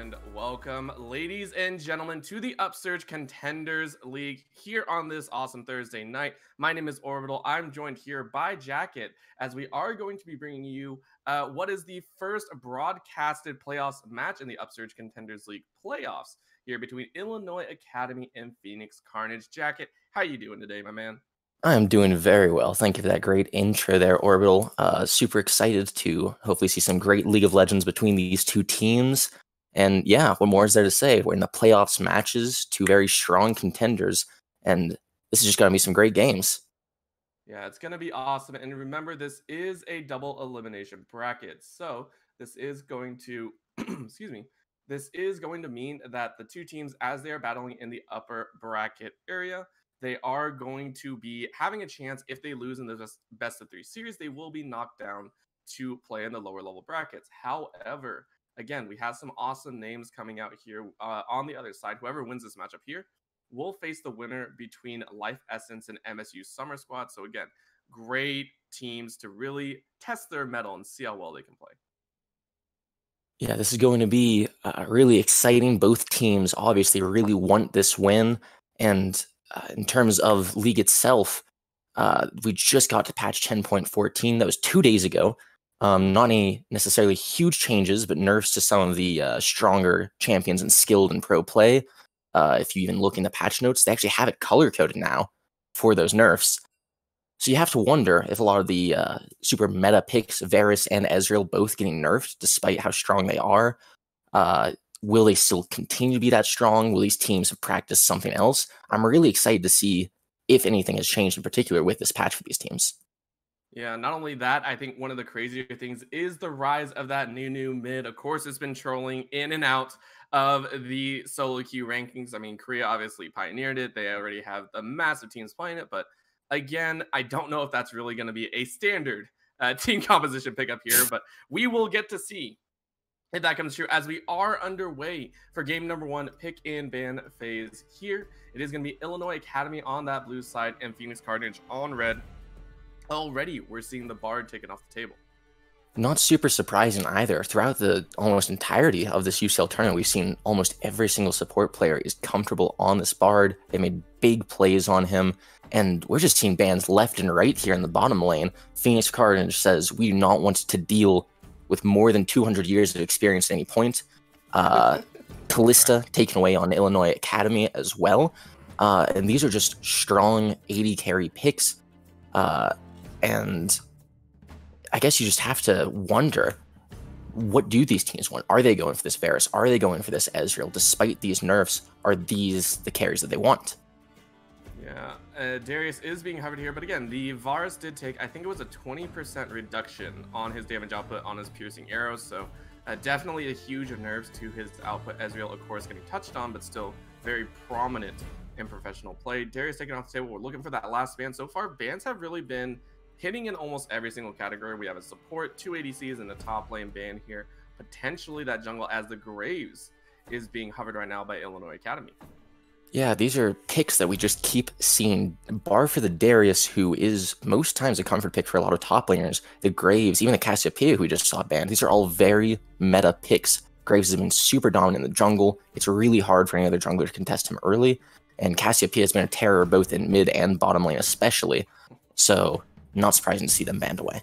And welcome, ladies and gentlemen, to the Upsurge Contenders League here on this awesome Thursday night. My name is Orbital. I'm joined here by Jacket as we are going to be bringing you what is the first broadcasted playoffs match in the Upsurge Contenders League playoffs here between Illinois Academy and Phoenix Carnage. Jacket, how you doing today, my man? I'm doing very well. Thank you for that great intro there, Orbital. Super excited to hopefully see some great League of Legends between these two teams. And yeah, what more is there to say? We're in the playoffs matches, two very strong contenders, and this is just going to be some great games. Yeah, it's going to be awesome. And remember, this is a double elimination bracket. So this is going to, excuse me, this is going to mean that the two teams, as they are battling in the upper bracket area, they are going to be having a chance. If they lose in the best of three series, they will be knocked down to play in the lower level brackets. However, again, we have some awesome names coming out here on the other side. Whoever wins this matchup here will face the winner between Life Essence and MSU Summer Squad. So again, great teams to really test their mettle and see how well they can play. Yeah, this is going to be really exciting. Both teams obviously really want this win. And in terms of league itself, we just got to patch 10.14. That was 2 days ago. Not any necessarily huge changes, but nerfs to some of the stronger champions and skilled and pro play. If you even look in the patch notes, they actually have it color-coded now for those nerfs. So you have to wonder if a lot of the super meta picks, Varus and Ezreal, both getting nerfed, despite how strong they are. Will they still continue to be that strong? Will these teams have practiced something else? I'm really excited to see if anything has changed in particular with this patch for these teams. Yeah, not only that, I think one of the crazier things is the rise of that new mid. Of course, it's been trolling in and out of the solo queue rankings. I mean, Korea obviously pioneered it. They already have the massive teams playing it. But again, I don't know if that's really going to be a standard team composition pickup here. But we will get to see if that comes true as we are underway for game number 1, pick and ban phase here. It is going to be Illinois Academy on that blue side and Phoenix Carnage on red. Already, we're seeing the Bard taken off the table. Not super surprising either. Throughout the almost entirety of this UCL tournament, we've seen almost every single support player is comfortable on this Bard. They made big plays on him, and we're just seeing bans left and right here in the bottom lane. Phoenix Carnage says we do not want to deal with more than 200 years of experience at any point. Callista taken away on Illinois Academy as well. And these are just strong 80 carry picks. And I guess you just have to wonder, what do these teams want? Are they going for this Varus? Are they going for this Ezreal? Despite these nerfs, are these the carries that they want? Yeah, Darius is being hovered here, but again, the Varus did take, I think it was a 20% reduction on his damage output on his piercing arrows, so definitely a huge nerfs to his output. Ezreal, of course, getting touched on, but still very prominent in professional play. Darius taking off the table. We're looking for that last ban. So far, bans have really been hitting in almost every single category. We have a support, 2 ADCs in the top lane ban here. Potentially that jungle, as the Graves is being hovered right now by Illinois Academy. Yeah, these are picks that we just keep seeing, bar for the Darius, who is most times a comfort pick for a lot of top laners, the Graves, even the Cassiopeia, who we just saw banned. These are all very meta picks. Graves has been super dominant in the jungle. It's really hard for any other jungler to contest him early, and Cassiopeia has been a terror both in mid and bottom lane especially, so not surprising to see them banned away.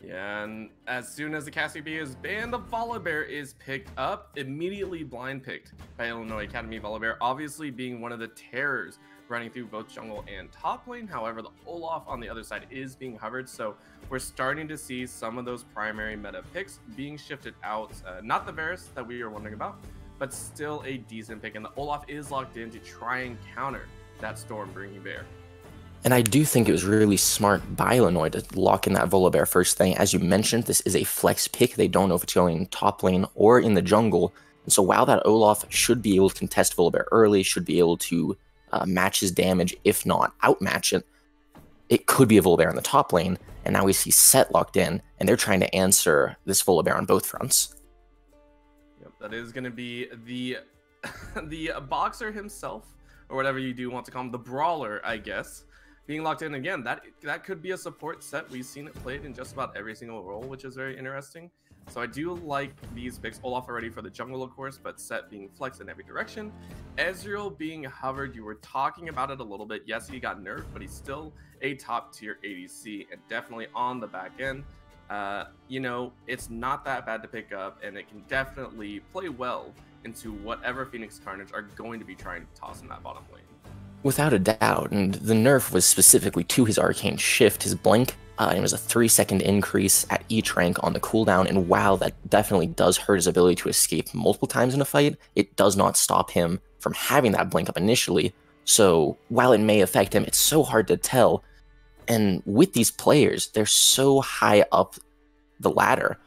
Yeah, and as soon as the Cassiopeia is banned, the Volibear is picked up, immediately blind picked by Illinois Academy. Volibear obviously being one of the terrors running through both jungle and top lane. However, the Olaf on the other side is being hovered, so we're starting to see some of those primary meta picks being shifted out. Not the Varus that we were wondering about, but still a decent pick, and the Olaf is locked in to try and counter that Storm-bringing bear. And I do think it was really smart by Illinois to lock in that Volibear first thing. As you mentioned, this is a flex pick. They don't know if it's going top lane or in the jungle. And so while that Olaf should be able to contest Volibear early, should be able to match his damage, if not outmatch it, it could be a Volibear in the top lane. And now we see Set locked in, and they're trying to answer this Volibear on both fronts. Yep, that is going to be the the boxer himself, or whatever you do want to call him, the brawler, I guess. Being locked in again, that could be a support set. We've seen it played in just about every single role, which is very interesting. So I do like these picks. Olaf already for the jungle, of course, but Set being flexed in every direction. Ezreal being hovered, you were talking about it a little bit. Yes, he got nerfed, but he's still a top tier ADC and definitely on the back end. You know, it's not that bad to pick up, and it can definitely play well into whatever Phoenix Carnage are going to be trying to toss in that bottom lane. Without a doubt, and the nerf was specifically to his arcane shift, his blink. It was a 3-second increase at each rank on the cooldown, and while that definitely does hurt his ability to escape multiple times in a fight, it does not stop him from having that blink up initially. So while it may affect him, it's so hard to tell. And with these players, they're so high up the ladder.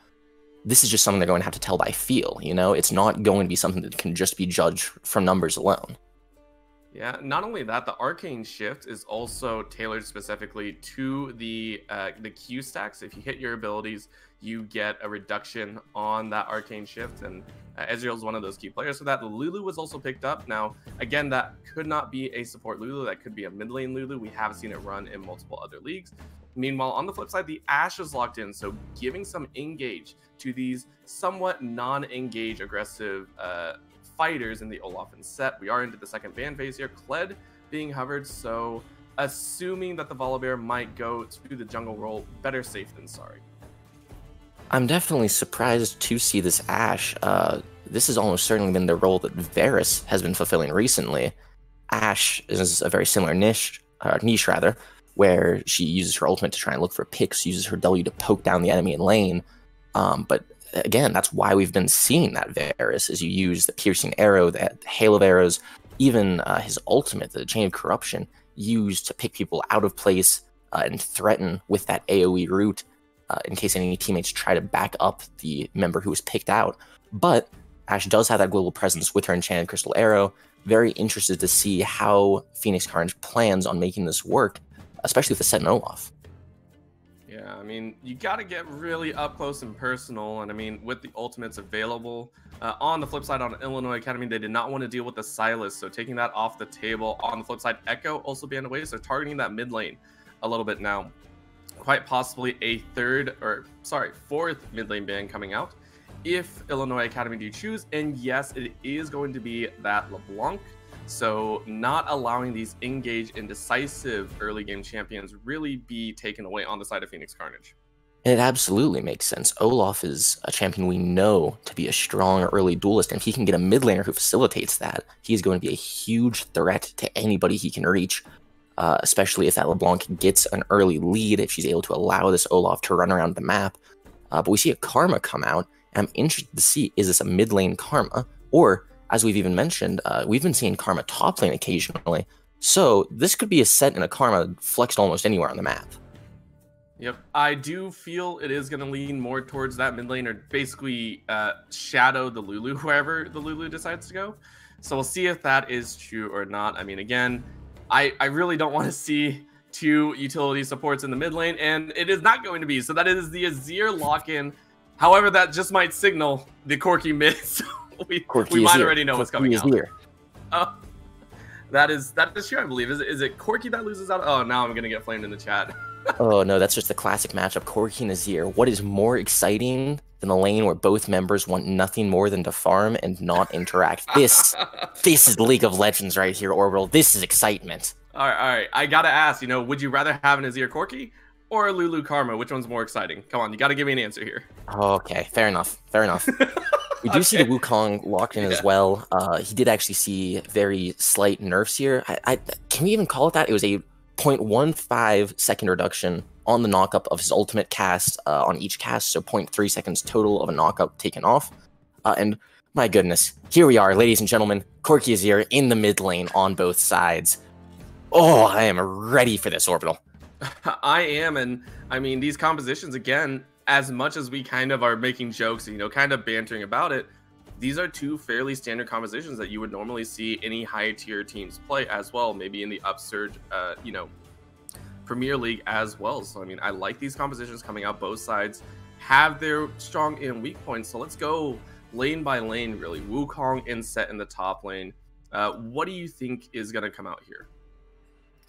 This is just something they're going to have to tell by feel, you know? It's not going to be something that can just be judged from numbers alone. Yeah, not only that, the arcane shift is also tailored specifically to the Q stacks. If you hit your abilities, you get a reduction on that arcane shift, and Ezreal is one of those key players for that. Lulu was also picked up. Now, again, that could not be a support Lulu. That could be a mid lane Lulu. We have seen it run in multiple other leagues. Meanwhile, on the flip side, the Ashe is locked in, so giving some engage to these somewhat non-engage aggressive fighters in the Olaf and Set. We are into the second ban phase here. Kled being hovered, so assuming that the Volibear might go to the jungle role, better safe than sorry. I'm definitely surprised to see this Ashe. This has almost certainly been the role that Varus has been fulfilling recently. Ashe is a very similar niche rather, where she uses her ultimate to try and look for picks, uses her W to poke down the enemy in lane. But again, that's why we've been seeing that Varus, is you use the piercing arrow, the hail of arrows, even his ultimate, the chain of corruption, used to pick people out of place and threaten with that AoE route in case any teammates try to back up the member who was picked out. But Ashe does have that global presence with her enchanted crystal arrow. Very interested to see how Phoenix Carnage plans on making this work, especially with the Set and Olaf. Yeah, I mean, you got to get really up close and personal. And I mean, with the ultimates available, on the flip side, on Illinois Academy, they did not want to deal with the Silas. So taking that off the table. On the flip side, Echo also banned away. So targeting that mid lane a little bit now. Quite possibly a fourth mid lane ban coming out if Illinois Academy do choose. And yes, it is going to be that LeBlanc. So not allowing these engage and decisive early game champions really be taken away on the side of Phoenix Carnage. And it absolutely makes sense. Olaf is a champion we know to be a strong early duelist, and if he can get a mid laner who facilitates that, he's going to be a huge threat to anybody he can reach, especially if that LeBlanc gets an early lead, if she's able to allow this Olaf to run around the map. But we see a Karma come out, and I'm interested to see, is this a mid lane Karma, or as we've even mentioned, we've been seeing Karma top lane occasionally. So this could be a Set and a Karma flexed almost anywhere on the map. Yep, I do feel it is going to lean more towards that mid lane, or basically shadow the Lulu, wherever the Lulu decides to go. So we'll see if that is true or not. I mean, again, I really don't want to see two utility supports in the mid lane, and it is not going to be. So that is the Azir lock-in. However, that just might signal the Corki mid. So we might already know what's coming out. That is true, I believe. Is it Corki that loses out? Oh, now I'm gonna get flamed in the chat. Oh no, that's just the classic matchup, Corki and Azir. What is more exciting than the lane where both members want nothing more than to farm and not interact? This is League of Legends right here, Orbital. This is excitement. All right. I gotta ask, would you rather have an Azir Corki or a Lulu Karma? Which one's more exciting? Come on, you gotta give me an answer here. Okay, fair enough. We do see the Wukong locked in as well. He did actually see very slight nerfs here. Can we even call it that? It was a 0.15 second reduction on the knockup of his ultimate cast on each cast, so 0.3 seconds total of a knockup taken off. And my goodness, here we are, ladies and gentlemen. Corki Azir in the mid lane on both sides. Oh, I am ready for this, Orbital. I am, and I mean, these compositions, again, as much as we kind of are making jokes, kind of bantering about it, these are two fairly standard compositions that you would normally see any high tier teams play as well, maybe in the Upsurge, Premier League as well. So, I mean, I like these compositions coming out. Both sides have their strong and weak points. So let's go lane by lane, really. Wukong and Set in the top lane. What do you think is going to come out here?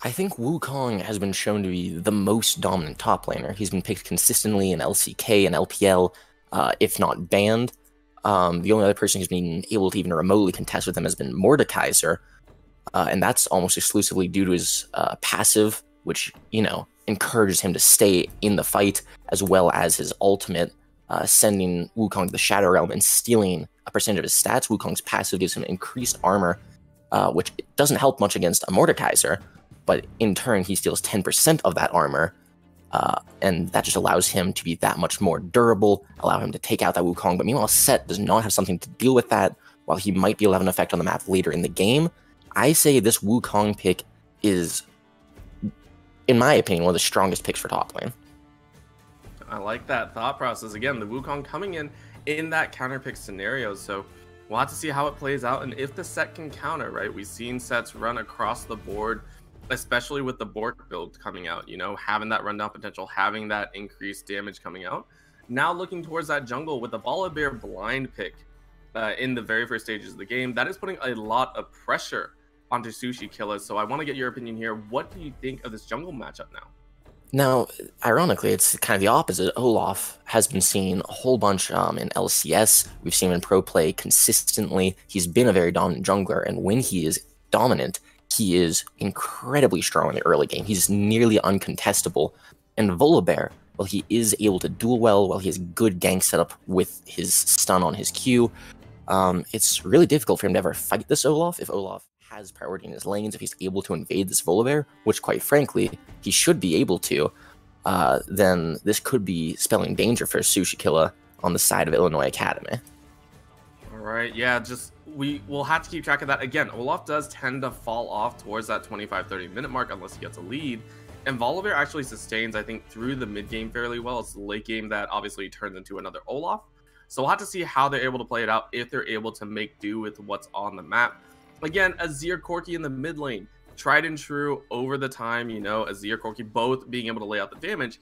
I think Wukong has been shown to be the most dominant top laner. He's been picked consistently in LCK and LPL. if not banned. The only other person who's been able to even remotely contest with him has been Mordekaiser, and that's almost exclusively due to his passive, which, you know, encourages him to stay in the fight, as well as his ultimate, sending Wukong to the Shadow Realm and stealing a percentage of his stats. Wukong's passive gives him increased armor, which doesn't help much against a Mordekaiser, but in turn he steals 10% of that armor, and that just allows him to be that much more durable, allow him to take out that Wukong. But meanwhile, Set does not have something to deal with that. While he might be able to have an effect on the map later in the game, I say this Wukong pick is, in my opinion, one of the strongest picks for top lane. I like that thought process. Again, the Wukong coming in that counter pick scenario. So we'll have to see how it plays out and if the Set can counter, right? We've seen sets run across the board, especially with the Bork build coming out, you know, having that rundown potential, having that increased damage coming out. Now looking towards that jungle with the Volibear blind pick in the very first stages of the game, that is putting a lot of pressure onto Sushi Killer. So I want to get your opinion here. What do you think of this jungle matchup now? Now, ironically, it's kind of the opposite. Olaf has been seen a whole bunch in LCS. We've seen him in pro play consistently. He's been a very dominant jungler, and when he is dominant, he is incredibly strong in the early game. He's nearly uncontestable. And Volibear, while he is able to duel well, while he has good gank setup with his stun on his Q, it's really difficult for him to ever fight this Olaf if Olaf has priority in his lanes, if he's able to invade this Volibear, which quite frankly, he should be able to, then this could be spelling danger for Sushi Killer on the side of Illinois Academy. All right, yeah, we will have to keep track of that. Again, Olaf does tend to fall off towards that 25-30 minute mark unless he gets a lead. And Volibear actually sustains, I think, through the mid game fairly well. It's the late game that obviously turns into another Olaf. So we'll have to see how they're able to play it out, if they're able to make do with what's on the map. Again, Azir Corki in the mid lane, tried and true over the time, you know, Azir Corki both being able to lay out the damage.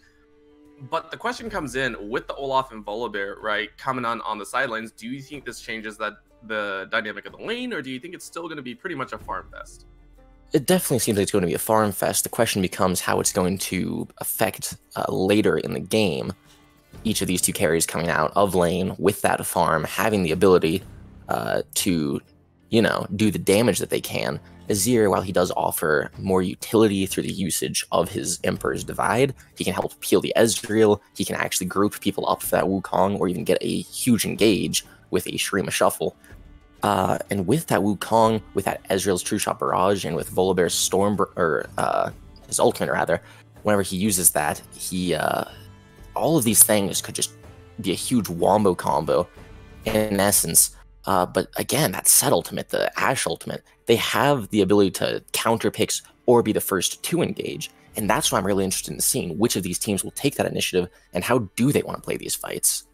But the question comes in with the Olaf and Volibear, right, coming on the sidelines. Do you think this changes the dynamic of the lane, or do you think it's still going to be pretty much a farm fest? It definitely seems like it's going to be a farm fest. The question becomes how it's going to affect later in the game. Each of these two carries coming out of lane with that farm, having the ability to, you know, do the damage that they can. Azir, while he does offer more utility through the usage of his Emperor's Divide, he can help peel the Ezreal, he can actually group people up for that Wukong, or even get a huge engage with a Shurima Shuffle. And with that Wukong, with that Ezreal's True Shot Barrage, and with Volibear's Storm, his ultimate rather, whenever he uses that, he, all of these things could just be a huge wombo combo in essence. But again, that Set ultimate, the Ashe ultimate, they have the ability to counter picks or be the first to engage. And that's why I'm really interested in seeing which of these teams will take that initiative and how do they want to play these fights.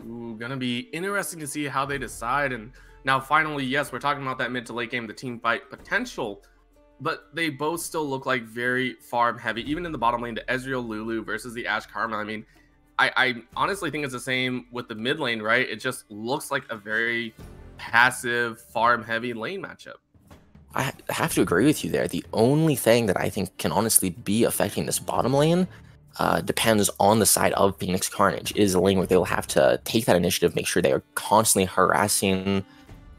Ooh, gonna be interesting to see how they decide. And now finally, yes, we're talking about that mid to late game, the team fight potential, but they both still look like very farm heavy. Even in the bottom lane, the Ezreal Lulu versus the Ashe Karma. I mean, I honestly think it's the same with the mid lane, right? It just looks like a very passive, farm-heavy lane matchup. I have to agree with you there. The only thing that I think can honestly be affecting this bottom lane depends on the side of Phoenix Carnage. It is a lane where they'll have to take that initiative, make sure they are constantly harassing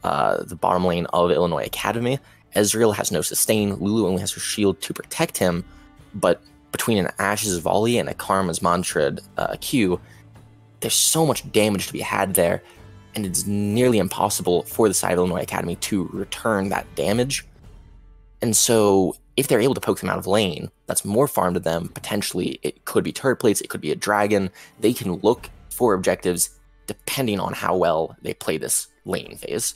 the bottom lane of Illinois Academy. Ezreal has no sustain. Lulu only has her shield to protect him, but between an Ashe's volley and a Karma's Mantra Q, there's so much damage to be had there, and it's nearly impossible for the side of Illinois Academy to return that damage. And so if they're able to poke them out of lane, that's more farm to them. Potentially, it could be turret plates, it could be a dragon. They can look for objectives depending on how well they play this lane phase.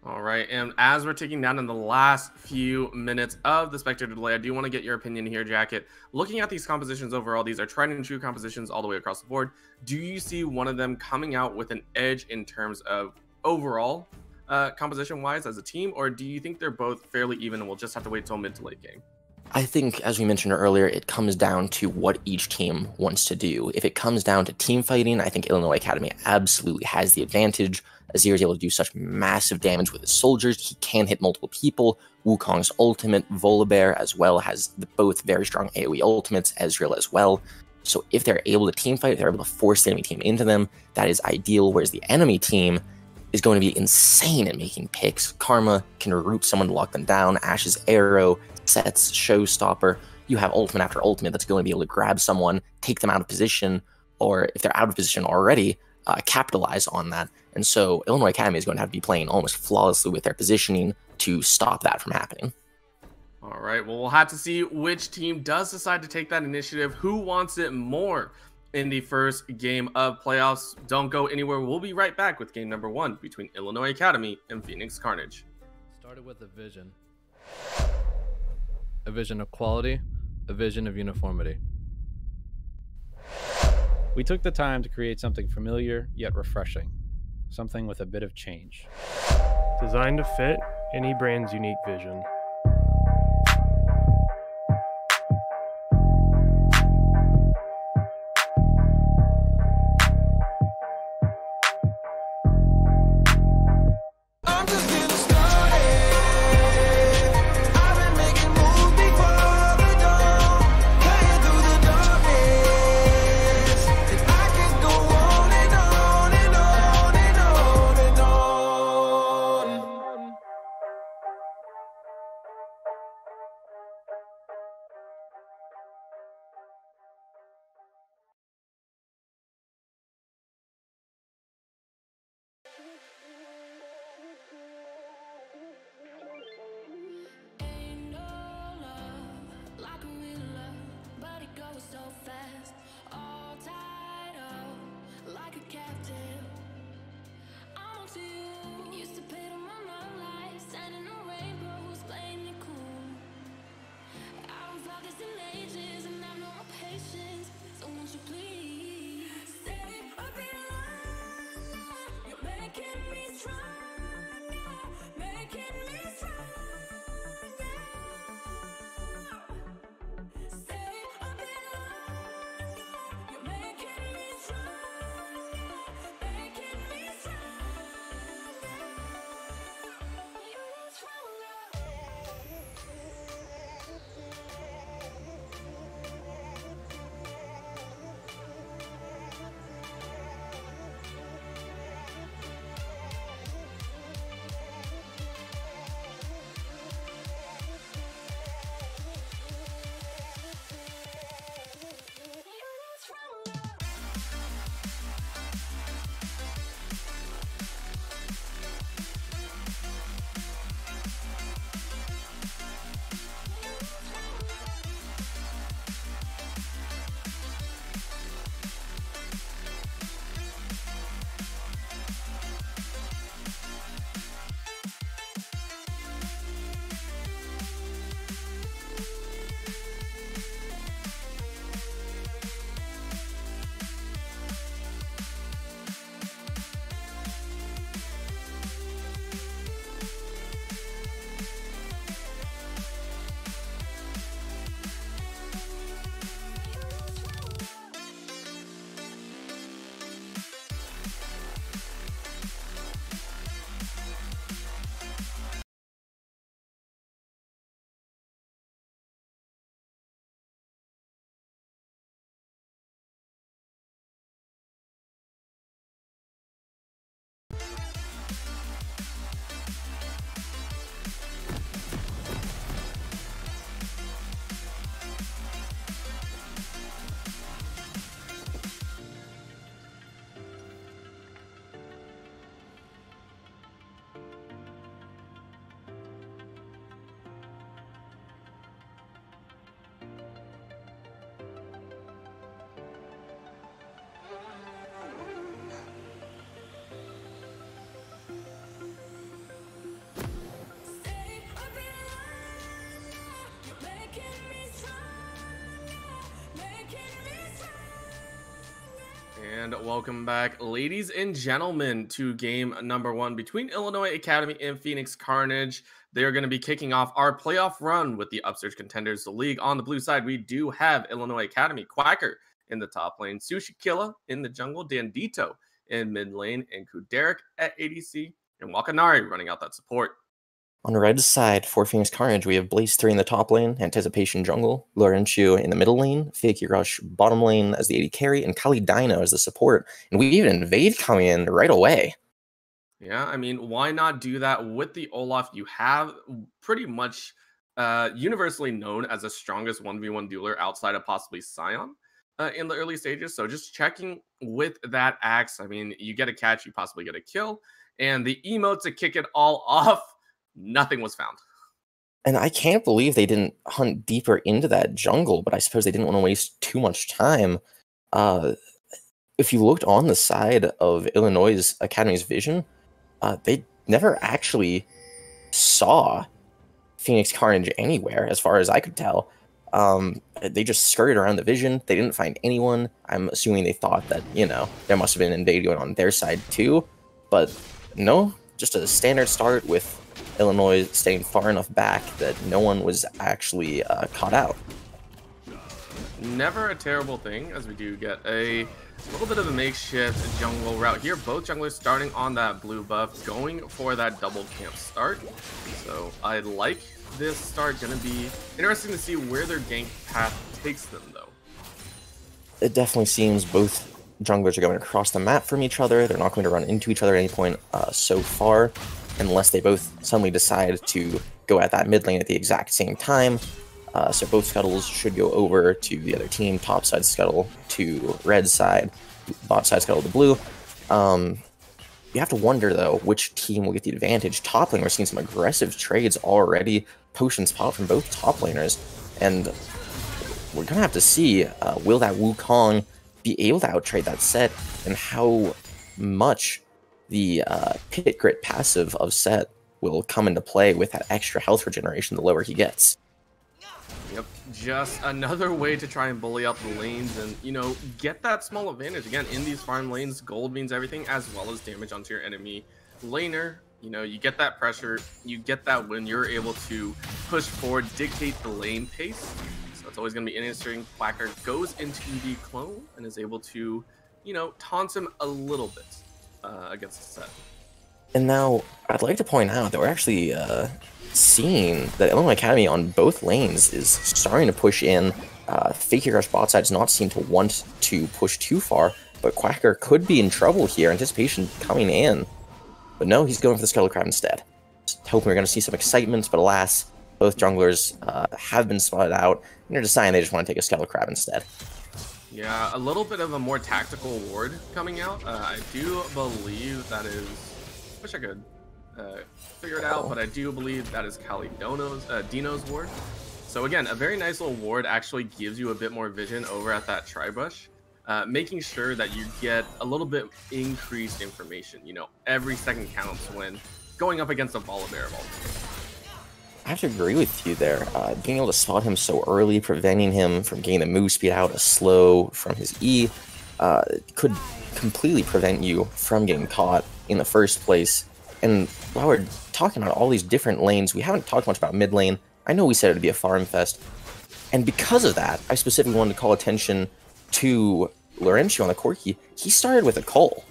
All right, and as we're taking down in the last few minutes of the spectator delay, I do want to get your opinion here, Jacket. Looking at these compositions overall, these are tried and true compositions all the way across the board. Do you see one of them coming out with an edge in terms of overall composition-wise as a team, or do you think they're both fairly even and we'll just have to wait till mid to late game? I think, as we mentioned earlier, it comes down to what each team wants to do. If it comes down to team fighting, I think Illinois Academy absolutely has the advantage. Azir is able to do such massive damage with his soldiers. He can hit multiple people. Wukong's ultimate, Volibear, as well, has both very strong AoE ultimates, Ezreal as well. So if they're able to team fight, if they're able to force the enemy team into them, that is ideal. Whereas the enemy team is going to be insane at making picks. Karma can root someone to lock them down. Ash's arrow sets showstopper. You have ultimate after ultimate that's going to be able to grab someone, take them out of position, or if they're out of position already, capitalize on that. And so Illinois Academy is going to have to be playing almost flawlessly with their positioning to stop that from happening. All right, well, we'll have to see which team does decide to take that initiative. Who wants it more in the first game of playoffs? Don't go anywhere. We'll be right back with game number 1 between Illinois Academy and Phoenix Carnage. Started with a vision of quality, a vision of uniformity. We took the time to create something familiar yet refreshing, something with a bit of change. Designed to fit any brand's unique vision. And welcome back, ladies and gentlemen, to game number 1 between Illinois Academy and Phoenix Carnage. They're going to be kicking off our playoff run with the Upsurge Contenders, the league. On the blue side, we do have Illinois Academy, Quacker in the top lane, Sushi Killa in the jungle, Dandito in mid lane, and Kuderek at ADC, and Wakanari running out that support. On the red side for Phoenix Carnage, we have Blaze 3 in the top lane, Anticipation jungle, Laurentiu in the middle lane, Fake Rush bottom lane as the AD carry, and Kali Dino as the support. And we even Invade coming in right away. Yeah, I mean, why not do that with the Olaf? You have pretty much universally known as the strongest 1v1 dueler outside of possibly Sion in the early stages. So just checking with that axe, I mean, you get a catch, you possibly get a kill. And the emote to kick it all off, nothing was found. And I can't believe they didn't hunt deeper into that jungle, but I suppose they didn't want to waste too much time. If you looked on the side of Illinois Academy's vision, they never actually saw Phoenix Carnage anywhere, as far as I could tell. They just skirted around the vision. They didn't find anyone. I'm assuming they thought that, you know, there must have been an invade going on their side too. But no, just a standard start with Illinois staying far enough back that no one was actually caught out. Never a terrible thing, as we do get a little bit of a makeshift jungle route here. Both junglers starting on that blue buff, going for that double camp start. So I like this start. Gonna be interesting to see where their gank path takes them, though. It definitely seems both junglers are going across the map from each other. They're not going to run into each other at any point so far, unless they both suddenly decide to go at that mid lane at the exact same time. So both scuttles should go over to the other team. Top side scuttle to red side, bot side scuttle to blue. You have to wonder, though, which team will get the advantage. Top lane, we're seeing some aggressive trades already. Potions pop from both top laners. And we're going to have to see, will that Wukong be able to outtrade that set, and how much the Pit Grit passive of Set will come into play with that extra health regeneration the lower he gets. Yep, just another way to try and bully up the lanes and, you know, get that small advantage. Again, in these farm lanes, gold means everything, as well as damage onto your enemy laner. You know, you get that pressure, you get that when you're able to push forward, dictate the lane pace. So it's always going to be interesting. Quacker goes into the clone and is able to, you know, taunt him a little bit against the set. And now, I'd like to point out that we're actually seeing that Illinois Academy on both lanes is starting to push in. Fake Rush bot side does not seem to want to push too far, but Quacker could be in trouble here. Anticipation coming in. But no, he's going for the Scuttle Crab instead. Just hoping we're going to see some excitement, but alas, both junglers have been spotted out, and they're deciding they just want to take a Scuttle Crab instead. Yeah, a little bit of a more tactical ward coming out. I do believe that is... Wish I could figure it out, but I do believe that is Kali Dino's ward. So again, a very nice little ward actually gives you a bit more vision over at that tri-brush, making sure that you get a little bit increased information. You know, every second counts when going up against a Volibear of all. I have to agree with you there. Being able to spot him so early, preventing him from getting the move speed out, a slow from his E, could completely prevent you from getting caught in the first place. And while we're talking about all these different lanes, we haven't talked much about mid lane. I know we said it would be a farm fest, and because of that, I specifically wanted to call attention to Laurentiu on the Corki. He started with a Cole.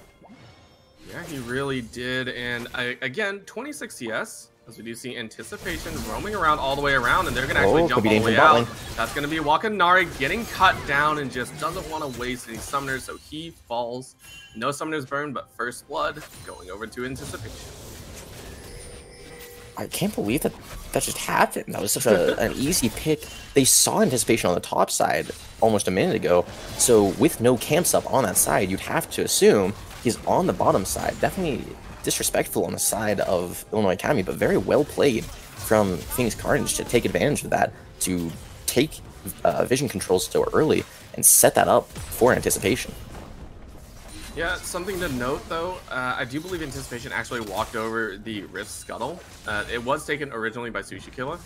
Yeah, he really did, and again, 26 CS, as we do see Anticipation roaming around all the way around, and they're going to actually jump all the way out. That's going to be Wakanari getting cut down and just doesn't want to waste any summoners, so he falls. No summoners burned, but first blood going over to Anticipation. I can't believe that just happened. That was such an easy pick. They saw Anticipation on the top side almost a minute ago, so with no camps up on that side, you'd have to assume he's on the bottom side. Definitely disrespectful on the side of Illinois Academy, but very well played from Phoenix Carnage to take advantage of that, to take vision controls so early and set that up for Anticipation. Yeah, something to note though, I do believe Anticipation actually walked over the Rift Scuttle. It was taken originally by Sushi Killa.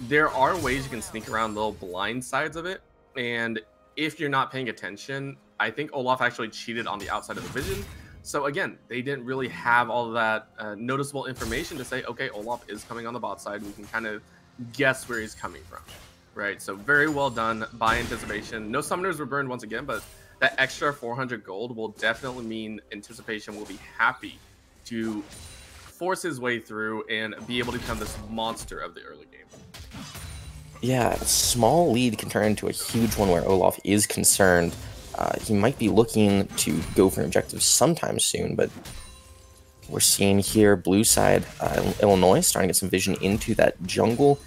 There are ways you can sneak around little blind sides of it, and if you're not paying attention, I think Olaf actually cheated on the outside of the vision. So again, they didn't really have all of that noticeable information to say, okay, Olaf is coming on the bot side. We can kind of guess where he's coming from, right? So very well done by Anticipation. No summoners were burned once again, but that extra 400 gold will definitely mean Anticipation will be happy to force his way through and be able to become this monster of the early game. Yeah, a small lead can turn into a huge one where Olaf is concerned. He might be looking to go for an objective sometime soon, but we're seeing here blue side, Illinois starting to get some vision into that jungle.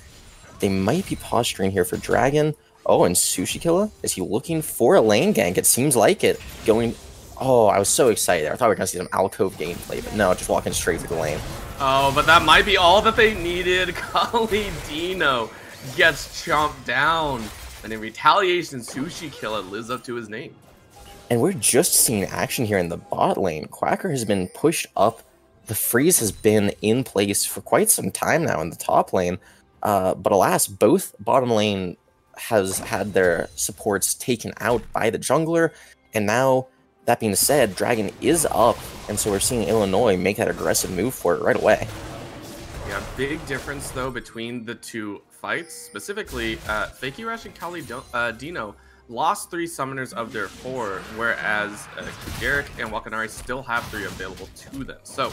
They might be posturing here for Dragon. Oh, and Sushi Killer, is he looking for a lane gank? It seems like it. Going, oh, I was so excited. I thought we were going to see some alcove gameplay, but no, just walking straight through the lane. Oh, but that might be all that they needed. Dino gets chomped down. And in retaliation, Sushi Killer lives up to his name. And we're just seeing action here in the bot lane. Quacker has been pushed up. The freeze has been in place for quite some time now in the top lane. But alas, both bottom lane has had their supports taken out by the jungler. And now, that being said, Dragon is up. And so we're seeing Illinois make that aggressive move for it right away. Yeah, big difference, though, between the two fights. Specifically, Fakey Rush and Dino lost 3 summoners of their 4, whereas Kuderik and Wakanari still have 3 available to them. So,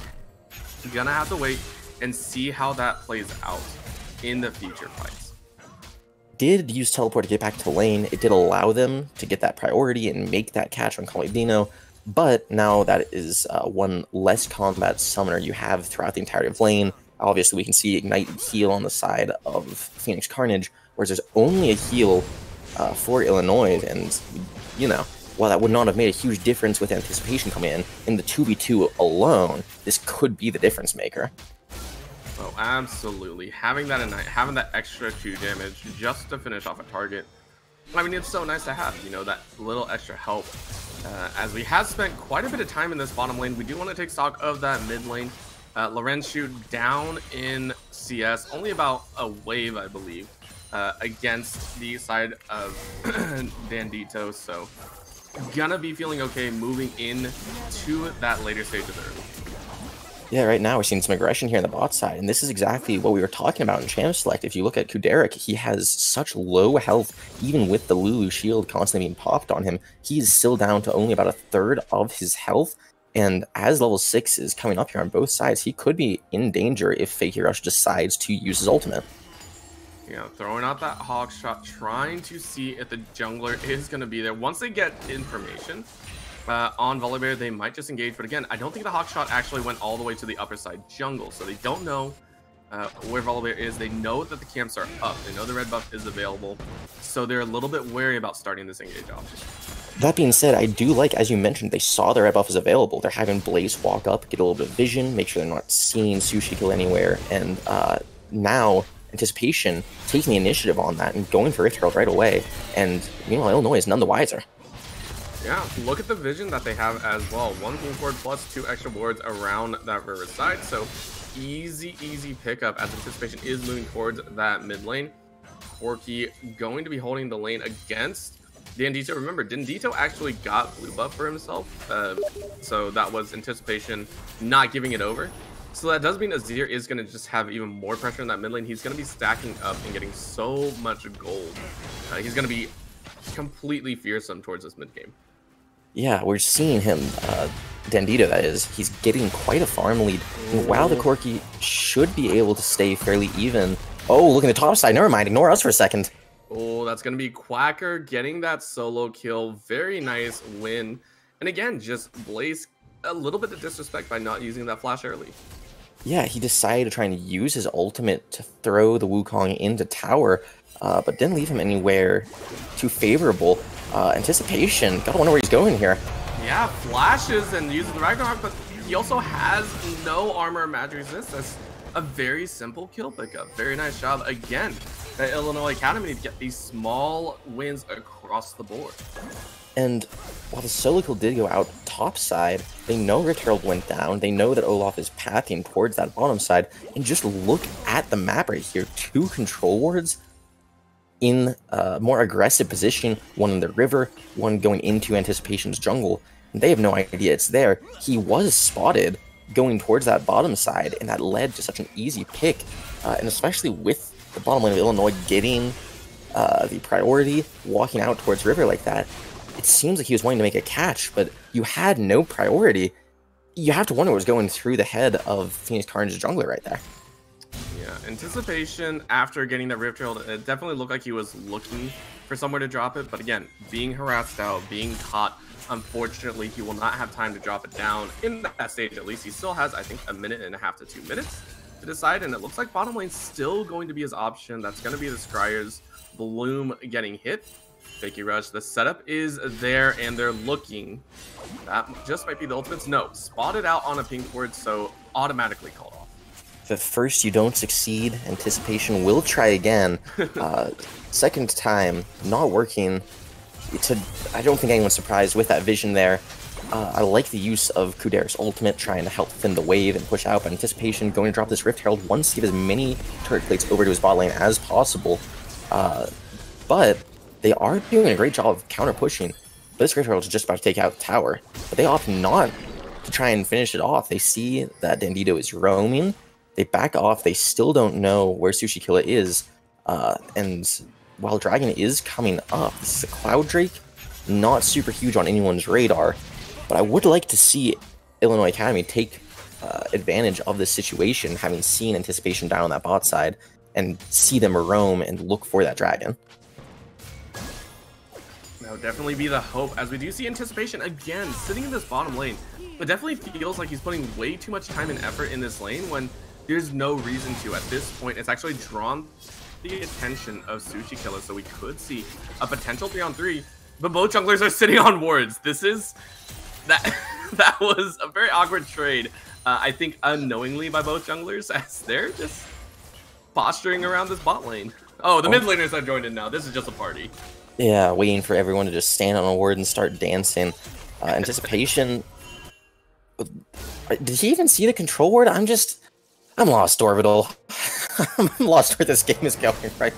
you're gonna have to wait and see how that plays out in the future fights. Did use teleport to get back to lane. It did allow them to get that priority and make that catch on Dino, but now that is one less combat summoner you have throughout the entirety of lane. Obviously, we can see Ignite and Heal on the side of Phoenix Carnage, whereas there's only a heal for Illinois, and, you know, while that would not have made a huge difference with anticipation coming in the 2v2 alone, this could be the difference maker. Oh, absolutely. Having that Ignite, having that extra 2 damage just to finish off a target, I mean, it's so nice to have, you know, that little extra help. As we have spent quite a bit of time in this bottom lane, we do want to take stock of that mid lane. Lorenzu down in CS, only about a wave, I believe, against the side of Bandito, so gonna be feeling okay moving in to that later stage of the early. Yeah, right now we're seeing some aggression here on the bot side, and this is exactly what we were talking about in Champ Select. If you look at Kuderik, he has such low health, even with the Lulu shield constantly being popped on him. He's still down to only about 1/3 of his health, and as level 6 is coming up here on both sides, he could be in danger if Fakey Rush decides to use his ultimate. Yeah, throwing out that hawk shot, trying to see if the jungler is going to be there. Once they get information on Volibear, they might just engage. But again, I don't think the hawk shot actually went all the way to the upper side jungle. So they don't know where Volibear is. They know that the camps are up. They know the red buff is available. So they're a little bit wary about starting this engage off. That being said, I do like, as you mentioned, they saw the red buff is available. They're having Blaze walk up, get a little bit of vision, make sure they're not seeing Sushi Kill anywhere. And now, Anticipation taking the initiative on that and going for Rift Herald right away. And, you know, Illinois is none the wiser. Yeah, look at the vision that they have as well. 1 King Ward plus 2 extra wards around that river side. So easy pickup as Anticipation is moving towards that mid lane. Corki going to be holding the lane against Dandito. Remember, Dandito actually got blue buff for himself. So that was Anticipation not giving it over. So that does mean Azir is going to just have even more pressure in that mid lane. He's going to be stacking up and getting so much gold. He's going to be completely fearsome towards this mid game. Yeah, we're seeing him, Dandito that is, he's getting quite a farm lead. And while the Corki should be able to stay fairly even. Oh, look at the top side. Never mind, ignore us for a second. Oh, that's going to be Quacker getting that solo kill. Very nice win. And again, just Blaze a little bit of disrespect by not using that flash early. Yeah, he decided to try and use his ultimate to throw the Wukong into tower, but didn't leave him anywhere too favorable. Anticipation, gotta wonder where he's going here. Yeah, flashes and uses the Ragnarok, but he also has no armor or magic resist. That's a very simple kill pickup. Very nice job again at Illinois Academy to get these small wins across the board. And while the solo kill did go out top side, they know Rift Herald went down. They know that Olaf is pathing towards that bottom side. And just look at the map right here. 2 control wards in more aggressive position. One in the river, one going into Anticipation's jungle. And they have no idea it's there. He was spotted going towards that bottom side, and that led to such an easy pick. And especially with the bottom lane of Illinois getting the priority, walking out towards river like that, it seems like he was wanting to make a catch, but you had no priority. you have to wonder what's going through the head of Phoenix Carnage's jungler right there. Yeah, anticipation after getting that Rift Herald, it definitely looked like he was looking for somewhere to drop it. But again, being harassed out, being caught, unfortunately, he will not have time to drop it down in that stage. At least he still has, I think, 1.5 to 2 minutes to decide. And it looks like bottom lane's still going to be his option. That's going to be the Scryer's Bloom getting hit. Fakey Rush, the setup is there, and they're looking. That just might be the ultimates. No, spotted out on a pink ward, so automatically called off. If at first you don't succeed, anticipation will try again. Second time, not working. I don't think anyone's surprised with that vision there. I like the use of Kuderek's ultimate, trying to help thin the wave and push out, but anticipation going to drop this Rift Herald, wants to get as many turret plates over to his bot lane as possible. But they are doing a great job of counter-pushing. This Rift Herald is just about to take out the tower, but they opt not to try and finish it off. They see that Dandito is roaming, they back off, they still don't know where Sushi Killer is, and while Dragon is coming up, this is a Cloud Drake, not super huge on anyone's radar, but I would like to see Illinois Academy take advantage of this situation, having seen anticipation down on that bot side, and see them roam and look for that Dragon. That would definitely be the hope, as we do see anticipation again sitting in this bottom lane. It definitely feels like he's putting way too much time and effort in this lane when there's no reason to. At this point, it's actually drawn the attention of Sushi Killer, so we could see a potential 3-on-3, but both junglers are sitting on wards. This is that was a very awkward trade, I think unknowingly by both junglers, as they're just posturing around this bot lane. Oh, the mid laners have joined in now. This is just a party. Yeah, waiting for everyone to just stand on a ward and start dancing. Anticipation. Did he even see the control ward? I'm lost, Orbital. I'm lost where this game is going right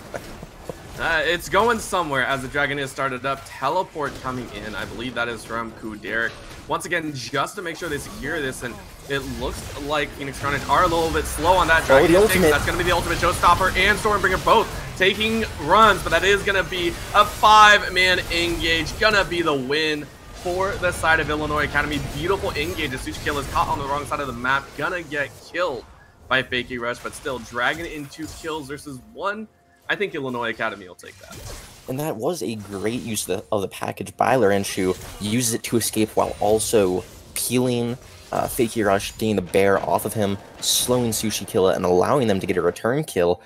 now. It's going somewhere as the Dragon is started up. Teleport coming in. I believe that is from Kuderek. Once again, just to make sure they secure this, and it looks like Phoenix Carnage are a little bit slow on that Dragon. The ultimate. That's going to be the ultimate showstopper, and Stormbringer both taking runs, but that is going to be a 5-man engage. Gonna be the win for the side of Illinois Academy. Beautiful engage as Sushi Kill is caught on the wrong side of the map. Gonna get killed by Fakey Rush, but still Dragon in 2 kills versus 1. I think Illinois Academy will take that. And that was a great use of the package by Laurentius. Uses it to escape while also peeling Fakey Rush, getting the bear off of him, slowing Sushi Killer, and allowing them to get a return kill.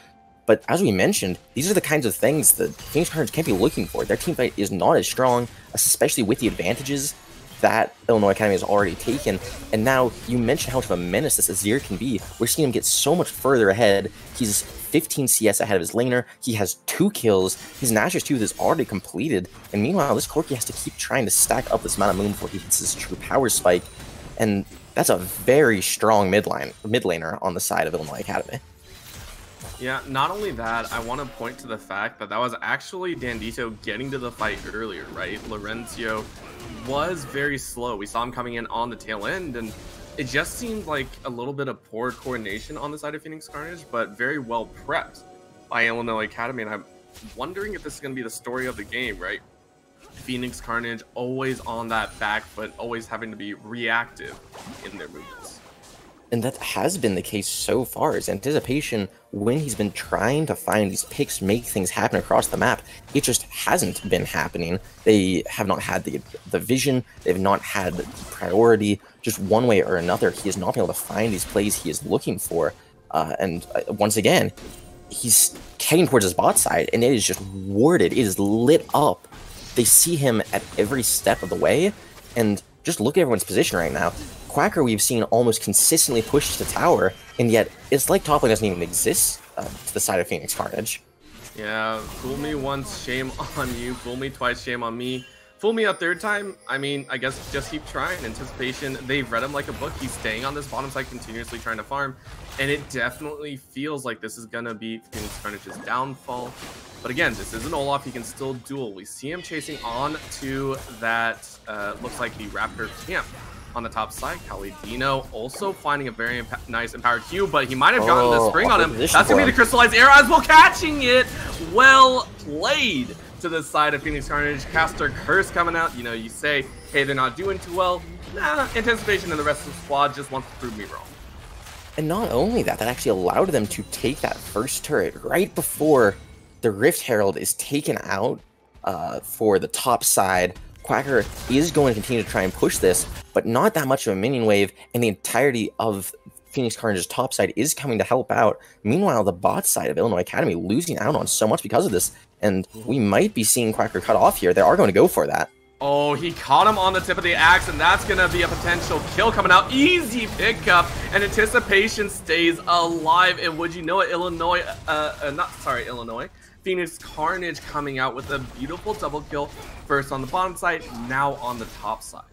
But as we mentioned, these are the kinds of things that Phoenix Carnage can't be looking for. Their team fight is not as strong, especially with the advantages that Illinois Academy has already taken. And now, you mentioned how much of a menace this Azir can be. We're seeing him get so much further ahead. He's 15 CS ahead of his laner. He has 2 kills. His Nashor's Tooth is already completed. And meanwhile, this Corki has to keep trying to stack up this amount of moon before he hits his true power spike. And that's a very strong mid laner on the side of Illinois Academy. Yeah, not only that, I want to point to the fact that was actually Dandito getting to the fight earlier, right? Laurencio was very slow. We saw him coming in on the tail end, and it just seemed like a little bit of poor coordination on the side of Phoenix Carnage, but very well prepped by Illinois Academy. And I'm wondering if this is going to be the story of the game, right? Phoenix Carnage always on that back foot, always having to be reactive in their movements. And that has been the case so far. Is anticipation, when he's been trying to find these picks, make things happen across the map, it just hasn't been happening. They have not had the vision, they've not had the priority, just one way or another. He has not been able to find these plays he is looking for. And once again, he's heading towards his bot side, and it is just warded, it is lit up. They see him at every step of the way, and just look at everyone's position right now. Quacker we've seen almost consistently push to tower, and yet it's like top lane doesn't even exist to the side of Phoenix Carnage. Yeah, fool me once, shame on you. Fool me twice, shame on me. Fool me a third time, I mean, I guess just keep trying. Anticipation, they've read him like a book. He's staying on this bottom side, continuously trying to farm, and it definitely feels like this is gonna be Phoenix Carnage's downfall. But again, this is an Olaf, he can still duel. We see him chasing on to that, looks like the Raptor camp on the top side. Calidino also finding a very nice empowered Q, but he might have gotten the spring on him. That's going to be the crystallized arrow as well, catching it. Well played to the side of Phoenix Carnage. Caster Curse coming out. You know, you say hey, they're not doing too well. Nah, Anticipation and the rest of the squad just wants to prove me wrong. And not only that, that actually allowed them to take that first turret right before the Rift Herald is taken out for the top side. Quacker is going to continue to try and push this, but not that much of a minion wave, and the entirety of Phoenix Carnage's top side is coming to help out. Meanwhile, the bot side of Illinois Academy losing out on so much because of this, and we might be seeing Quacker cut off here. They are going to go for that. Oh, he caught him on the tip of the axe, and that's going to be a potential kill coming out. Easy pickup, and Anticipation stays alive. And would you know it, Illinois, Phoenix Carnage coming out with a beautiful double kill. First on the bottom side, now on the top side.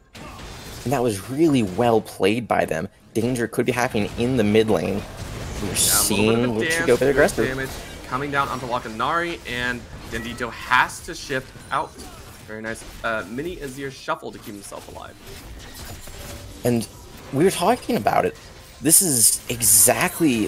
And that was really well played by them. Danger could be happening in the mid lane. We're seeing Lucha go very aggressive. Damage coming down onto Wakanari, and Dendito has to shift out. Very nice mini Azir shuffle to keep himself alive. And we were talking about it. This is exactly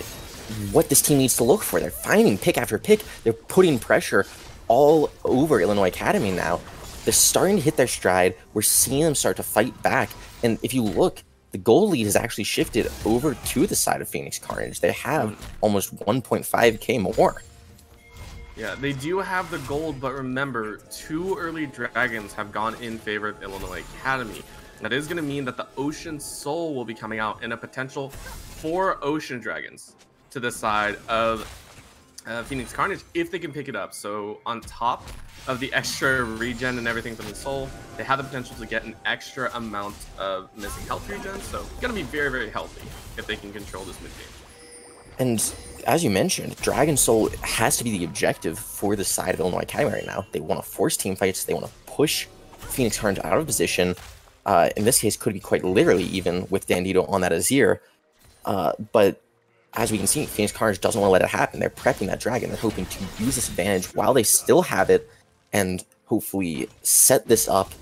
what this team needs to look for. They're finding pick after pick. They're putting pressure all over Illinois Academy now. They're starting to hit their stride. We're seeing them start to fight back. And if you look, the goal lead has actually shifted over to the side of Phoenix Carnage. They have almost 1.5k more. Yeah, they do have the gold, but remember, 2 early dragons have gone in favor of Illinois Academy. That is going to mean that the Ocean Soul will be coming out and a potential 4 Ocean Dragons to the side of Phoenix Carnage if they can pick it up. So on top of the extra regen and everything from the Soul, they have the potential to get an extra amount of missing health regen. So going to be very, very healthy if they can control this mid game. And as you mentioned, Dragon Soul has to be the objective for the side of Illinois Academy right now. They want to force team fights. They want to push Phoenix Carnage out of position. In this case, could be quite literally even with Dandito on that Azir. But as we can see, Phoenix Carnage doesn't want to let it happen. They're prepping that dragon. They're hoping to use this advantage while they still have it and hopefully set this up,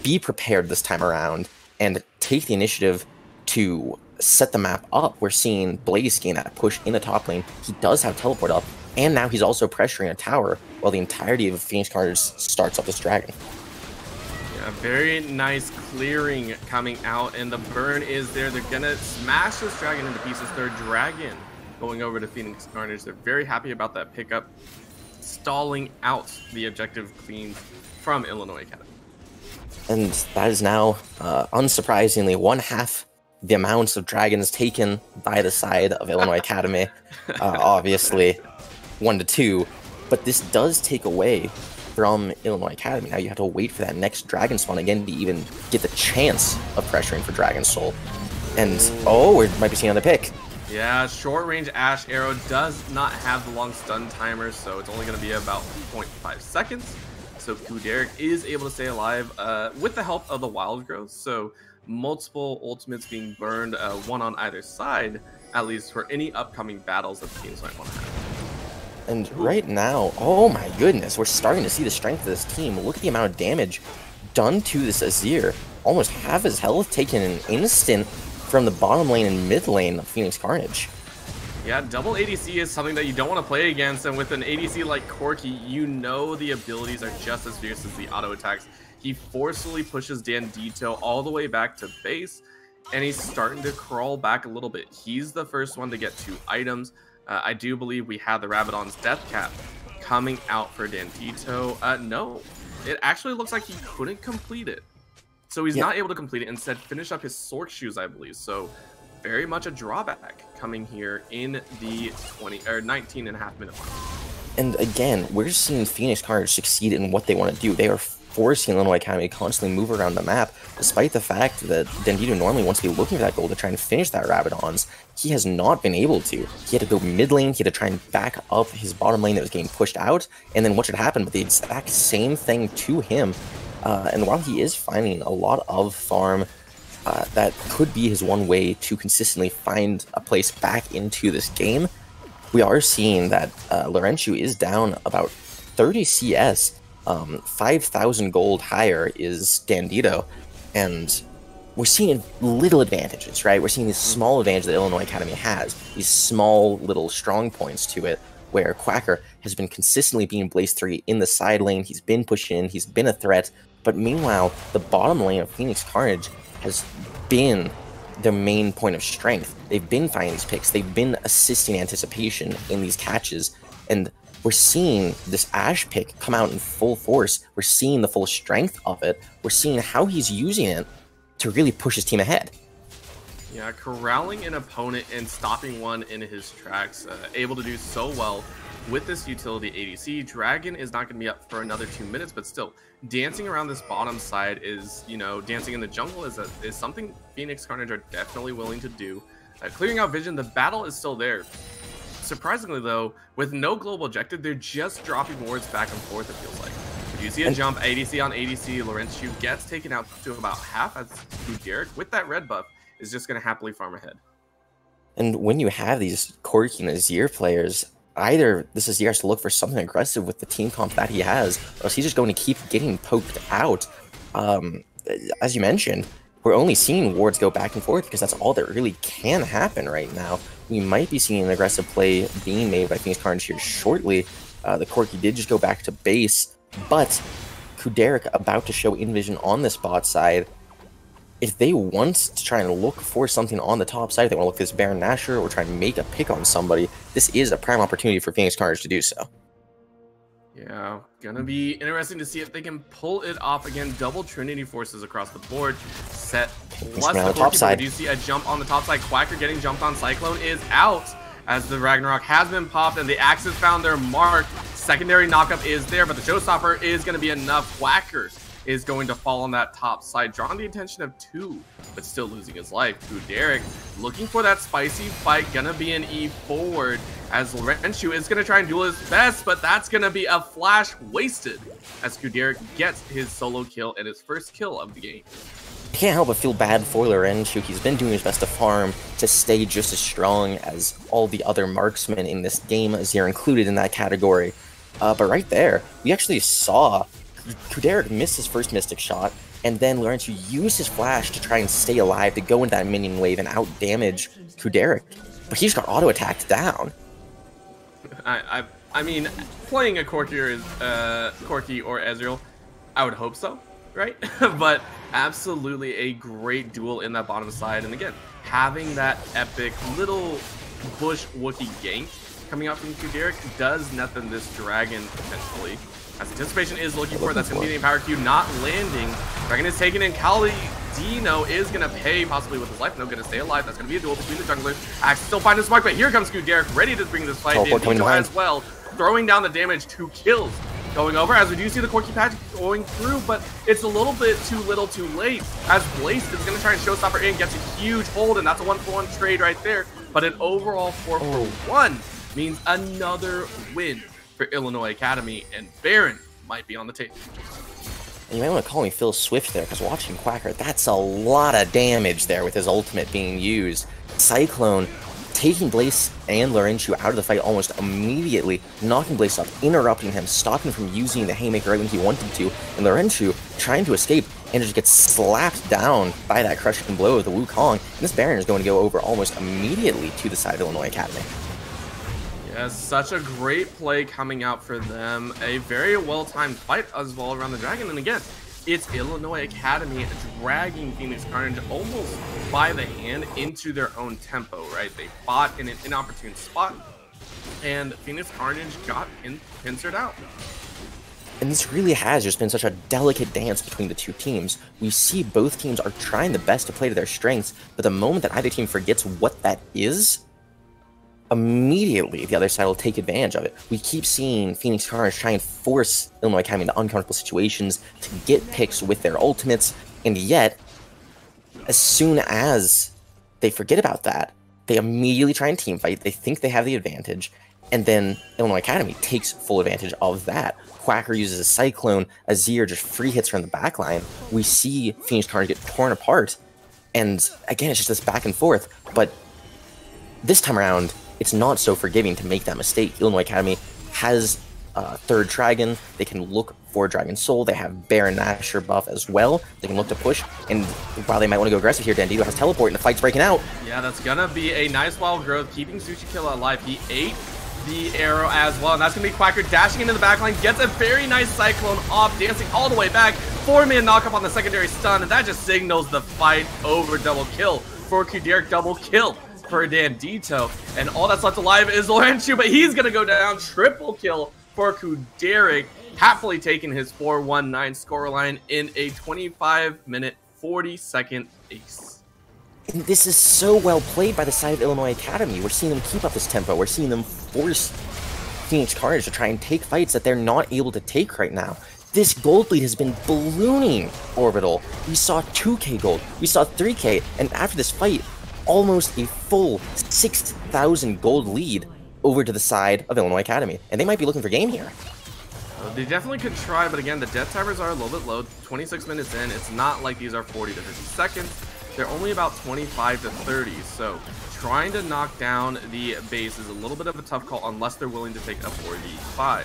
be prepared this time around, and take the initiative to set the map up. We're seeing Blaze gain that push in the top lane. He does have teleport up, and now he's also pressuring a tower while the entirety of Phoenix Carnage starts up this dragon. Yeah, very nice clearing coming out, and the burn is there. They're gonna smash this dragon into pieces. Their dragon going over to Phoenix Carnage. They're very happy about that pickup, stalling out the objective clean from Illinois Academy. And that is now, unsurprisingly, 1/2 the amounts of dragons taken by the side of Illinois Academy. Obviously, 1 to 2. But this does take away from Illinois Academy. Now you have to wait for that next dragon spawn again to even get the chance of pressuring for Dragon Soul. And, oh, we might be seeing another pick. Yeah, short range Ash Arrow does not have the long stun timer, so it's only going to be about 0.5 seconds. So Kuderik is able to stay alive with the help of the Wild Growth. So multiple ultimates being burned, 1 on either side, at least for any upcoming battles that the teams might want to have. And right now, oh my goodness, we're starting to see the strength of this team. Look at the amount of damage done to this Azir. Almost half his health taken in an instant from the bottom lane and mid lane of Phoenix Carnage. Yeah, double ADC is something that you don't want to play against, and with an ADC like Corki, you know the abilities are just as fierce as the auto attacks. He forcefully pushes Dandito all the way back to base, and he's starting to crawl back a little bit. He's the first one to get 2 items. I do believe we have the Rabadon's Death Cap coming out for Dandito. No, it actually looks like he couldn't complete it. So he's not able to complete it, instead finish up his Sword Shoes, I believe. So very much a drawback coming here in the 19.5 minute mark. And again, we're seeing Phoenix Carnage succeed in what they want to do. They are forcing Illinois Academy to constantly move around the map, despite the fact that Dandito normally wants to be looking for that goal to try and finish that Rabadon's. He has not been able to. He had to go mid lane, he had to try and back up his bottom lane that was getting pushed out, and then what should happen but the exact same thing to him. And while he is finding a lot of farm, that could be his one way to consistently find a place back into this game, we are seeing that Laurentiu is down about 30 CS. 5,000 gold higher is Dandito, and we're seeing little advantages, right? We're seeing this small advantage that Illinois Academy has, these small little strong points to it, where Quacker has been consistently being Blaze 3 in the side lane. He's been pushed in, he's been a threat, But meanwhile, the bottom lane of Phoenix Carnage has been their main point of strength. They've been finding these picks. They've been assisting anticipation in these catches. And we're seeing this Ashe pick come out in full force. We're seeing the full strength of it. We're seeing how he's using it to really push his team ahead. Yeah, corralling an opponent and stopping one in his tracks, able to do so well with this utility ADC. Dragon is not going to be up for another 2 minutes, but still, dancing around this bottom side is, you know, dancing in the jungle is something Phoenix Carnage are definitely willing to do. Clearing out vision, the battle is still there. Surprisingly, though, with no global objective, they're just dropping wards back and forth, it feels like. You see a jump, ADC on ADC, Laurentius gets taken out to about half as Derek, with that red buff, is just going to happily farm ahead. And when you have these Corki and Azir players, either this Azir has to look for something aggressive with the team comp that he has, or else he's just going to keep getting poked out. As you mentioned, we're only seeing wards go back and forth because that's all that really can happen right now. We might be seeing an aggressive play being made by Phoenix Carnage here shortly. The Corki did just go back to base, but Kuderik about to show Invision on this bot side. If they want to try and look for something on the top side, if they want to look for this Baron Nashor or try and make a pick on somebody, this is a prime opportunity for Phoenix Carnage to do so. Yeah, gonna be interesting to see if they can pull it off again. Double Trinity forces across the board. Set plus the top side. Do you see a jump on the top side? Quacker getting jumped on. Cyclone is out as the Ragnarok has been popped and the Axes found their mark. Secondary knockup is there, but the Showstopper is going to be enough. Quacker is going to fall on that top side, drawing the attention of 2, but still losing his life. Kuderik looking for that spicy fight, gonna be an E forward as Laurentius is gonna try and duel his best, but that's gonna be a flash wasted as Kuderik gets his solo kill and his first kill of the game. I can't help but feel bad for Laurentius. He's been doing his best to farm to stay just as strong as all the other marksmen in this game, as you're included in that category. But right there, we actually saw Kuderik missed his first Mystic shot, and then Laurentius used his flash to try and stay alive to go into that minion wave and out-damage Kuderik. But he just got auto-attacked down. I mean, playing a Corki or Ezreal, I would hope so, right? But absolutely a great duel in that bottom side. And again, having that epic little bush Wookiee gank coming out from Kuderik does net them this dragon potentially. As Anticipation is looking for it, that's going to be the Empower Q not landing. Dragon is taken in. Dino is going to pay possibly with his life. No, going to stay alive. That's going to be a duel between the junglers. Axe still finding smart, but here comes Kuderik, ready to bring this fight in. Dino as well, throwing down the damage. 2 kills going over as we do see the Corki patch going through, but it's a little bit too little too late as Blaze is going to try and Showstopper in, gets a huge hold, and that's a 1-for-1 trade right there. But an overall 4-for-1 means another win for Illinois Academy, and Baron might be on the table. And you might want to call me Phil Swift there, because watching Quacker, that's a lot of damage there with his ultimate being used. Cyclone taking Blaze and Laurentius out of the fight almost immediately, knocking Blaze up, interrupting him, stopping him from using the Haymaker right when he wanted to, and Laurentius trying to escape and just gets slapped down by that crushing blow of the Wukong, and this Baron is going to go over almost immediately to the side of Illinois Academy. Yes, such a great play coming out for them. A very well-timed fight as well around the dragon. And again, it's Illinois Academy dragging Phoenix Carnage almost by the hand into their own tempo, right? They fought in an inopportune spot, and Phoenix Carnage got pincered out. And this really has just been such a delicate dance between the two teams. We see both teams are trying the best to play to their strengths, but the moment that either team forgets what that is, immediately the other side will take advantage of it. We keep seeing Phoenix Carnage try and force Illinois Academy into uncomfortable situations to get picks with their ultimates, and yet, as soon as they forget about that, they immediately try and team fight. They think they have the advantage, and then Illinois Academy takes full advantage of that. Quacker uses a Cyclone, Azir just free hits from the backline. We see Phoenix Carnage get torn apart, and again, it's just this back and forth, but this time around, it's not so forgiving to make that mistake. Illinois Academy has third dragon. They can look for Dragon Soul. They have Baron Nashor buff as well. They can look to push. And while they might want to go aggressive here, Dandito has teleport and the fight's breaking out. Yeah, that's going to be a nice wild growth, keeping Tsuchikilla alive. He ate the arrow as well, and that's going to be Quacker dashing into the backline, gets a very nice Cyclone off, dancing all the way back. 4-man knockup on the secondary stun, and that just signals the fight over. Double kill for Kuderic, double kill for Dandito, and all that's left alive is Laurentiu, but he's gonna go down. Triple kill for Kuderic, happily taking his 4-1-9 scoreline in a 25-minute, 40-second ace. And this is so well played by the side of Illinois Academy. We're seeing them keep up this tempo. We're seeing them force Phoenix Carnage to try and take fights that they're not able to take right now. This gold lead has been ballooning, Orbital. We saw 2k gold, we saw 3k, and after this fight, almost a full 6,000 gold lead over to the side of Illinois Academy. And they might be looking for game here. They definitely could try, but again, the death timers are a little bit low. 26 minutes in, it's not like these are 40 to 50 seconds. They're only about 25 to 30, so trying to knock down the base is a little bit of a tough call unless they're willing to take a 4v5.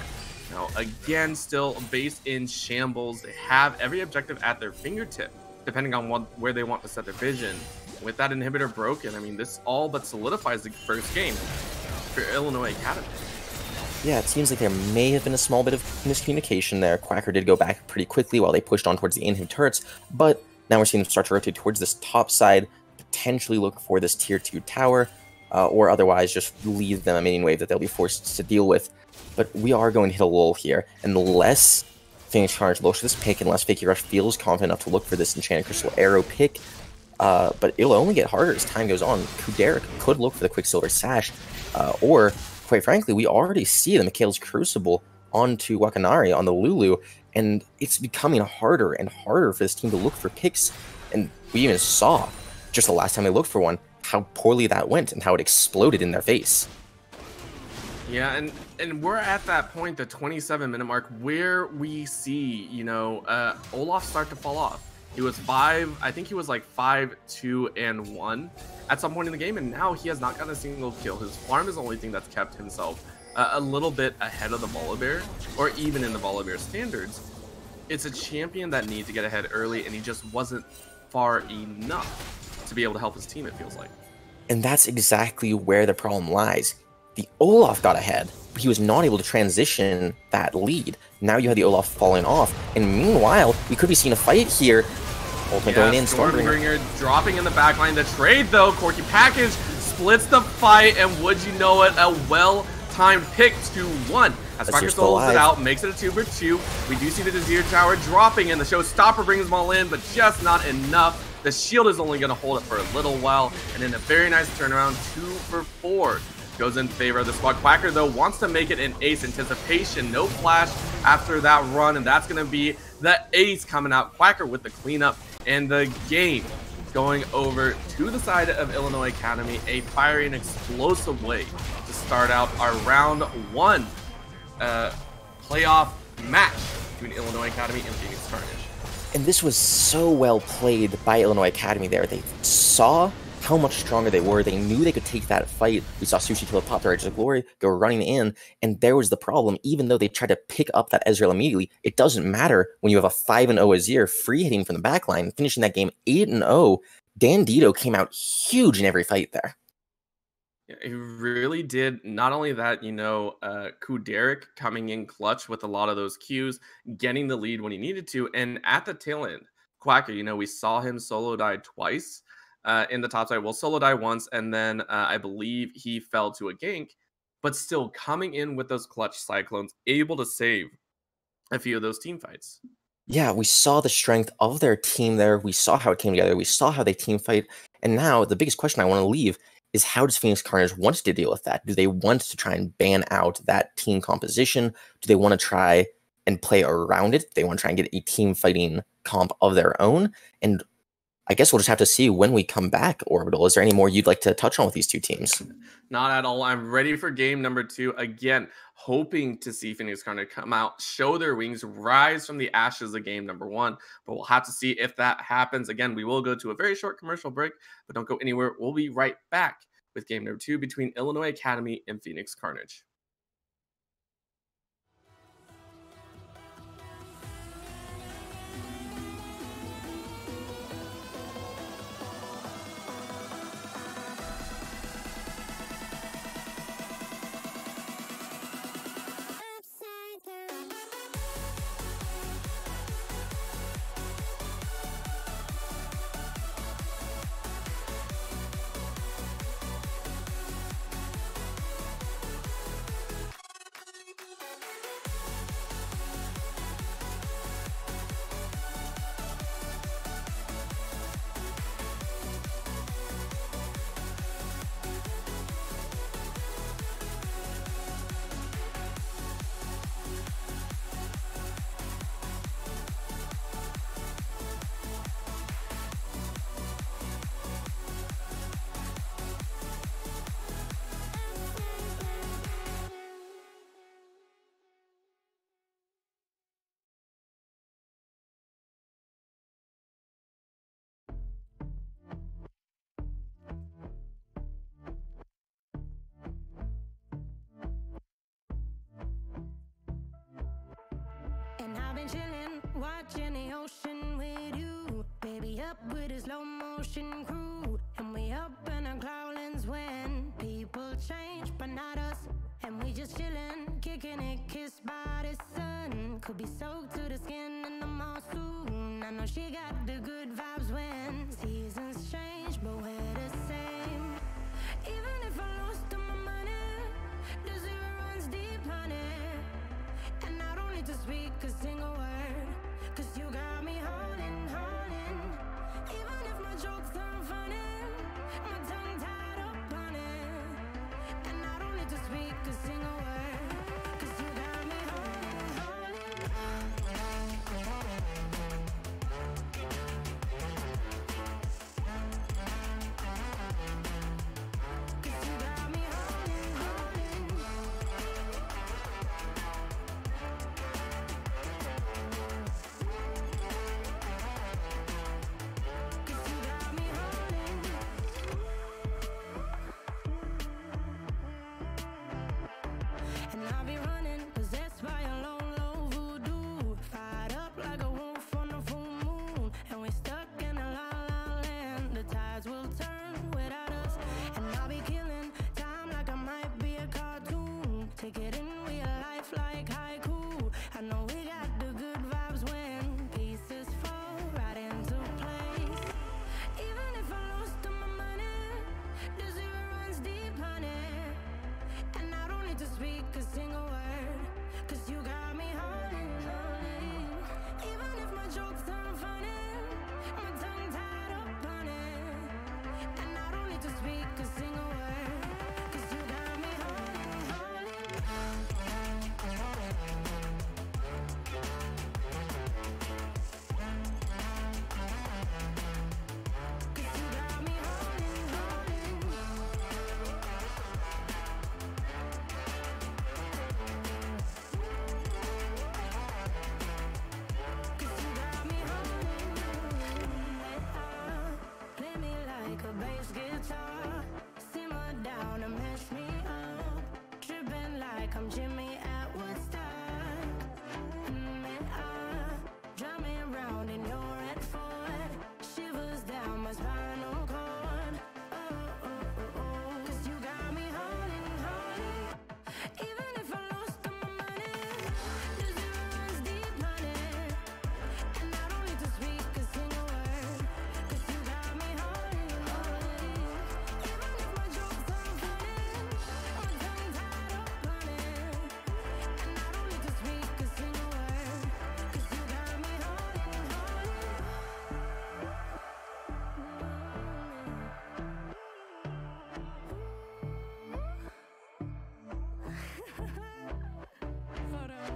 Now, again, still base in shambles. They have every objective at their fingertip, depending on where they want to set their vision. With that inhibitor broken, I mean, this all but solidifies the first game for Illinois Academy. Yeah, it seems like there may have been a small bit of miscommunication there. Quacker did go back pretty quickly while they pushed on towards the inhib turrets, but now we're seeing them start to rotate towards this top side, potentially look for this tier 2 tower, or otherwise just leave them a minion wave that they'll be forced to deal with. But we are going to hit a lull here, and the less Phoenix Carnage looks for this pick, unless Fakey Rush feels confident enough to look for this Enchanted Crystal Arrow pick, but it'll only get harder as time goes on. Kuderic could look for the Quicksilver Sash, or, quite frankly, we already see the Mikhail's Crucible onto Wakanari on the Lulu, and it's becoming harder and harder for this team to look for picks, and we even saw, just the last time they looked for one, how poorly that went and how it exploded in their face. Yeah, and we're at that point, the 27-minute mark, where we see, you know, Olaf start to fall off. He was I think he was like 5-2-1 at some point in the game, and now he has not gotten a single kill. His farm is the only thing that's kept himself a little bit ahead of the Volibear, or even in the Volibear standards. It's a champion that needs to get ahead early, and he just wasn't far enough to be able to help his team, it feels like. And that's exactly where the problem lies. The Olaf got ahead, but he was not able to transition that lead. Now you have the Olaf falling off, and meanwhile, we could be seeing a fight here. Ultimate going in, Stormbringer dropping in the backline. The trade, though, Corky Package splits the fight, and would you know it, a well-timed pick 2-1. As Quacker solos it out, makes it a 2-for-2. We do see the Desir Tower dropping in. The Showstopper brings them all in, but just not enough. The shield is only going to hold it for a little while, and then a very nice turnaround, 2-for-4. Goes in favor of the squad. Quacker, though, wants to make it an ace. Anticipation, no flash after that run, and that's going to be the ace coming out. Quacker with the cleanup, and the game going over to the side of Illinois Academy. A fiery and explosive way to start out our round 1 playoff match between Illinois Academy and Phoenix Carnage. And this was so well played by Illinois Academy there. They saw how much stronger they were. They knew they could take that fight. We saw Sushi kill pop their Edge of Glory, go running in, and there was the problem. Even though they tried to pick up that Ezreal immediately, it doesn't matter when you have a 5-0 Azir free hitting from the backline, finishing that game 8-0. Dandito came out huge in every fight there. Yeah, he really did. Not only that, you know, Kuderic coming in clutch with a lot of those Qs, getting the lead when he needed to, and at the tail end, Quacker, you know, we saw him solo die twice. In the top side, well, solo die once, and then I believe he fell to a gank, but still coming in with those clutch cyclones, able to save a few of those team fights. Yeah, we saw the strength of their team there. We saw how it came together. We saw how they team fight. And now the biggest question I want to leave is, how does Phoenix Carnage want to deal with that? Do they want to try and ban out that team composition? Do they want to try and play around it? Do they want to try and get a team fighting comp of their own? And I guess we'll just have to see when we come back, Orbital. Is there any more you'd like to touch on with these two teams? Not at all. I'm ready for game number 2. Again, hoping to see Phoenix Carnage come out, show their wings, rise from the ashes of game number 1. But we'll have to see if that happens. Again, we will go to a very short commercial break, but don't go anywhere. We'll be right back with game number 2 between Illinois Academy and Phoenix Carnage. been chilling, watching the ocean with you. Baby, up with a slow motion crew. And we up in our cloudlands when people change, but not us. And we just chilling, kicking it, kissed by the sun. Could be soaked to the skin in the monsoon. I know she got the good vibes when seasons change, but we're the same. Even if I lost all my money, the zero runs deep, honey. And I don't need to speak a single word, 'cause you got me holding, holding. Even if my jokes aren't funny, my tongue tied up on it. And I don't need to speak a single word, 'cause you got me holding, holding. 'Cause you got me holding, holding. 'Cause you got me holding. And I'll be running, possessed by a low, low voodoo. Fired up like a wolf on a full moon. And we're stuck in a la la land. The tides will turn without us. And I'll be killing time like I might be a cartoon. Take it in real life like haiku. I know we got the good vibes when pieces fall right into place. Even if I lost all my money, the zero runs deep, honey. And I don't need to speak a single word, 'cause you got me holding, holding. Even if my jokes aren't funny, my tongue tied up on it. And I don't need to speak a single word, 'cause you got me holding, holding. 'Cause you got me holding, holding. 'Cause you got me holding. Play me like a bass guitar, simmer down and mess me up, tripping like I'm Jimmy at Woodstock. Drumming round in your red Ford, shivers down my spinal cord. Oh, oh, oh, oh. 'Cause you got me holding, holding. Even if I lost all my money, the zero runs deep, honey. And I don't need to speak a single word, 'cause you got me holding, holding. Even if my jokes aren't funny, my tongue tied up on it. And I don't need to speak a single word, 'cause you got me holding, holding. Hold on.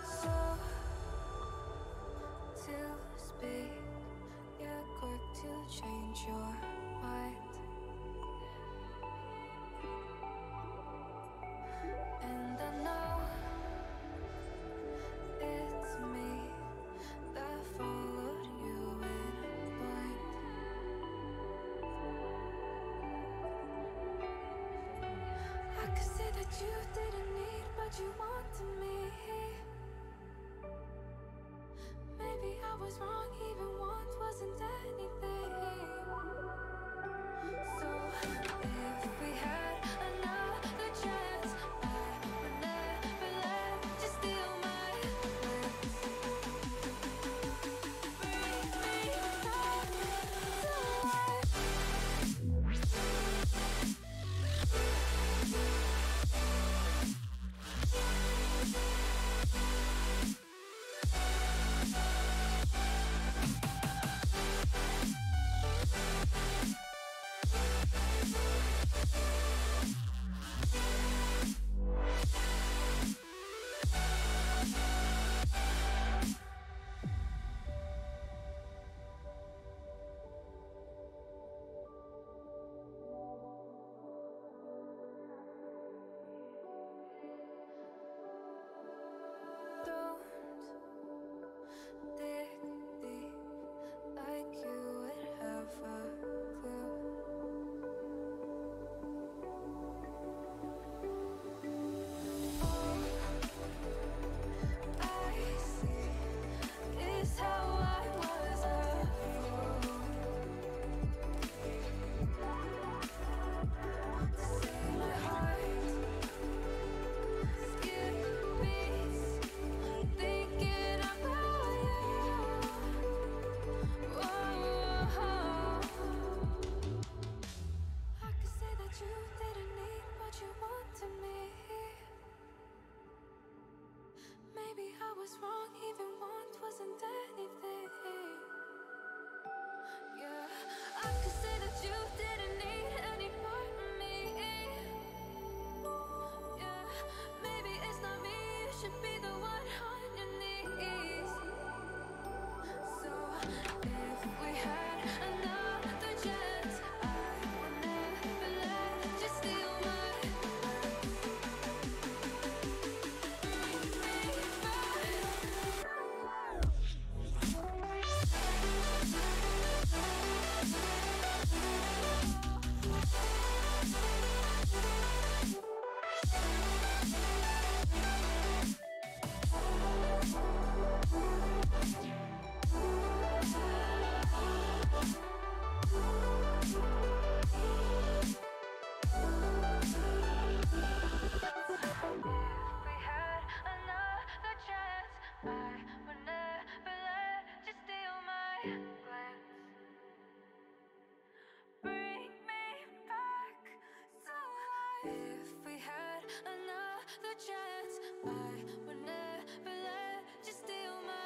So to speak, you're quick to change your mind. And I know it's me that followed you in blind. I could say that you didn't need, but you wanted me. Maybe I was wrong, even want wasn't anything. So if we had another chance, I would never let you steal my lips. Bring me back to life. we had another chance, I would never let you steal my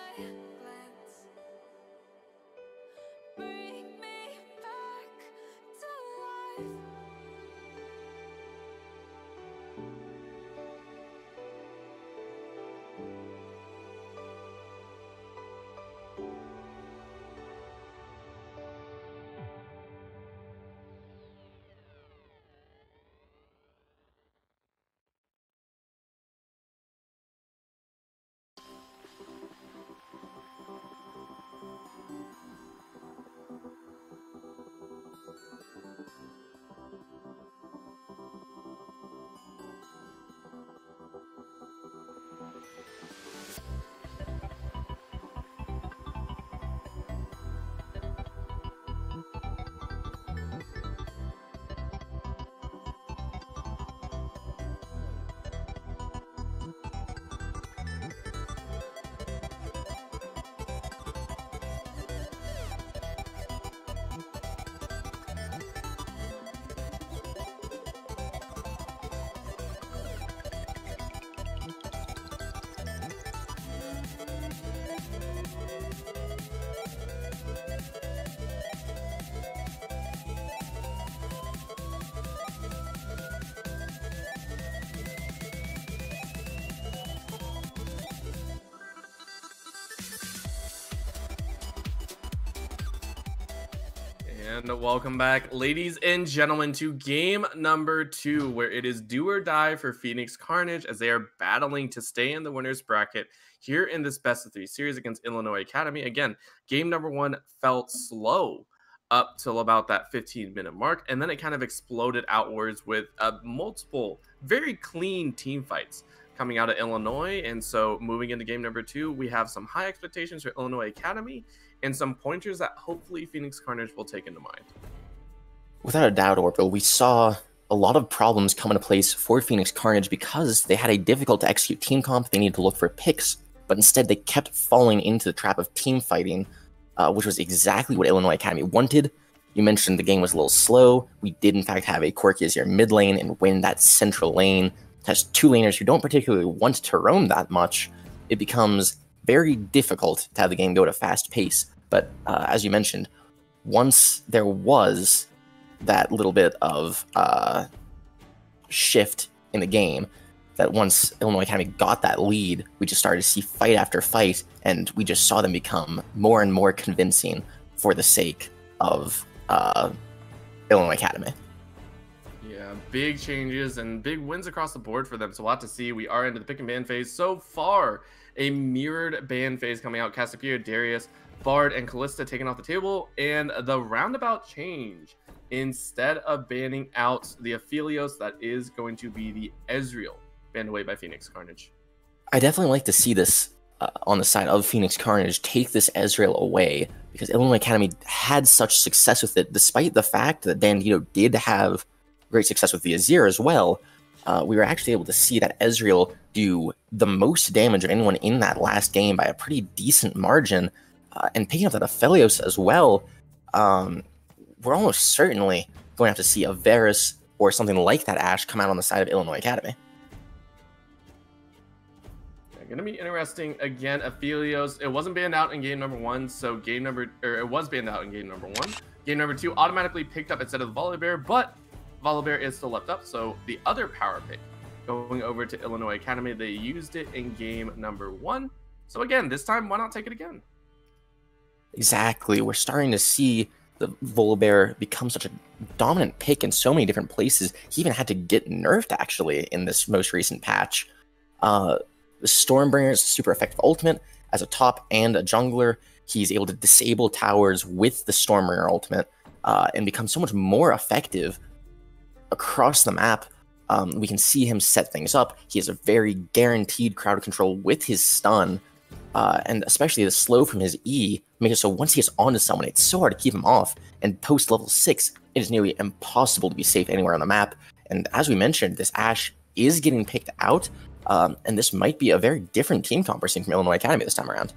And welcome back, ladies and gentlemen, to game number 2, where it is do or die for Phoenix Carnage as they are battling to stay in the winner's bracket here in this best of 3 series against Illinois Academy. Again, game number 1 felt slow up till about that 15-minute mark, and then it kind of exploded outwards with multiple very clean team fights coming out of Illinois. And so moving into game number 2, we have some high expectations for Illinois Academy and some pointers that hopefully Phoenix Carnage will take into mind. Without a doubt, Orville, we saw a lot of problems come into place for Phoenix Carnage because they had a difficult to execute team comp. They needed to look for picks, but instead they kept falling into the trap of team fighting, which was exactly what Illinois Academy wanted. You mentioned the game was a little slow. We did, in fact, have a Corky as your mid lane, and when that central lane has 2 laners who don't particularly want to roam that much, it becomes very difficult to have the game go at a fast pace. But as you mentioned, once there was that little bit of shift in the game, that once Illinois Academy got that lead, we just started to see fight after fight, and we just saw them become more and more convincing for the sake of Illinois Academy. Yeah, big changes and big wins across the board for them. So a lot to see. We are into the pick and ban phase so far. A mirrored ban phase coming out. Cassiopeia, Darius, Bard, and Callista taken off the table. And the roundabout change. Instead of banning out the Aphelios, that is going to be the Ezreal, banned away by Phoenix Carnage. I definitely like to see this on the side of Phoenix Carnage, take this Ezreal away, because Illinois Academy had such success with it, despite the fact that Bandito did have great success with the Azir as well. We were actually able to see that Ezreal do the most damage of anyone in that last game by a pretty decent margin, and picking up that Aphelios as well. We're almost certainly going to have to see a Varus or something like that Ashe come out on the side of Illinois Academy. Going to be interesting. Again, Aphelios, it wasn't banned out in game number 1, so it was banned out in game number 1. Game number 2 automatically picked up instead of Volibear, but Volibear is still left up, so the other power pick going over to Illinois Academy. They used it in game number 1. So again, this time, why not take it again? Exactly. We're starting to see the Volibear become such a dominant pick in so many different places. He even had to get nerfed, actually, in this most recent patch. The Stormbringer is a super effective ultimate. As a top and a jungler, he's able to disable towers with the Stormbringer ultimate and become so much more effective across the map. We can see him set things up. He has a very guaranteed crowd control with his stun, and especially the slow from his E makes it so once he gets onto someone, it's so hard to keep him off. And post level 6, it is nearly impossible to be safe anywhere on the map. And as we mentioned, this Ashe is getting picked out, and this might be a very different team comp we're seeing from Illinois Academy this time around.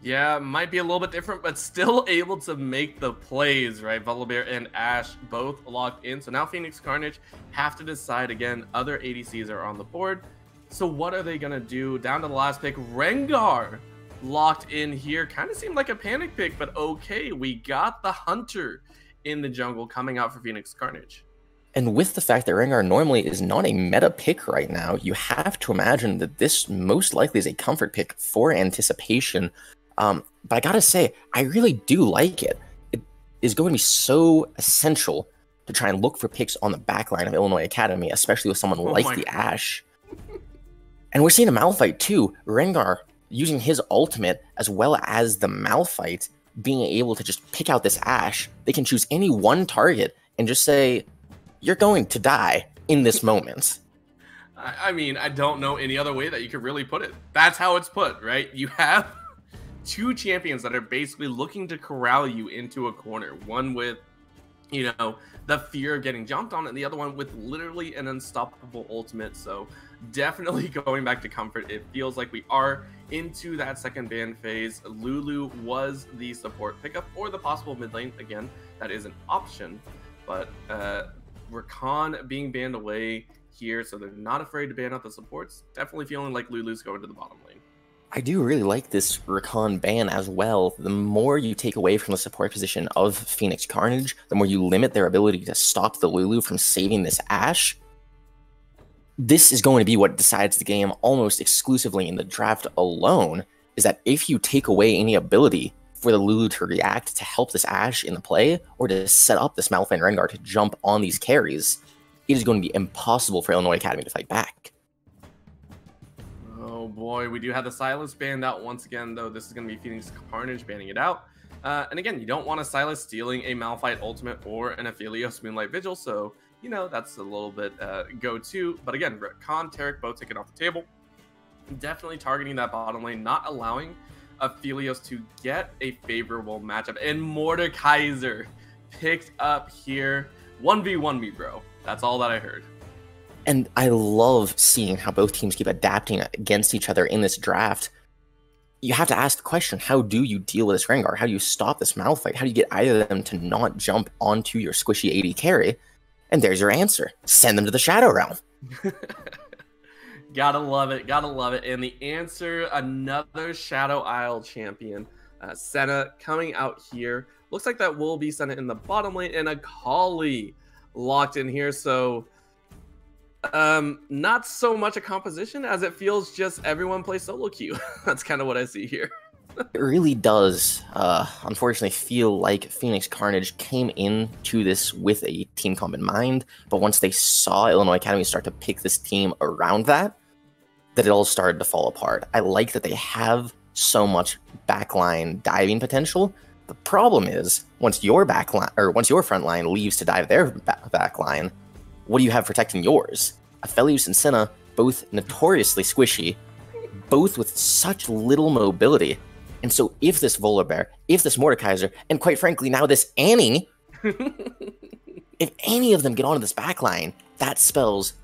Yeah, might be a little bit different, but still able to make the plays, right? Volibear and Ashe both locked in. So now Phoenix Carnage have to decide again. Other ADCs are on the board. So what are they going to do? Down to the last pick, Rengar locked in here. Kind of seemed like a panic pick, but okay. We got the Hunter in the jungle coming out for Phoenix Carnage. And with the fact that Rengar normally is not a meta pick right now, you have to imagine that this most likely is a comfort pick for anticipation. But I gotta say, I really do like it. It is going to be so essential to try and look for picks on the backline of Illinois Academy, especially with someone like the Ashe. And we're seeing a Malphite too. Rengar using his ultimate as well as the Malphite being able to just pick out this Ashe. They can choose any one target and just say, you're going to die in this moment. I mean, I don't know any other way that you could really put it. That's how it's put, right? You have two champions that are basically looking to corral you into a corner. One with, you know, the fear of getting jumped on, and the other one with literally an unstoppable ultimate. So definitely going back to comfort. It feels like we are into that second ban phase. Lulu was the support pickup or the possible mid lane. Again, that is an option, but Rakan being banned away here, so they're not afraid to ban out the supports. Definitely feeling like Lulu's going to the bottom lane. I do really like this Rakan ban as well. The more you take away from the support position of Phoenix Carnage, the more you limit their ability to stop the Lulu from saving this Ashe. This is going to be what decides the game almost exclusively in the draft alone, is that if you take away any ability for the Lulu to react to help this Ashe in the play, or to set up this Malphite and Rengar to jump on these carries, it is going to be impossible for Illinois Academy to fight back. Oh boy, we do have the Silas banned out once again, though. This is going to be Phoenix Carnage banning it out. And again, you don't want a Silas stealing a Malphite ultimate or an Aphelios Moonlight Vigil, so, you know, that's a little bit go-to. But again, Khan, Tarek both taken off the table. Definitely targeting that bottom lane, not allowing Aphelios to get a favorable matchup. And Mordekaiser picked up here. 1v1 me, bro. That's all that I heard. And I love seeing how both teams keep adapting against each other in this draft. You have to ask the question, how do you deal with this Rengar? How do you stop this Malphite? How do you get either of them to not jump onto your squishy AD carry? And there's your answer. Send them to the Shadow Realm. Gotta love it. Gotta love it. And the answer, another Shadow Isle champion. Senna coming out here. Looks like that will be Senna in the bottom lane. And a Kali locked in here. So not so much a composition as it feels just everyone plays solo queue. That's kind of what I see here. It really does, unfortunately, feel like Phoenix Carnage came into this with a team comp in mind, but once they saw Illinois Academy start to pick this team around that it all started to fall apart. I like that they have so much backline diving potential. The problem is, once your backline, or once your front line leaves to dive their backline, what do you have protecting yours? Aphelios and Senna, both notoriously squishy, both with such little mobility. And so if this Volibear, if this Mordekaiser, and quite frankly now this Annie, if any of them get onto this backline, that spells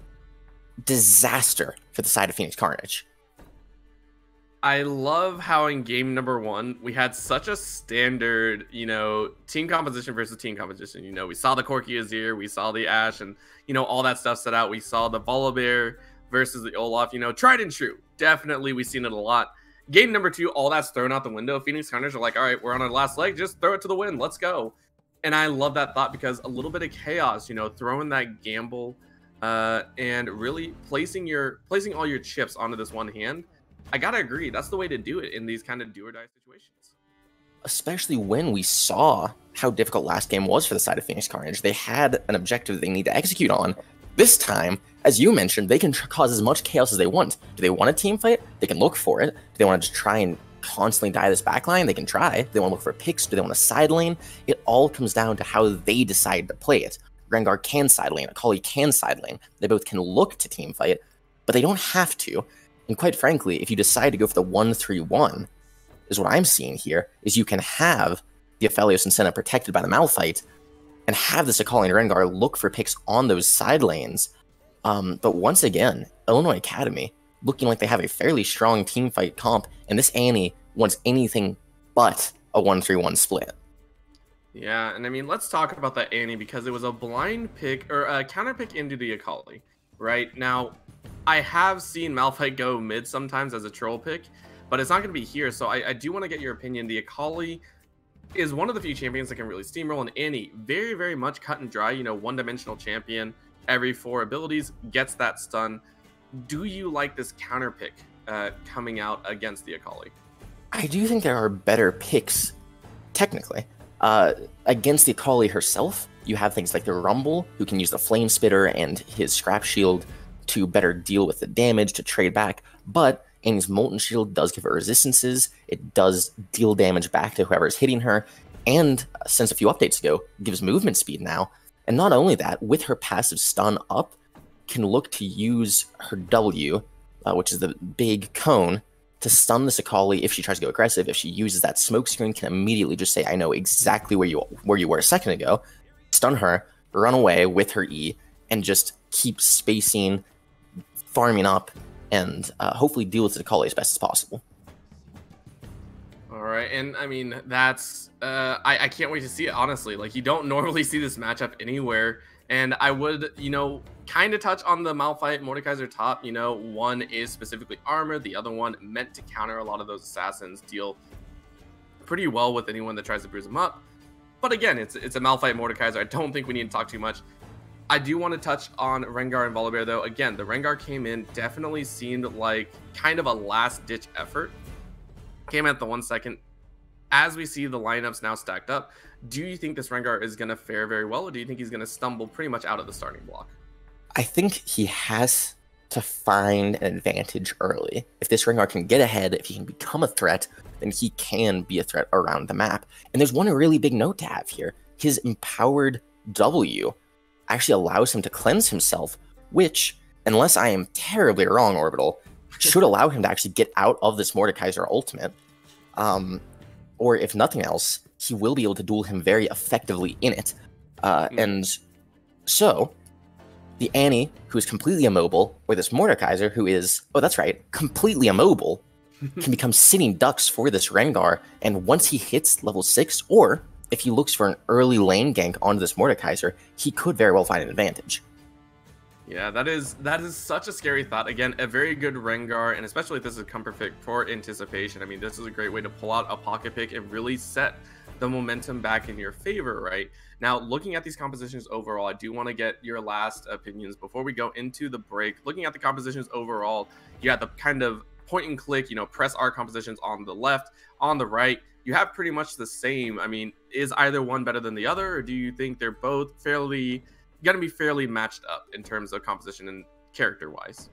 disaster for the side of Phoenix Carnage. I love how in game number 1, we had such a standard, you know, team composition versus team composition. You know, we saw the Corki Azir, we saw the Ashe, and, you know, all that stuff set out. We saw the Volibear versus the Olaf, you know, tried and true. Definitely, we've seen it a lot. Game number 2, all that's thrown out the window. Phoenix Carnage are like, all right, we're on our last leg. Just throw it to the wind. Let's go. And I love that thought because a little bit of chaos, you know, throwing that gamble and really placing all your chips onto this one hand. I gotta agree, that's the way to do it in these kind of do or die situations. especially when we saw how difficult last game was for the side of Phoenix Carnage. They had an objective they need to execute on. This time, as you mentioned, they can cause as much chaos as they want. Do they want a team fight? They can look for it. Do they want to just try and constantly die this backline? They can try. Do they want to look for picks? Do they want a side lane? It all comes down to how they decide to play it. Rengar can side lane, Akali can side lane. They both can look to team fight, but they don't have to. And quite frankly, if you decide to go for the 1-3-1, is what I'm seeing here, is you can have the Aphelios and Senna protected by the Malphite, and have this Akali and Rengar look for picks on those side lanes. But once again, Illinois Academy looking like they have a fairly strong team fight comp, and this Annie wants anything but a 1-3-1 split. Yeah, and I mean, let's talk about that Annie, because it was a blind pick, or a counter pick into the Akali, right? Now, I have seen Malphite go mid sometimes as a troll pick, but it's not going to be here, so I do want to get your opinion. The Akali is one of the few champions that can really steamroll, and Annie, very, very much cut and dry, one-dimensional champion, every 4 abilities, gets that stun. Do you like this counter pick coming out against the Akali? I do think there are better picks, technically. Against the Akali herself, you have things like the Rumble, who can use the Flame Spitter and his Scrap Shield to better deal with the damage, to trade back, but Annie's Molten Shield does give her resistances, it does deal damage back to whoever is hitting her, and since a few updates ago, gives movement speed now. And not only that, with her passive stun up, can look to use her W, which is the big cone, to stun this Akali if she tries to go aggressive. If she uses that smoke screen, can immediately just say, I know exactly where you were a second ago, stun her, run away with her E, and just keep spacing, farming up, and hopefully deal with the Akali as best as possible. All right, and I mean, that's I can't wait to see it, honestly. Like, you don't normally see this matchup anywhere, and I would, kind of touch on the Malphite Mordekaiser top. One is specifically armor, the other one meant to counter a lot of those assassins, deal pretty well with anyone that tries to bruise them up. But again, it's a Malphite Mordekaiser. I don't think we need to talk too much. I do want to touch on Rengar and Volibear, though. Again, the Rengar came in, definitely seemed like kind of a last-ditch effort. Came at the 1 second. As we see the lineups now stacked up, do you think this Rengar is going to fare very well, or do you think he's going to stumble pretty much out of the starting block? I think he has to find an advantage early. If this Rengar can get ahead, if he can become a threat, then he can be a threat around the map. And there's one really big note to have here. His empowered W actually allows him to cleanse himself, which, unless I am terribly wrong, Orbital, should allow him to actually get out of this Mordekaiser ultimate. Or if nothing else, he will be able to duel him very effectively in it. And so, the Annie, who is completely immobile, or this Mordekaiser, who is, oh, that's right, completely immobile, can become sitting ducks for this Rengar, and once he hits level 6, or if he looks for an early lane gank onto this Mordekaiser, he could very well find an advantage. Yeah, that is such a scary thought. Again, a very good Rengar, and especially if this is a comfort pick for anticipation. I mean, this is a great way to pull out a pocket pick and really set the momentum back in your favor, right? Now, looking at these compositions overall, I do want to get your last opinions before we go into the break. Looking at the compositions overall, you got the kind of point and click, press R compositions on the left, on the right. You have pretty much the same. I mean, is either one better than the other, or do you think they're both going to be fairly matched up in terms of composition and character-wise?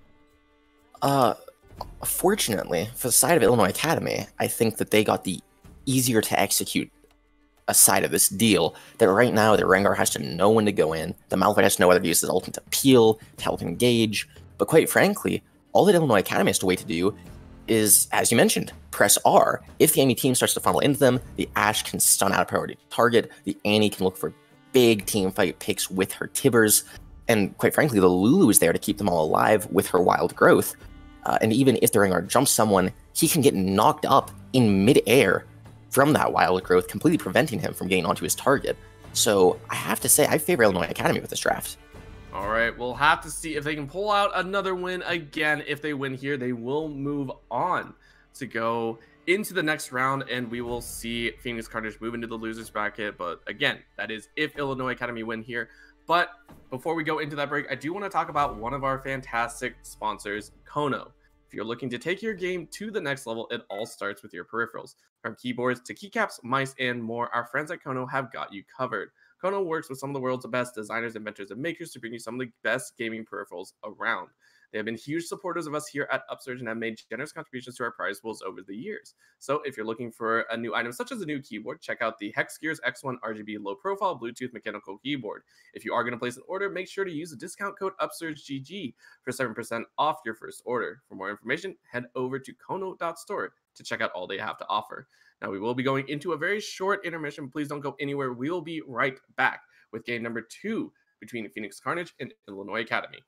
Fortunately, for the side of Illinois Academy, I think that they got the easier to execute a side of this deal, that right now the Rengar has to know when to go in, the Malphite has to know whether to use his ultimate to peel, to help engage, but quite frankly, all that Illinois Academy has to wait to do is, as you mentioned, press R. If the enemy team starts to funnel into them, the Ashe can stun out a priority target, the Annie can look for big team fight picks with her Tibbers, and quite frankly, the Lulu is there to keep them all alive with her wild growth. And even if the Rengar jumps someone, he can get knocked up in mid-air from that wild growth, completely preventing him from getting onto his target. So I have to say, I favor Illinois Academy with this draft. All right, we'll have to see if they can pull out another win again. If they win here, they will move on to go into the next round, and we will see Phoenix Carnage move into the losers bracket. But again, that is if Illinois Academy win here. But before we go into that break, I do want to talk about one of our fantastic sponsors, Kono. If you're looking to take your game to the next level, it all starts with your peripherals. From keyboards to keycaps, mice, and more, our friends at Kono have got you covered. Kono works with some of the world's best designers, inventors, and makers to bring you some of the best gaming peripherals around. They have been huge supporters of us here at Upsurge and have made generous contributions to our prize pools over the years. So if you're looking for a new item such as a new keyboard, check out the Hex Gears X1 RGB low profile Bluetooth mechanical keyboard. If you are going to place an order, make sure to use the discount code UpsurgeGG for 7% off your first order. For more information, head over to kono.store to check out all they have to offer. Now we will be going into a very short intermission. Please don't go anywhere. We will be right back with game number 2 between Phoenix Carnage and Illinois Academy.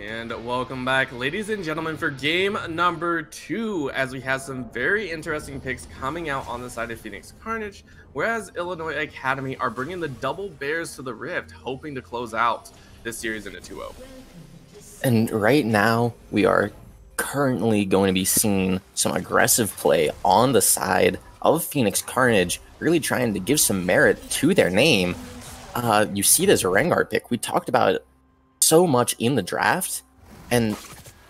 And welcome back, ladies and gentlemen, for game number 2, as we have some very interesting picks coming out on the side of Phoenix Carnage, whereas Illinois Academy are bringing the double bears to the Rift, hoping to close out this series in a 2-0. And right now, we are currently going to be seeing some aggressive play on the side of Phoenix Carnage, really trying to give some merit to their name. You see this Rengar pick. We talked about it so much in the draft, and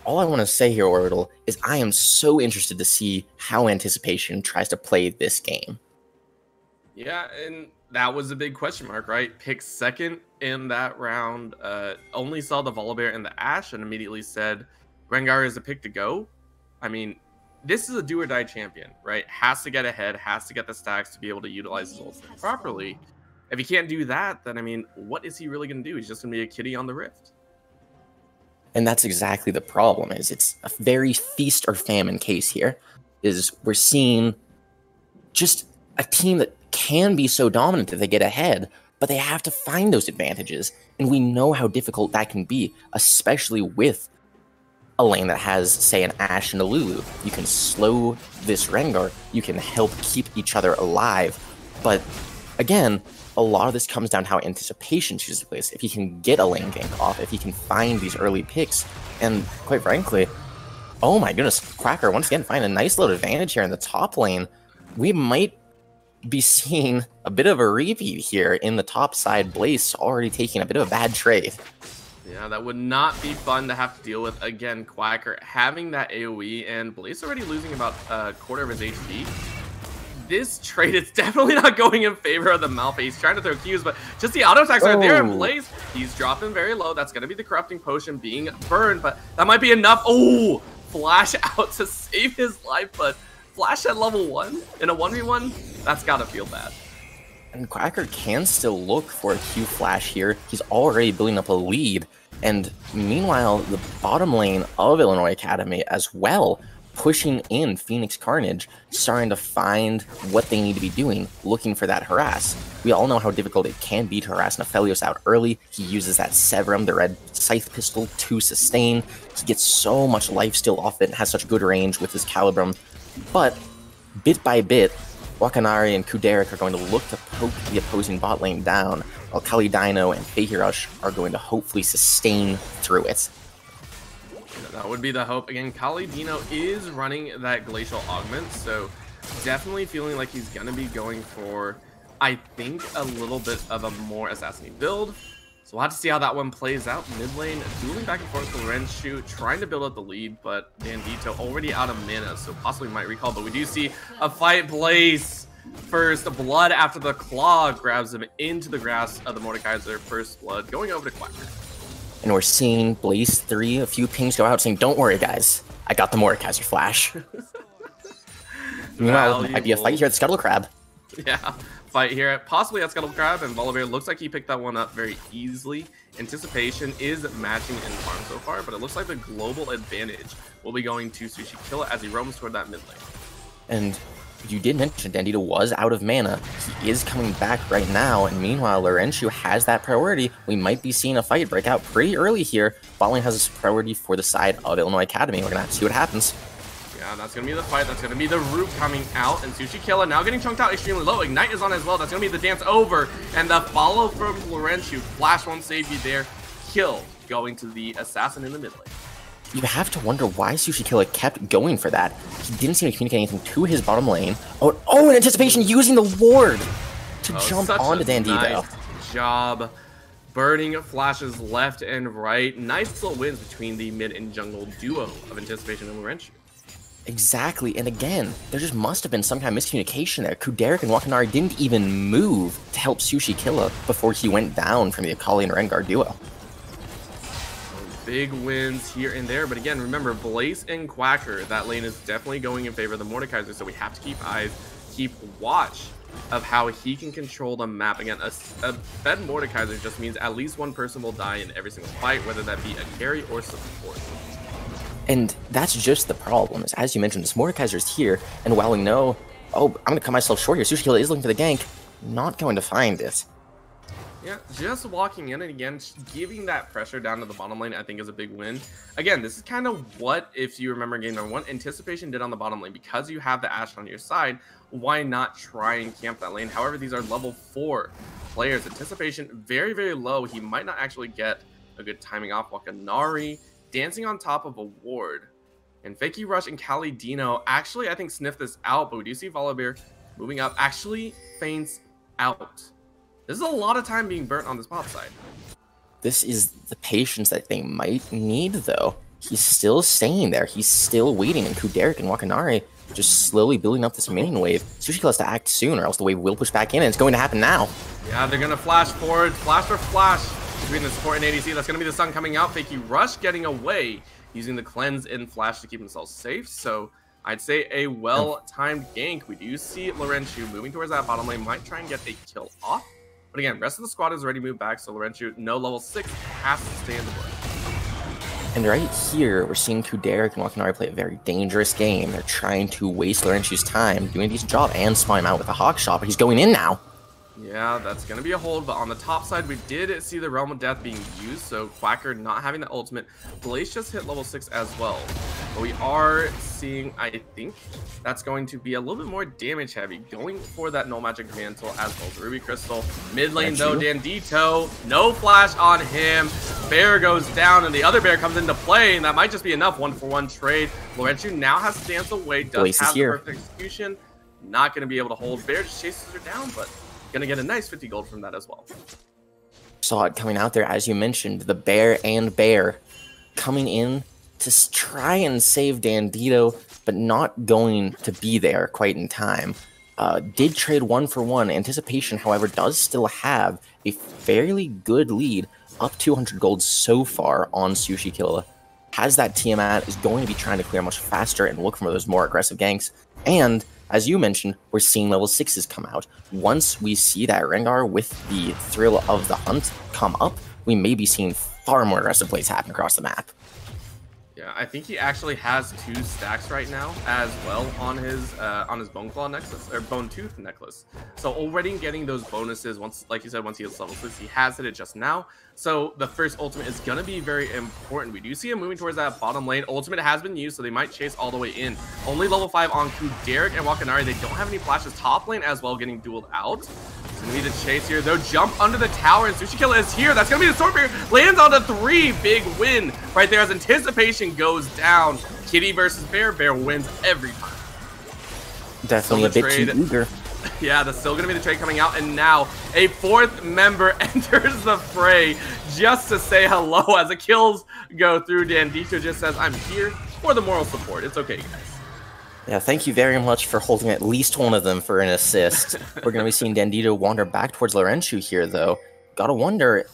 all I want to say here, Orbital, is I am so interested to see how Anticipation tries to play this game. Yeah, and that was a big question mark, right? Picked second in that round, only saw the Volibear and the Ashe and immediately said Rengar is a pick to go. I mean, this is a do or die champion, right? Has to get ahead, has to get the stacks to be able to utilize his ultimate properly. If he can't do that, then I mean, what is he really going to do? He's just going to be a kitty on the Rift. And that's exactly the problem. Is it's a very feast or famine case here. Is we're seeing just a team that can be so dominant that they get ahead, but they have to find those advantages. And we know how difficult that can be, especially with a lane that has, say, an Ashe and a Lulu. You can slow this Rengar, you can help keep each other alive. But again, a lot of this comes down to how anticipation chooses place. If he can get a lane gank off, if he can find these early picks, and quite frankly, oh my goodness, Quacker once again find a nice little advantage here in the top lane. We might be seeing a bit of a repeat here in the top side. Blaze already taking a bit of a bad trade. Yeah, that would not be fun to have to deal with. Again, Quacker having that AoE, and Blaze already losing about a quarter of his HP. This trade is definitely not going in favor of the Malphite. He's trying to throw Qs, but just the auto attacks are there, and Blaze, he's dropping very low. That's going to be the Corrupting Potion being burned, but that might be enough. Oh, Flash out to save his life, but Flash at level 1 in a 1v1, that's got to feel bad. And Quacker can still look for a Q flash here. He's already building up a lead. And meanwhile, the bottom lane of Illinois Academy as well, pushing in Phoenix Carnage, starting to find what they need to be doing, looking for that harass. We all know how difficult it can be to harass Nephelios out early. He uses that Severum, the red scythe pistol, to sustain. He gets so much lifesteal off it and has such good range with his Calibrum. But bit by bit, Wakanari and Kuderik are going to look to poke the opposing bot lane down, while Kali Dino and Feihirush are going to hopefully sustain through it. That would be the hope. Again, Kali Dino is running that Glacial Augment, so definitely feeling like he's going to be going for, I think, a little bit of a more Assassin-y build. So we'll have to see how that one plays out. Mid lane, dueling back and forth with Lorenzu, trying to build up the lead, but Bandito already out of mana, so possibly might recall. But we do see a fight. Blaze first blood after the claw grabs him into the grasp of the Mordekaiser. First blood going over to Quacker. And we're seeing Blaze 3, a few pings go out saying, don't worry guys, I got the Mordekaiser flash. Meanwhile, there might be a fight here at Scuttle Crab. Yeah. Fight here, possibly at Scuttle Crab, and Volibear looks like he picked that one up very easily. Anticipation is matching in farm so far, but it looks like the global advantage will be going to Sushi Killa as he roams toward that mid lane. And you did mention Dandito was out of mana. He is coming back right now, and meanwhile, Lorenzu has that priority. We might be seeing a fight break out pretty early here. Bot lane has this priority for the side of Illinois Academy. We're going to have to see what happens. Yeah, that's going to be the fight. That's going to be the root coming out. And Sushi Killa now getting chunked out extremely low. Ignite is on as well. That's going to be the dance over. And the follow from Lorenzu. Flash won't save you there. Kill going to the assassin in the mid lane. You have to wonder why Sushi Killa kept going for that. He didn't seem to communicate anything to his bottom lane. Oh, in anticipation, using the ward to jump onto Dandito. Nice job. Burning flashes left and right. Nice little wins between the mid and jungle duo of Anticipation and Lorenzu. Exactly, and again, there just must have been some kind of miscommunication there. Kuderik and Wakanari didn't even move to help Sushi Killa before he went down from the Akali and Rengar duo. Big wins here and there, but again, remember, Blaze and Quacker, that lane is definitely going in favor of the Mordekaiser, so we have to keep eyes, keep watch of how he can control the map. Again, a fed Mordekaiser just means at least one person will die in every single fight, whether that be a carry or support. And that's just the problem, is as you mentioned, this Mordekaiser's here, and while we know, I'm going to cut myself short here, Sushi Killa is looking for the gank, not going to find it. Yeah, just walking in and again, giving that pressure down to the bottom lane, I think is a big win. Again, this is kind of what, if you remember game number 1, Anticipation did on the bottom lane. Because you have the Ashe on your side, why not try and camp that lane? However, these are level 4 players. Anticipation very, very low. He might not actually get a good timing off. Wakanari dancing on top of a ward. And Feihirush and Kali Dino actually, I think, sniff this out, but we do see Volibear moving up, actually faints out. This is a lot of time being burnt on this bot side. This is the patience that they might need, though. He's still staying there. He's still waiting, and Kuderik and Wakanari just slowly building up this minion wave. Sushi Killa has to act soon, or else the wave will push back in, and it's going to happen now. Yeah, they're going to flash forward. Flash for flash between the support and ADC. That's going to be the sun coming out. Feihirush getting away, using the cleanse and flash to keep himself safe. So I'd say a well-timed gank. We do see Laurentiu moving towards that bottom lane, might try and get a kill off. But again, rest of the squad has already moved back, so Laurentiu, no level 6, has to stay in the bush. And right here, we're seeing Derek and Wakanari play a very dangerous game. They're trying to waste Laurentiu's time, doing a decent job, and spawn him out with a hawk shot, but he's going in now. Yeah, that's going to be a hold, but on the top side, we did see the Realm of Death being used, so Quacker not having the ultimate. Blaze just hit level 6 as well. But we are seeing, I think, that's going to be a little bit more damage heavy, going for that Null Magic Mantle as well as Ruby Crystal. Mid lane though, Dandito, no flash on him. Bear goes down, and the other Bear comes into play, and that might just be enough. 1-for-1 trade. Laurentiu now has to dance away, does have the perfect execution. Not going to be able to hold. Bear just chases her down, but gonna get a nice 50 gold from that as well. Saw it coming out there, as you mentioned, the Bear and Bear coming in to try and save Dandito, but not going to be there quite in time. Did trade 1-for-1. Anticipation, however, does still have a fairly good lead, up 200 gold so far on Sushi Killa. Has that Tiamat, is going to be trying to clear much faster and look for those more aggressive ganks. And as you mentioned, we're seeing level 6s come out. Once we see that Rengar with the thrill of the hunt come up, we may be seeing far more aggressive plays happen across the map. Yeah, I think he actually has 2 stacks right now as well on his Bone Claw necklace, or Bone Tooth necklace. So already getting those bonuses, once, like you said, once he hits level 6, he has hit it just now. So the first ultimate is going to be very important. We do see him moving towards that bottom lane. Ultimate has been used, so they might chase all the way in. Only level 5 on Derek and Wakanari. They don't have any flashes. Top lane as well getting dueled out. It's going to be the chase here, though. Jump under the tower, and Sushi Killa is here. That's going to be the Stormbear. Lands on the 3. Big win right there as Anticipation goes down. Kitty versus Bear. Bear wins every time. Definitely a bit too eager. Yeah, that's still going to be the trade coming out. And now a 4th member enters the fray just to say hello as the kills go through. Dandito just says, I'm here for the moral support. It's okay, guys. Yeah, thank you very much for holding at least one of them for an assist. We're going to be seeing Dandito wander back towards Laurentiu here, though. Gotta wonder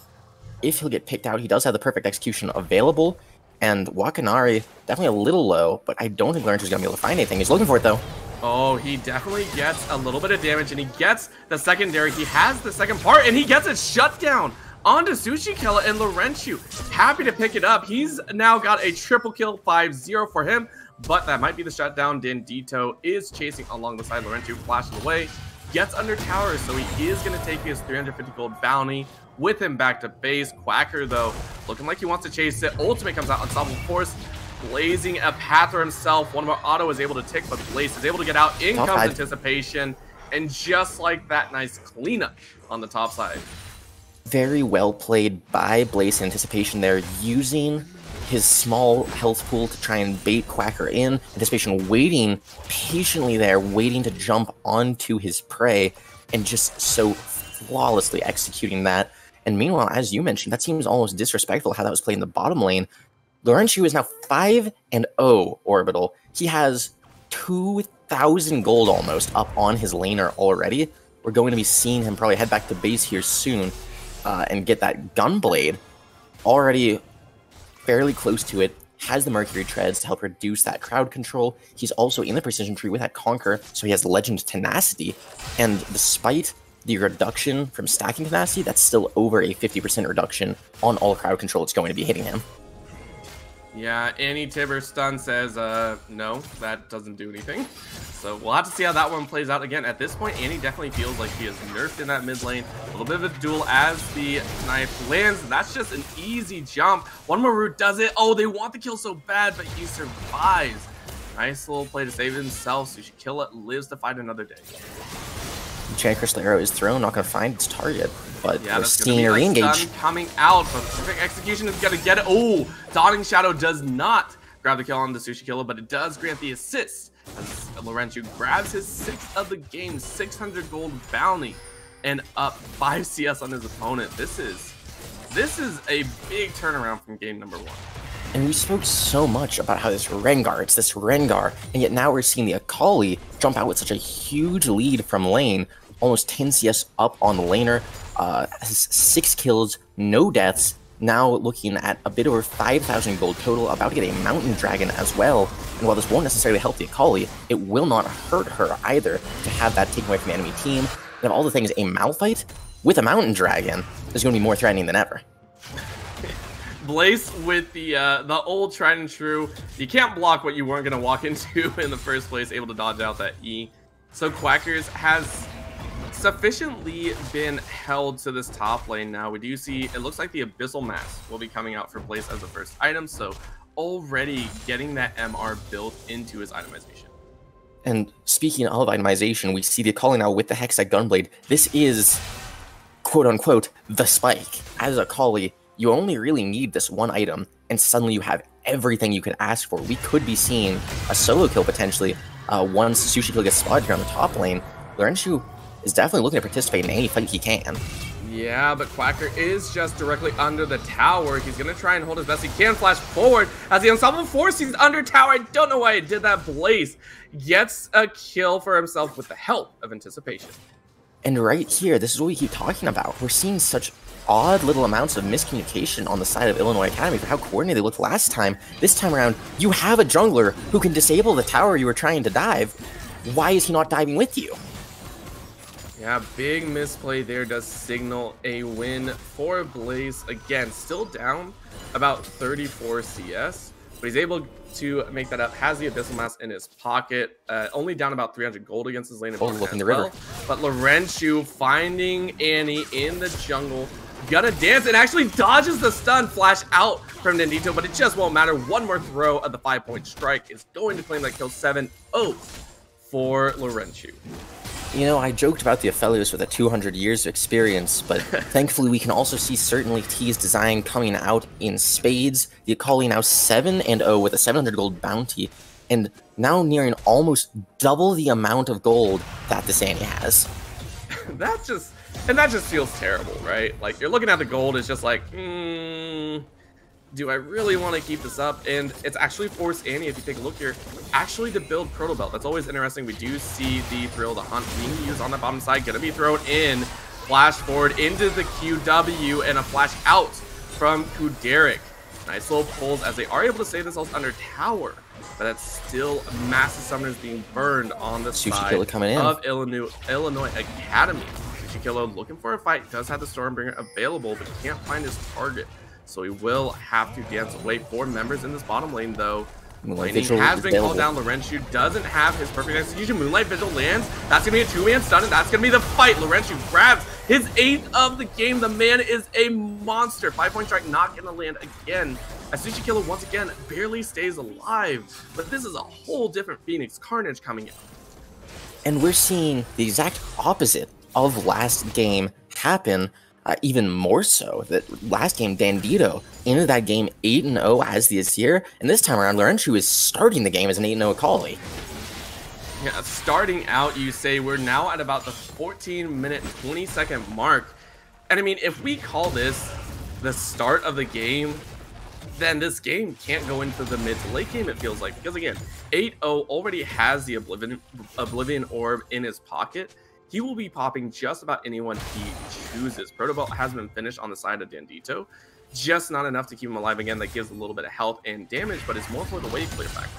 if he'll get picked out. He does have the perfect execution available. And Wakanari, definitely a little low, but I don't think Laurentiu's going to be able to find anything. He's looking for it, though. Oh, he definitely gets a little bit of damage, and he gets the secondary. He has the second part, and he gets it shut down onto Sushi Killa, and Laurentiu happy to pick it up. He's now got a triple kill, 5-0 for him, but that might be the shutdown. Dandito is chasing along the side. Laurentiu flashes away, gets under tower, so he is going to take his 350 gold bounty with him back to base. Quacker, though, looking like he wants to chase it. Ultimate comes out, Unstoppable Force, blazing a path for himself. One more auto is able to tick, but Blaze is able to get out. In comes Anticipation, and just like that, nice cleanup on the top side. Very well played by Blaze. Anticipation there, using his small health pool to try and bait Quacker in. Anticipation waiting patiently there, waiting to jump onto his prey, and just so flawlessly executing that. And meanwhile, as you mentioned, that seems almost disrespectful how that was played in the bottom lane. Laurentiu is now 5-0 Orbital. He has 2,000 gold almost up on his laner already. We're going to be seeing him probably head back to base here soon and get that Gunblade. Already fairly close to it. Has the Mercury Treads to help reduce that crowd control. He's also in the Precision Tree with that Conquer, so he has Legend Tenacity. And despite the reduction from stacking Tenacity, that's still over a 50% reduction on all crowd control it's going to be hitting him. Yeah, Annie Tibber stun says, no, that doesn't do anything. So we'll have to see how that one plays out. Again, at this point, Annie definitely feels like she is nerfed in that mid lane. A little bit of a duel as the knife lands. That's just an easy jump. One more root does it. Oh, they want the kill so bad, but he survives. Nice little play to save himself. Sushi Killa lives to fight another day. Giant Crystal Arrow is thrown, not going to find its target, but yeah, we're seeing a re-engage. Coming out, but perfect execution is going to get it. Oh, Dawning Shadow does not grab the kill on the Sushi Killa, but it does grant the assist as Laurentiu grabs his 6th of the game, 600 gold bounty, and up 5 CS on his opponent. This is a big turnaround from game number 1. And we spoke so much about how it's this Rengar, and yet now we're seeing the Akali jump out with such a huge lead from lane, almost 10 CS up on the laner, has 6 kills, no deaths, now looking at a bit over 5,000 gold total, about to get a Mountain Dragon as well. And while this won't necessarily help the Akali, it will not hurt her either to have that taken away from the enemy team. And of all the things, a Malphite with a Mountain Dragon is going to be more threatening than ever. Blaze with the old tried and true. You can't block what you weren't going to walk into in the first place, able to dodge out that E. So Quackers has sufficiently been held to this top lane now. We do see, it looks like the Abyssal Mask will be coming out for Blaze as the first item, so already getting that MR built into his itemization. And speaking of itemization, we see the Akali now with the Hexa Gunblade. This is, quote-unquote, the spike. As a Akali, you only really need this one item, and suddenly you have everything you could ask for. We could be seeing a solo kill potentially once Sushi Kill gets spotted here on the top lane. Laurentius is definitely looking to participate in any fight he can. Yeah, but Quacker is just directly under the tower. He's going to try and hold his best he can. Flash forward as the Unstoppable Force. He's under tower. I don't know why it did that. Blaze gets a kill for himself with the help of Anticipation. And right here, this is what we keep talking about. We're seeing such odd little amounts of miscommunication on the side of Illinois Academy for how coordinated they looked last time. This time around, you have a jungler who can disable the tower you were trying to dive. Why is he not diving with you? Yeah, big misplay there does signal a win for Blaze. Again, still down about 34 CS, but he's able to make that up. Has the Abyssal Mask in his pocket. Only down about 300 gold against his lane. Look in the river. But Laurentius finding Annie in the jungle. Gonna dance and actually dodges the stun flash out from Nandito, but it just won't matter. One more throw of the 5-point strike is going to claim that kill 7-0 for Laurentius. You know, I joked about the Aphelios with a 200 years of experience, but thankfully we can also see certainly T's design coming out in spades. The Akali now 7-0 with a 700 gold bounty, and now nearing almost double the amount of gold that this Annie has. that just feels terrible, right? Like, you're looking at the gold, it's just like, do I really want to keep this up? And it's actually forced Annie, if you take a look here, actually to build Proto Belt. That's always interesting. We do see the Thrill, the Hunt being used on the bottom side, gonna be thrown in, flash forward into the QW, and a flash out from Kuderik. Nice little pulls as they are able to save themselves under tower, but that's still massive summoners being burned on the side coming in of Illinois Academy. Sushi looking for a fight, does have the Stormbringer available, but he can't find his target. So he will have to dance away. 4 members in this bottom lane, though. Laning has been called down. Laurentius doesn't have his perfect execution. Moonlight Vigil lands. That's going to be a 2-man stun, and that's going to be the fight. Laurentius grabs his 8th of the game. The man is a monster. 5-point strike not going to land again. As Sushi Killer once again barely stays alive. But this is a whole different Phoenix Carnage coming out. And we're seeing the exact opposite of last game happen. Even more so, that last game, Dandito ended that game 8-0 as the Azir, and this time around, Laurentius is starting the game as an 8-0 Akali. Yeah, starting out, you say we're now at about the 14-minute, 20-second mark. And I mean, if we call this the start of the game, then this game can't go into the mid to late game, it feels like. Because again, 8-0 already has the Oblivion Orb in his pocket. He will be popping just about anyone he chooses. Protobelt has been finished on the side of Dandito. Just not enough to keep him alive again. That gives a little bit of health and damage, but it's more for the wave clear factor.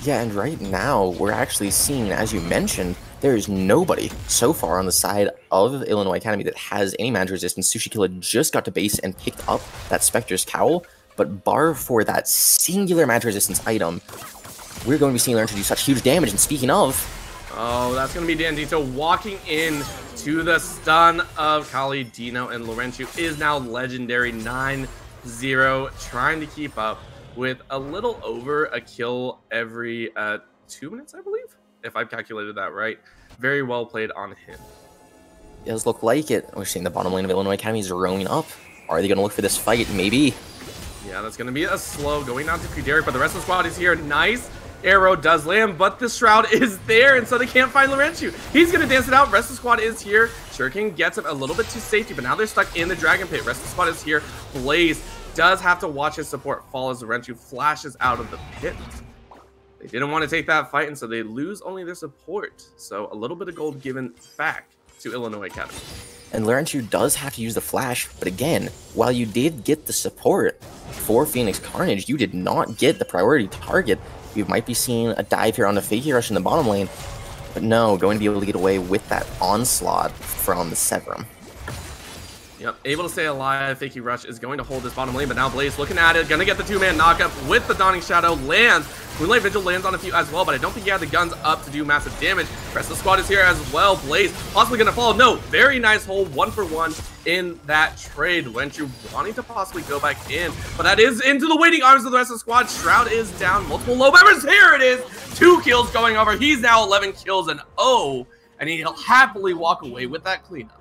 Yeah, and right now, we're actually seeing, as you mentioned, there is nobody so far on the side of Illinois Academy that has any magic resistance. Sushi Killer just got to base and picked up that Spectre's Cowl, but bar for that singular magic resistance item, we're going to be seeing Laurentius do such huge damage. And speaking of, oh, that's going to be Dandito walking in to the stun of Kali Dino, and Laurentius is now legendary 9-0, trying to keep up with a little over a kill every 2 minutes, I believe, if I've calculated that right. Very well played on him. It does look like it. We're seeing the bottom lane of Illinois Academy is rowing up. Are they going to look for this fight? Maybe. Yeah, that's going to be a slow going down to Kuderik, but the rest of the squad is here. Nice. Arrow does land, but the Shroud is there, and so they can't find Laurentius. He's going to dance it out. Rest of the squad is here. Shuriken gets him a little bit to safety, but now they're stuck in the Dragon Pit. Rest of the squad is here. Blaze does have to watch his support fall as Laurentius flashes out of the pit. They didn't want to take that fight, and so they lose only their support. So a little bit of gold given back to Illinois Academy. And Laurentius does have to use the flash, but again, while you did get the support for Phoenix Carnage, you did not get the priority target. You might be seeing a dive here on the Fakey Rush in the bottom lane, but no, going to be able to get away with that onslaught from the Severum. Yep, able to stay alive. Fakey Rush is going to hold this bottom lane, but now Blaze looking at it, gonna get the two-man knockup with the Dawning Shadow, lands. Moonlight Vigil lands on a few as well, but I don't think he had the guns up to do massive damage. Rest of the squad is here as well. Blaze possibly gonna fall. No, very nice hold, 1-for-1 in that trade. Laurentius wanting to possibly go back in, but that is into the waiting arms of the rest of the squad. Shroud is down, multiple low members. Here it is, 2 kills going over. He's now 11 kills and and he'll happily walk away with that cleanup.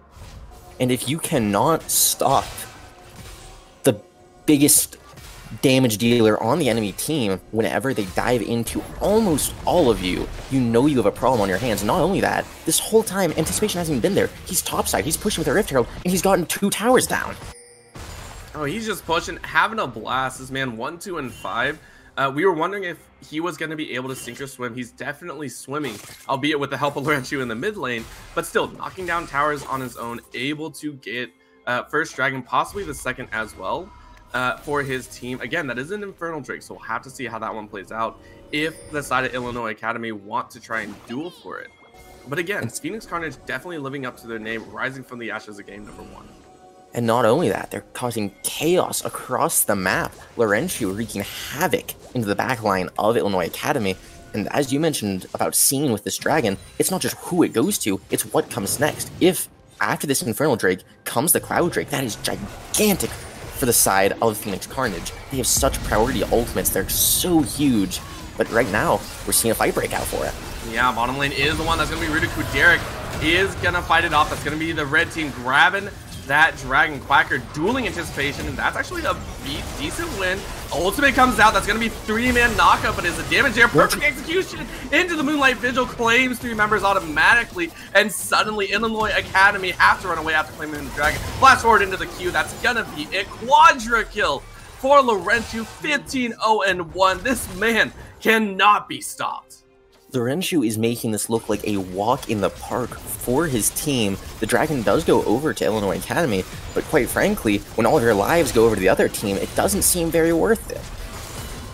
And if you cannot stop the biggest damage dealer on the enemy team whenever they dive into almost all of you, you know you have a problem on your hands. Not only that, this whole time, Anticipation hasn't even been there. He's topside, he's pushing with a Rift Herald, and he's gotten 2 towers down. Oh, he's just pushing, having a blast. This man 1, 2, and 5. We were wondering if he was going to be able to sink or swim. He's definitely swimming, albeit with the help of Laurentius in the mid lane, but still knocking down towers on his own, able to get first dragon, possibly the second as well, for his team. Again, that is an Infernal Drake, so we'll have to see how that one plays out if the side of Illinois Academy want to try and duel for it. But again, Phoenix Carnage definitely living up to their name, rising from the ashes of game number 1. And not only that, they're causing chaos across the map. Laurentius wreaking havoc into the backline of Illinois Academy. And as you mentioned about seeing with this dragon, it's not just who it goes to, it's what comes next. If after this Infernal Drake comes the Cloud Drake, that is gigantic for the side of Phoenix Carnage. They have such priority ultimates, they're so huge. But right now, we're seeing a fight break out for it. Yeah, bottom lane is the one that's going to be rooted. Derek is going to fight it off. That's going to be the red team grabbing that Dragon. Quacker dueling Anticipation, and that's actually a decent win. Ultimate comes out. That's going to be 3-man knockup, but is the damage there? Perfect execution into the Moonlight Vigil, claims 3 members automatically, and suddenly Illinois Academy have to run away after claiming the Dragon. Flash forward into the queue. That's going to be a quadra kill for Laurentius, 15-0-1. This man cannot be stopped. Laurentius is making this look like a walk in the park for his team. The Dragon does go over to Illinois Academy, but quite frankly, when all of your lives go over to the other team, it doesn't seem very worth it.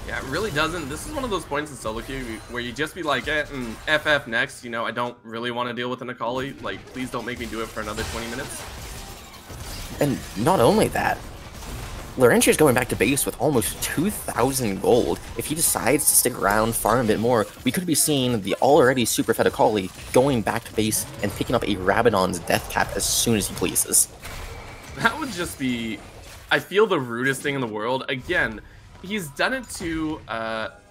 Yeah, it really doesn't. This is one of those points in solo queue where you just be like, FF next, you know, I don't really want to deal with an Akali. Like, please don't make me do it for another 20 minutes. And not only that, Laurentius is going back to base with almost 2,000 gold. If he decides to stick around, farm a bit more, we could be seeing the already super fed Akali going back to base and picking up a Rabadon's death cap as soon as he pleases. That would just be, I feel, the rudest thing in the world. Again, he's done it to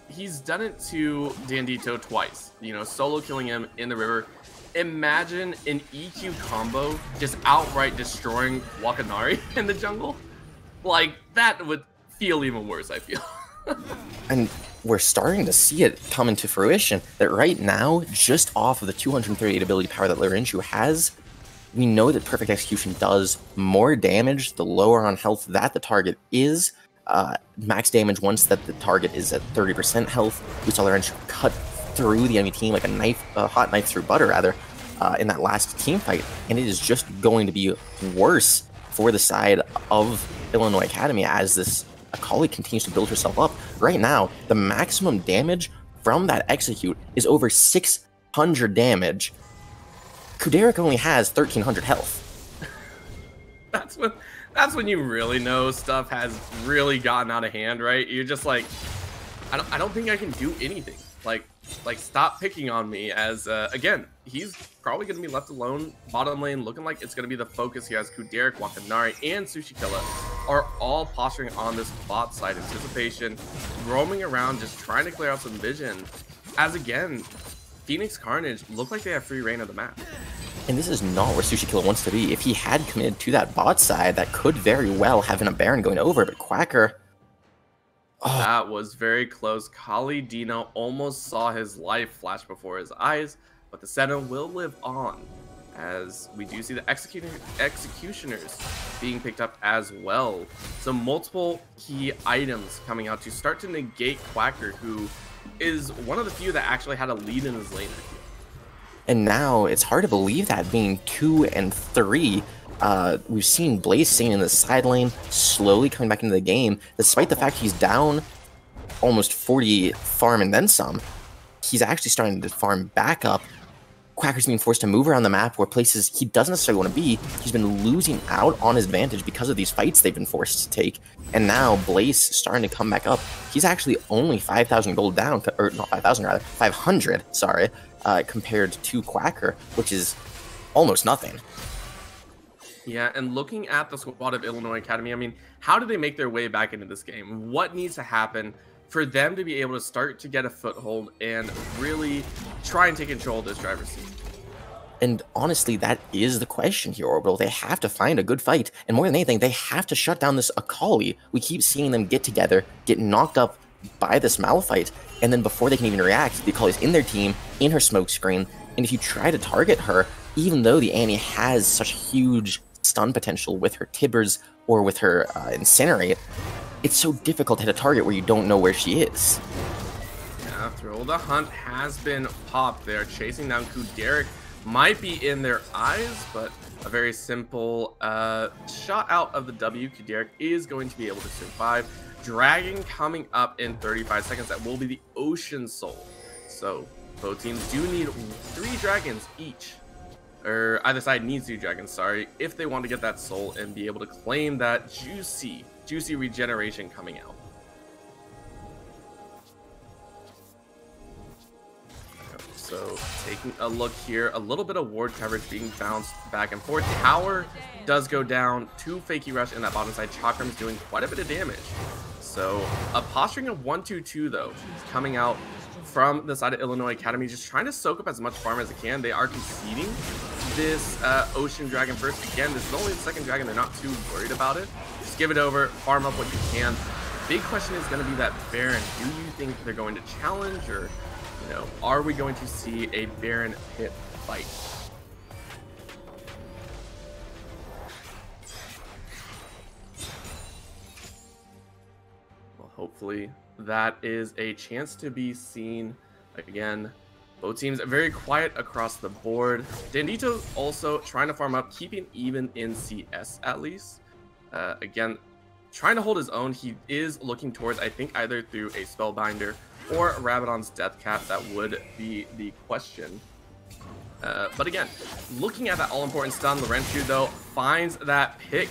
Dandito twice. You know, solo killing him in the river. Imagine an EQ combo just outright destroying Wakanari in the jungle. Like, that would feel even worse, I feel. And we're starting to see it come into fruition, that right now, just off of the 238 ability power that Laurentius has, we know that Perfect Execution does more damage the lower on health that the target is. Max damage once that the target is at 30% health. We saw Laurentius cut through the enemy team like a hot knife through butter, rather, in that last team fight, and it is just going to be worse for the side of Illinois Academy as this Akali continues to build herself up. Right now, the maximum damage from that execute is over 600 damage. Kuderik only has 1,300 health. That's when you really know stuff has really gotten out of hand, right? You're just like, I don't think I can do anything. Like stop picking on me, as again, he's probably going to be left alone bottom lane, looking like it's going to be the focus. He has Kuderik, Wakanari, and Sushikilla are all posturing on this bot side. Anticipation roaming around, just trying to clear out some vision, as again, Phoenix Carnage look like they have free reign of the map. And this is not where Sushikilla wants to be. If he had committed to that bot side, that could very well have been a Baron going over, but Quacker... Oh. That was very close. Kali Dino almost saw his life flash before his eyes, but the Senna will live on, as we do see the executioners being picked up as well. So multiple key items coming out to start to negate Quacker, who is one of the few that actually had a lead in his lane. And now it's hard to believe that, being 2 and 3. We've seen Blaze staying in the side lane, slowly coming back into the game, despite the fact he's down almost 40 farm and then some. He's actually starting to farm back up. Quacker's being forced to move around the map where places he doesn't necessarily want to be. He's been losing out on his advantage because of these fights they've been forced to take. And now Blaze starting to come back up. He's actually only 5,000 gold down, or not 5,000 rather, 500, sorry, compared to Quacker, which is almost nothing. Yeah, and looking at the squad of Illinois Academy, I mean, how do they make their way back into this game? What needs to happen for them to be able to start to get a foothold and really try and take control of this driver's seat? And honestly, that is the question here, Orbital. They have to find a good fight, and more than anything, they have to shut down this Akali. We keep seeing them get together, get knocked up by this Malphite, and then before they can even react, the Akali's in their team, in her smoke screen, and if you try to target her, even though the Annie has such huge stun potential with her Tibbers or with her Incinerate, it's so difficult to hit a target where you don't know where she is. Yeah, Thrill the Hunt has been popped. They're chasing down Kuderic. Might be in their eyes, but a very simple shot out of the W. Kuderic is going to be able to survive. Dragon coming up in 35 seconds. That will be the Ocean Soul. So both teams do need 3 dragons each. Or either side needs 2 dragons, sorry, if they want to get that soul and be able to claim that juicy regeneration coming out. So taking a look here, a little bit of ward coverage being bounced back and forth. Tower does go down to Fakey Rush in that bottom side. Chakram's doing quite a bit of damage. So a posturing of 1-2-2 though, coming out from the side of Illinois Academy, just trying to soak up as much farm as they can. They are conceding this Ocean Dragon first. Again, this is only the second dragon. They're not too worried about it. Just give it over, farm up what you can. Big question is going to be that Baron. Do you think they're going to challenge, or, you know, are we going to see a Baron pit fight? Well, hopefully that is a chance to be seen. Again, both teams are very quiet across the board. Dandito also trying to farm up, keeping even in CS at least. Again, trying to hold his own. He is looking towards, I think, either through a Spellbinder or Rabadon's Death Cap. That would be the question. But again, looking at that all-important stun, Laurentius, though, finds that pick.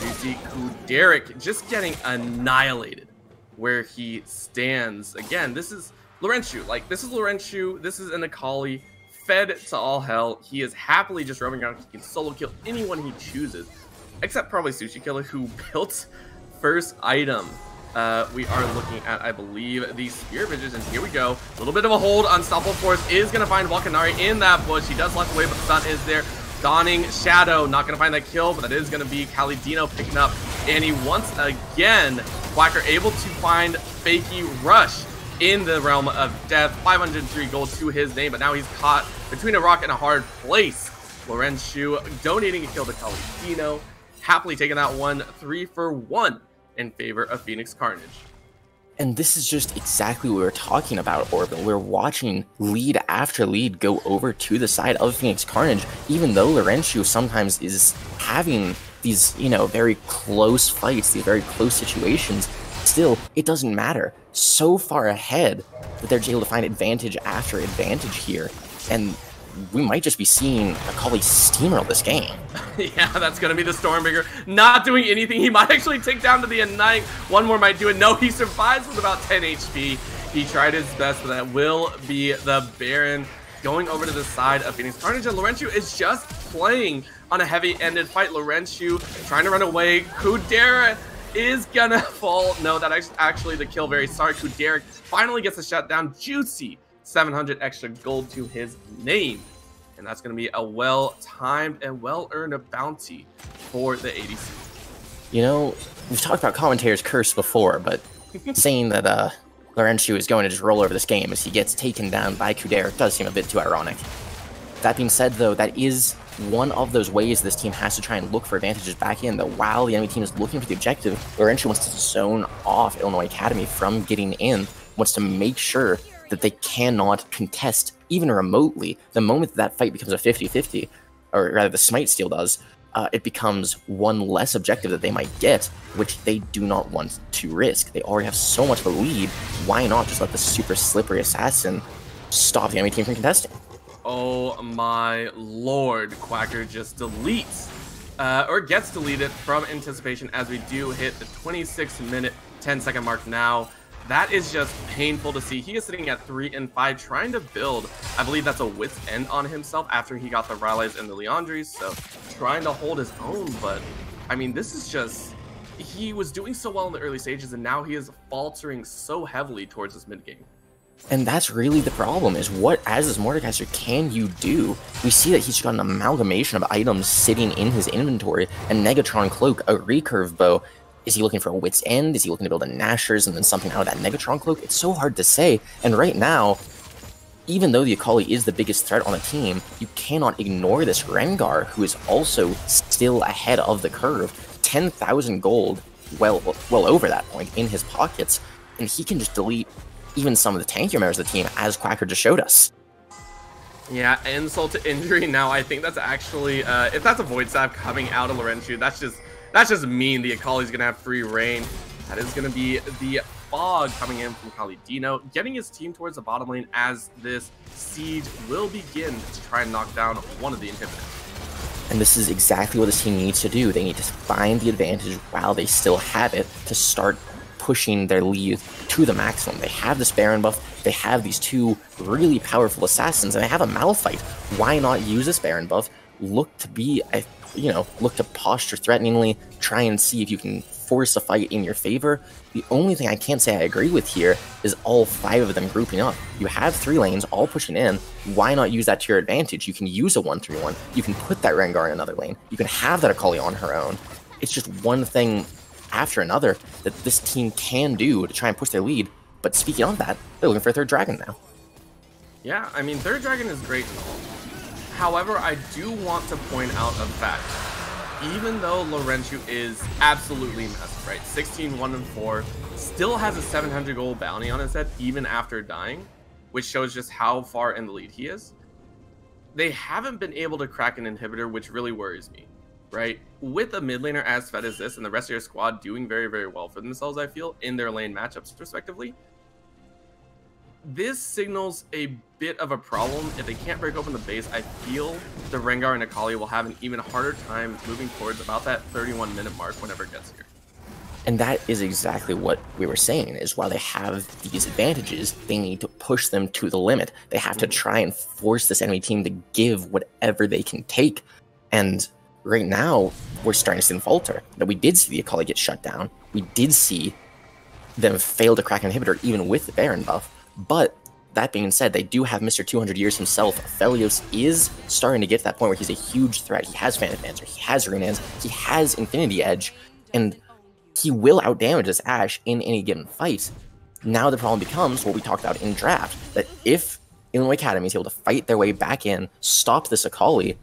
You see Kuderic just getting annihilated where he stands. Again, this is Laurentius. Like, this is Laurentius. This is an Akali fed to all hell. He is happily just roaming around. He can solo kill anyone he chooses, except probably Sushi Killer, who built first item. We are looking at, I believe, the Spear Visions, and here we go. A little bit of a hold. Unstoppable Force is going to find Wakanari in that bush. He does left away, but the stun is there. Dawning Shadow, not going to find that kill, but that is going to be Calidino picking up. And he once again, Quacker able to find Fakey Rush in the realm of death. 503 gold to his name, but now he's caught between a rock and a hard place. Laurentius donating a kill to Calidino, happily taking that one 3 for 1 in favor of Phoenix Carnage. And this is just exactly what we were talking about, Orbital. We're watching lead after lead go over to the side of Phoenix Carnage, even though Laurentius sometimes is having these, you know, very close fights, these very close situations. Still, it doesn't matter. So far ahead that they're able to find advantage after advantage here. And we might just be seeing Akali steamroll this game. Yeah, that's going to be the Stormbringer. Not doing anything. He might actually take down to the Ignite. One more might do it. No, he survives with about 10 HP. He tried his best, but that will be the Baron going over to the side of Phoenix Carnage. And Laurentius is just playing on a heavy-ended fight. Laurentius trying to run away. Kuderic is going to fall. No, that actually the kill. Very sorry. Kuderic finally gets the shutdown. Juicy 700 extra gold to his name, and that's going to be a well-timed and well-earned bounty for the ADC. You know, we've talked about commentator's curse before, but saying that Laurentius is going to just roll over this game as he gets taken down by Kuderic does seem a bit too ironic. That being said, though, that is one of those ways this team has to try and look for advantages back in, that while the enemy team is looking for the objective, Laurentius wants to zone off Illinois Academy from getting in, wants to make sure that they cannot contest even remotely. The moment that fight becomes a 50-50, or rather the Smite Steal does, it becomes one less objective that they might get, which they do not want to risk. They already have so much of a lead. Why not just let the super slippery assassin stop the enemy team from contesting? Oh my lord, Quacker just deletes, or gets deleted from anticipation as we do hit the 26-minute, 10-second mark now. That is just painful to see. He is sitting at 3 and 5, trying to build. I believe that's a wit's end on himself after he got the Rylai's and the Leandries, so trying to hold his own. But I mean, this is just, he was doing so well in the early stages, and now he is faltering so heavily towards this mid game. And that's really the problem, is what, as this Mordekaiser, can you do? We see that he's got an amalgamation of items sitting in his inventory, a Negatron Cloak, a Recurve Bow. Is he looking for a Wit's End? Is he looking to build a Nashers and then something out of that Negatron Cloak? It's so hard to say. And right now, even though the Akali is the biggest threat on the team, you cannot ignore this Rengar, who is also still ahead of the curve. 10,000 gold, well over that point, in his pockets. And he can just delete even some of the tankier members of the team, as Quacker just showed us. Yeah, insult to injury. Now, I think that's actually, if that's a Void Staff coming out of Laurentiu, that's just mean. The Akali's going to have free reign. That is going to be the Fog coming in from Kalidino, getting his team towards the bottom lane as this siege will begin to try and knock down one of the inhibitors. And this is exactly what this team needs to do. They need to find the advantage while they still have it to start pushing their lead to the maximum. They have this Baron buff, they have these two really powerful assassins, and they have a Malphite. Why not use this Baron buff? Look to be, look to posture threateningly, try and see if you can force a fight in your favor. The only thing I can't say I agree with here is all 5 of them grouping up. You have 3 lanes all pushing in. Why not use that to your advantage? You can use a 1-3-1. You can put that Rengar in another lane. You can have that Akali on her own. It's just one thing after another that this team can do to try and push their lead. But speaking of that, they're looking for a 3rd dragon now. Yeah, I mean, 3rd dragon is great and all. However, I do want to point out a fact. Even though Laurentiu is absolutely massive, right? 16, 1 and 4, still has a 700 gold bounty on his head even after dying, which shows just how far in the lead he is. They haven't been able to crack an inhibitor, which really worries me, right? With a mid laner as fed as this and the rest of your squad doing very, very well for themselves, I feel, in their lane matchups respectively, this signals a bit of a problem. If they can't break open the base, I feel the Rengar and Akali will have an even harder time moving towards about that 31-minute mark whenever it gets here. And that is exactly what we were saying, is while they have these advantages, they need to push them to the limit. They have to try and force this enemy team to give whatever they can take. And right now, we're starting to see them falter. That we did see the Akali get shut down. We did see them fail to crack an inhibitor even with the Baron buff. But that being said, they do have Mr. 200 years himself. Aphelios is starting to get to that point where he's a huge threat. He has Phantom Dancer, he has Runehands, he has Infinity Edge, and he will outdamage this Ashe in any given fight. Now the problem becomes what we talked about in draft, that if Illinois Academy is able to fight their way back in, stop this Akali,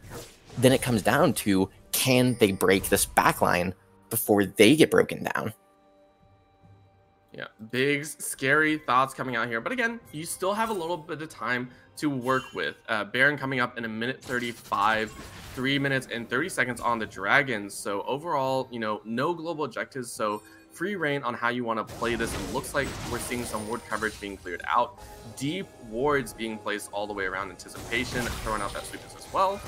then it comes down to, can they break this backline before they get broken down? Yeah, big, scary thoughts coming out here. But again, you still have a little bit of time to work with. Baron coming up in 1:35, 3 minutes and 30 seconds on the Dragons. So overall, no global objectives. So free reign on how you want to play this. And looks like we're seeing some ward coverage being cleared out. Deep wards being placed all the way around anticipation, throwing out that sweepers as well.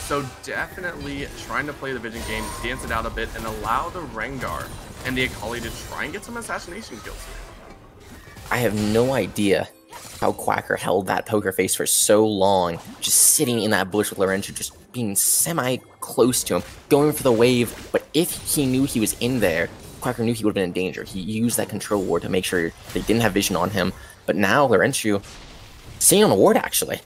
So definitely trying to play the vision game, dance it out a bit, and allow the Rengar and the Akali to try and get some assassination kills. I have no idea how Quacker held that poker face for so long, just sitting in that bush with Laurentiu, just being semi-close to him, going for the wave. But if he knew he was in there, Quacker knew he would have been in danger. He used that control ward to make sure they didn't have vision on him. But now Laurentiu sitting on a ward, actually.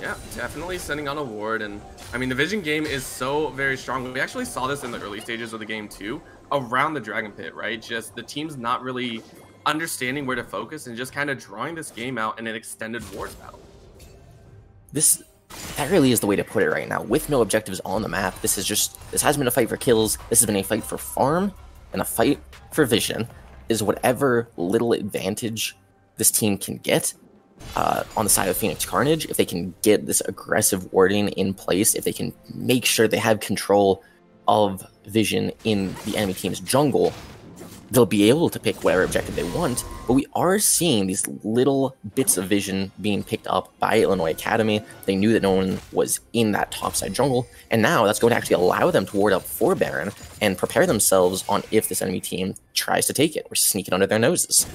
Yeah, definitely sending on a ward. And I mean, the vision game is so very strong. We actually saw this in the early stages of the game too, around the Dragon Pit, right? Just the team's not really understanding where to focus and just kind of drawing this game out in an extended ward battle. That really is the way to put it right now. With no objectives on the map, this hasn't been a fight for kills. This has been a fight for farm and a fight for vision. Is whatever little advantage this team can get. on the side of Phoenix Carnage, if they can get this aggressive warding in place, if they can make sure they have control of vision in the enemy team's jungle, they'll be able to pick whatever objective they want. But we are seeing these little bits of vision being picked up by Illinois Academy. They knew that no one was in that topside jungle, and now that's going to actually allow them to ward up for Baron and prepare themselves on if this enemy team tries to take it or sneak it under their noses.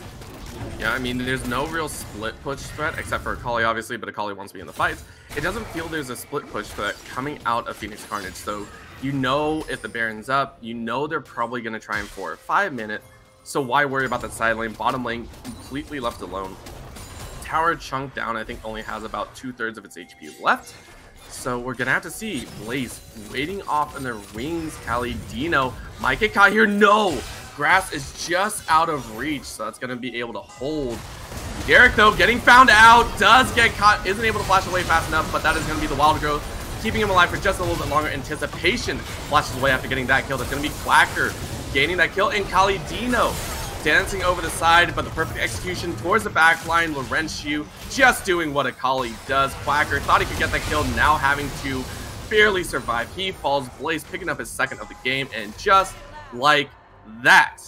Yeah, I mean, there's no real split push threat, except for Akali, obviously, but Akali wants to be in the fights. It doesn't feel there's a split push threat coming out of Phoenix Carnage, so you know if the Baron's up, you know they're probably going to try and 4 or 5 minute, so why worry about that side lane? Bottom lane completely left alone. Tower chunked down, I think only has about 2/3 of its HP left, so we're going to have to see Blaze waiting off in their wings. Kali, Dino might get caught here. No! Grass is just out of reach, so that's going to be able to hold. Derek, though, getting found out, does get caught, isn't able to flash away fast enough, but that is going to be the wild growth, keeping him alive for just a little bit longer. Anticipation flashes away after getting that kill. That's going to be Quacker gaining that kill, and Kali Dino dancing over the side, but the perfect execution towards the back line. Laurentius just doing what Akali does. Quacker thought he could get that kill, now having to barely survive. He falls. Blaze picking up his second of the game, and just like that,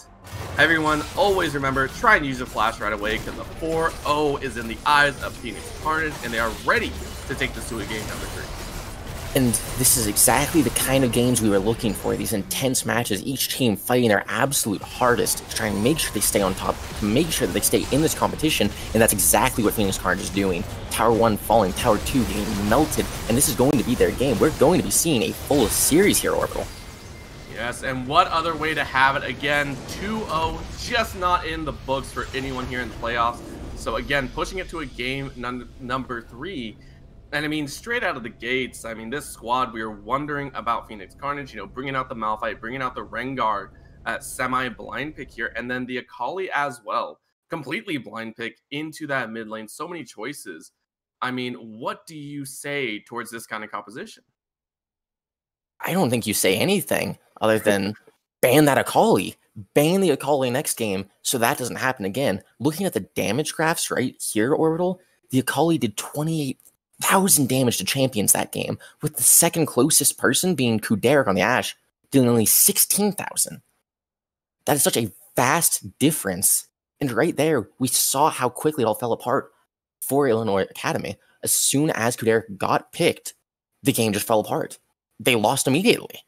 everyone always remember, try and use your flash right away, because the 4-0 is in the eyes of Phoenix Carnage, and they are ready to take this to a game number 3. And this is exactly the kind of games we were looking for, these intense matches, each team fighting their absolute hardest to try and make sure they stay on top, to make sure that they stay in this competition, and that's exactly what Phoenix Carnage is doing. Tower 1 falling, Tower 2 getting melted, and this is going to be their game. We're going to be seeing a full series here, Orbital. Yes, and what other way to have it? Again, 2-0, just not in the books for anyone here in the playoffs. So again, pushing it to a game number 3. And I mean, straight out of the gates, I mean, this squad, we were wondering about Phoenix Carnage, you know, bringing out the Malphite, bringing out the Rengar at semi-blind pick here, and then the Akali as well. Completely blind pick into that mid lane. So many choices. I mean, what do you say towards this kind of composition? I don't think you say anything other than ban that Akali. Ban the Akali next game so that doesn't happen again. Looking at the damage graphs right here, Orbital, the Akali did 28,000 damage to champions that game, with the second closest person being Kuderek on the Ashe, doing only 16,000. That is such a vast difference. And right there, we saw how quickly it all fell apart for Illinois Academy. As soon as Kuderek got picked, the game just fell apart. They lost immediately.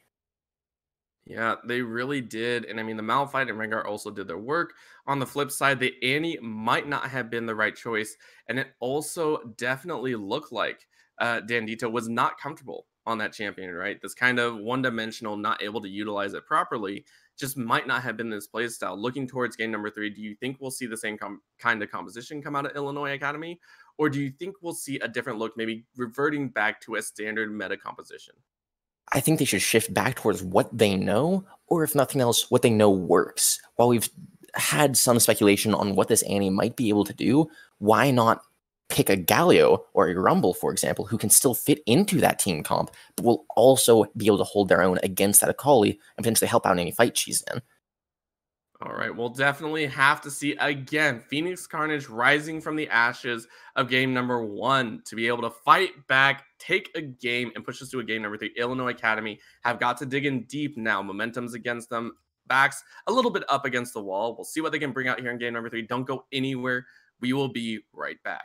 Yeah, they really did. And I mean, the Malphite and Rengar also did their work. On the flip side, the Annie might not have been the right choice. And it also definitely looked like Dandito was not comfortable on that champion, right? This kind of one-dimensional, not able to utilize it properly, just might not have been this play style. Looking towards game number 3, do you think we'll see the same kind of composition come out of Illinois Academy? Or do you think we'll see a different look, maybe reverting back to a standard meta composition? I think they should shift back towards what they know, or if nothing else, what they know works. While we've had some speculation on what this Annie might be able to do, why not pick a Galio or a Rumble, for example, who can still fit into that team comp, but will also be able to hold their own against that Akali and potentially help out in any fight she's in. All right, we'll definitely have to see again Phoenix Carnage rising from the ashes of game number 1 to be able to fight back, take a game, and push us to a game number 3. Illinois Academy have got to dig in deep now. Momentum's against them, backs a little bit up against the wall. We'll see what they can bring out here in game number 3. Don't go anywhere. We will be right back.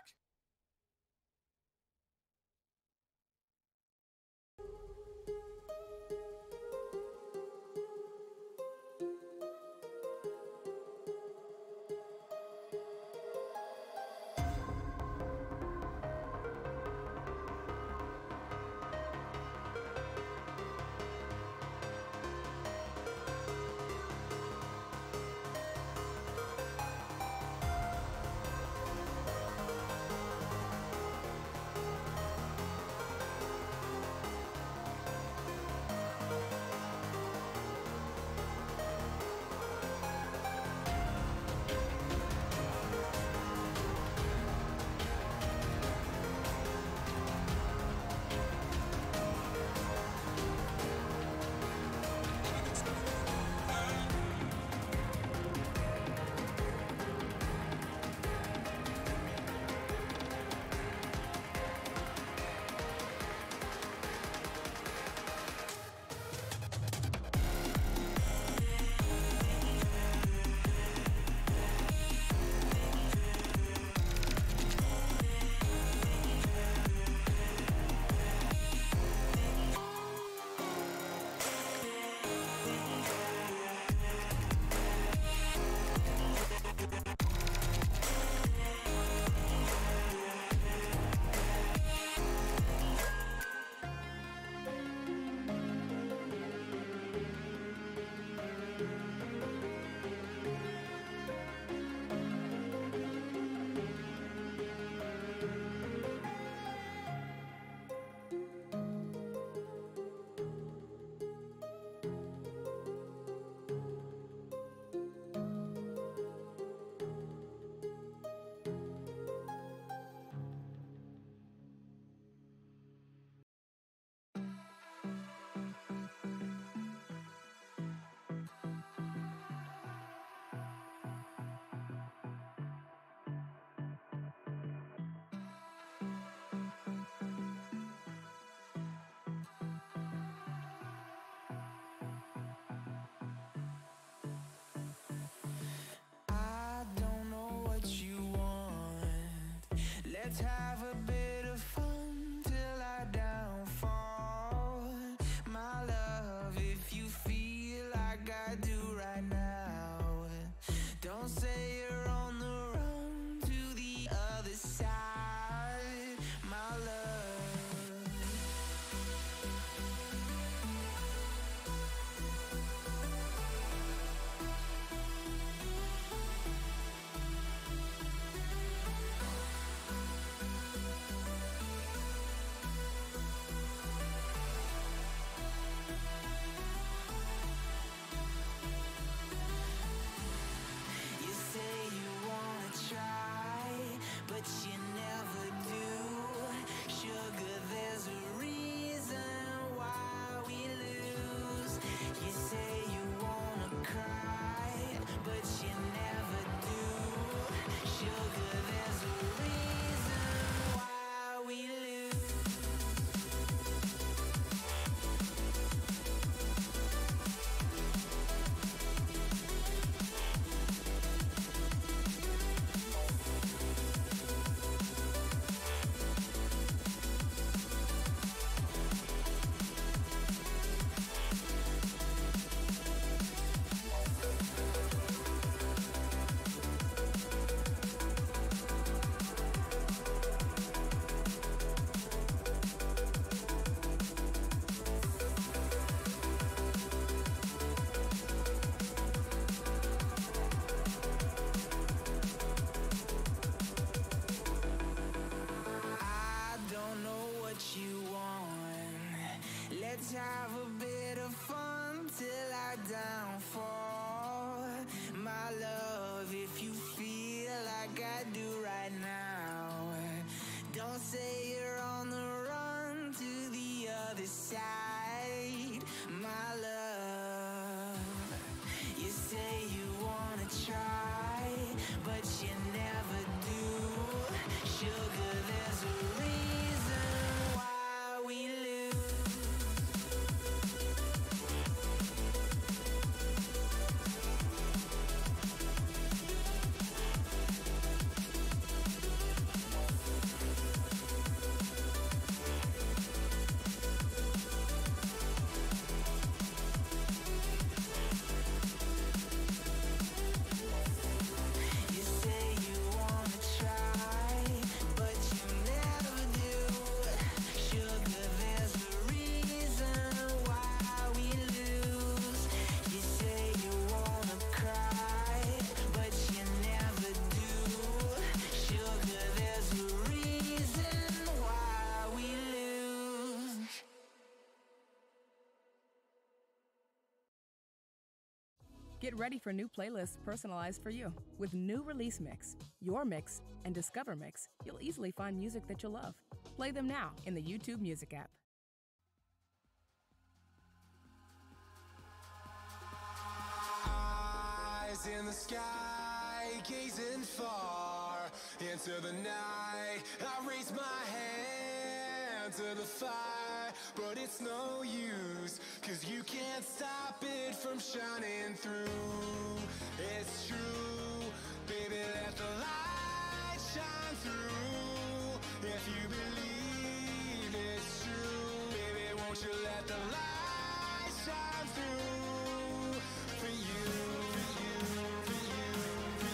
Let's have a bit of fun till I downfall. My love, if you feel like I do right now, don't say you're on the run to the other side, my love. You say you wanna try, but you never do. Sugar, there's a reason why we lose. You say you wanna cry, but you never do. Sugar, there's a reason why we lose. I don't know what you want. Let's have a bit of fun till I downfall. My love, if you feel like I do right now, don't say you're on the run to the other side, my love. You say you wanna try, but you never do. Sugar, there's a reason why we lose. You say you wanna try, but you never do. Sugar, there's a reason why we lose. You say you wanna cry, but you never do. Sugar, there's a reason why we lose. Get ready for new playlists personalized for you. With new Release Mix, Your Mix, and Discover Mix, you'll easily find music that you'll love. Play them now in the YouTube Music app. Eyes in the sky, gazing far into the night. I raise my hand to the fire, but it's no use, 'cause you can't stop it from shining through. It's true, baby, let the light shine through. If you believe it's true, baby, won't you let the light shine through for you, for you, for you, for you, for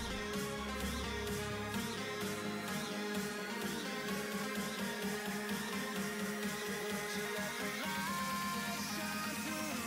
you, for you, for you, won't you let the light shine through?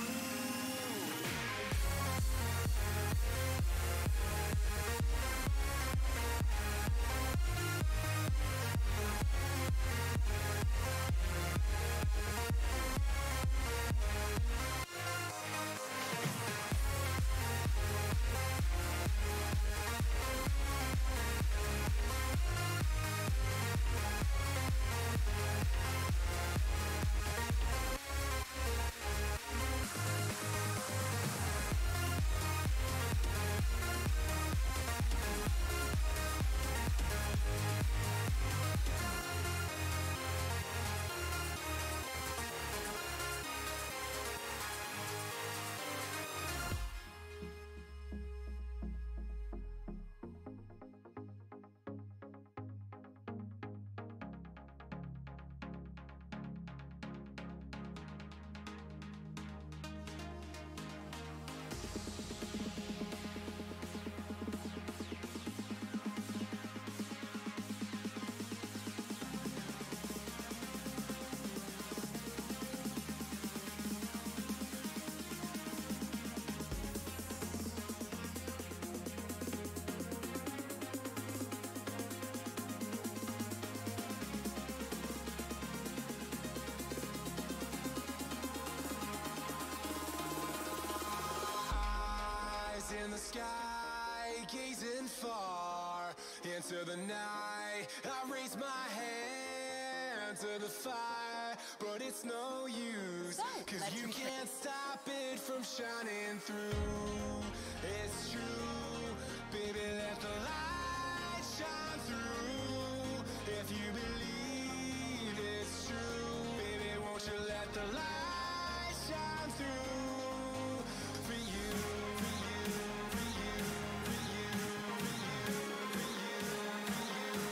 sky, gazing far into the night. I raise my hand to the fire, but it's no use, cause you can't stop it from shining through. It's true, baby, let the light shine through. If you believe it's true, baby, won't you let the light shine through for you, for you, for you, for you, for you, for you,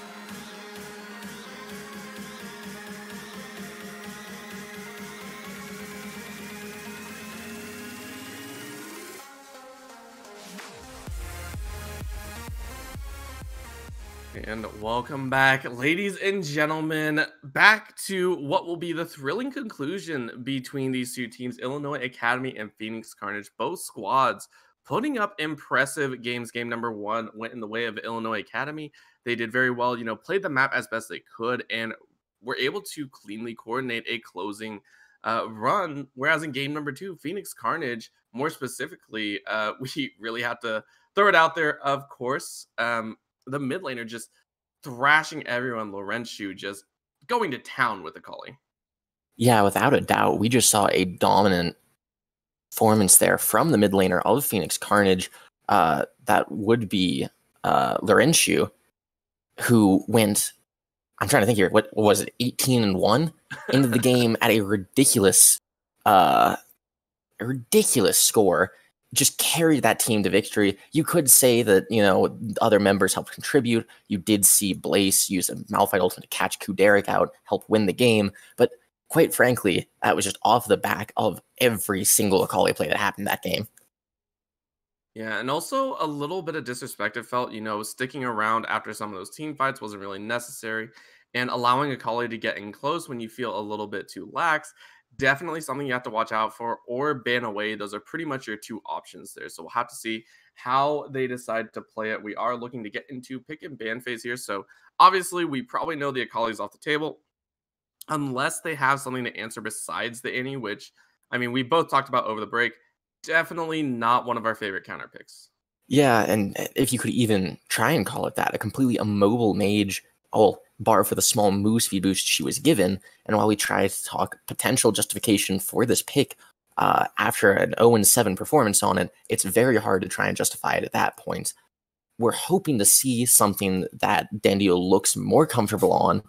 And welcome back, ladies and gentlemen, back to what will be the thrilling conclusion between these two teams, Illinois Academy and Phoenix Carnage. Both squads putting up impressive games. Game number one went in the way of Illinois Academy. They did very well, played the map as best they could and were able to cleanly coordinate a closing run. Whereas in game number two, Phoenix Carnage, more specifically, we really had to throw it out there, of course. The mid laner just thrashing everyone. Laurentius just going to town with the Akali. Yeah, without a doubt. We just saw a dominant performance there from the mid laner of Phoenix Carnage. That would be Laurentius, who went, I'm trying to think here, what was it, 18-1 into the game at a ridiculous score. Just carried that team to victory. You could say that, other members helped contribute. You did see Blaze use a Malphite ultimate to catch Kuderic out, help win the game. But quite frankly, that was just off the back of every single Akali play that happened that game. Yeah, and also a little bit of disrespect it felt, sticking around after some of those team fights wasn't really necessary. And allowing Akali to get in close when you feel a little bit too lax, definitely something you have to watch out for, or ban away. Those are pretty much your two options there. So we'll have to see how they decide to play it. We are looking to get into pick and ban phase here. So obviously we probably know the Akali's off the table unless they have something to answer besides the Annie, which, we both talked about over the break. Definitely not one of our favorite counter picks. Yeah, and if you could even try and call it that, a completely immobile mage, bar for the small move speed boost she was given. And while we try to talk potential justification for this pick after an 0-7 performance on it, it's very hard to try and justify it at that point. We're hoping to see something that Dandio looks more comfortable on,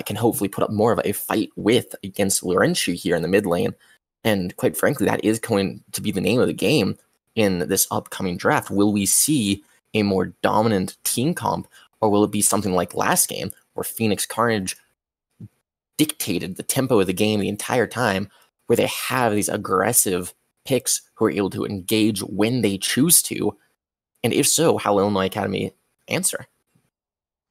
can hopefully put up more of a fight with against Laurentius here in the mid lane. And quite frankly, that is going to be the name of the game in this upcoming draft. Will we see a more dominant team comp, or will it be something like last game where Phoenix Carnage dictated the tempo of the game the entire time, where they have these aggressive picks who are able to engage when they choose to? And if so, how will Illinois Academy answer?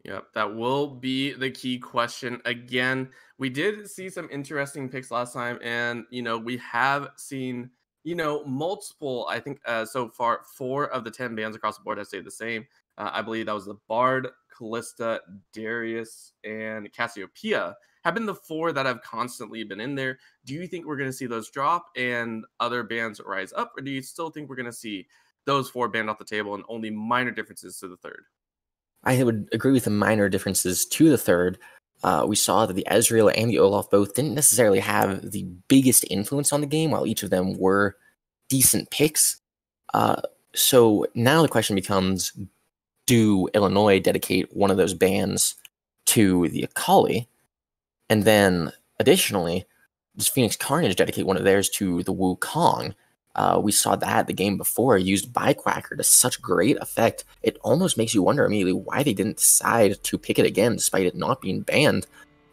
Yep, that will be the key question. Again, we did see some interesting picks last time, and, we have seen, multiple, I think so far, 4 of the 10 bans across the board have stayed the same. I believe that was the Bard, Callista, Darius, and Cassiopeia have been the 4 that have constantly been in there. Do you think we're going to see those drop and other bans rise up, or do you still think we're going to see those 4 banned off the table and only minor differences to the third? I would agree with the minor differences to the third. We saw that the Ezreal and the Olaf both didn't necessarily have the biggest influence on the game, while each of them were decent picks. So now the question becomes, do Illinois dedicate one of those bans to the Akali? And then additionally, does Phoenix Carnage dedicate one of theirs to the Wukong? We saw that the game before used Byquacker to such great effect. It almost makes you wonder immediately why they didn't decide to pick it again despite it not being banned.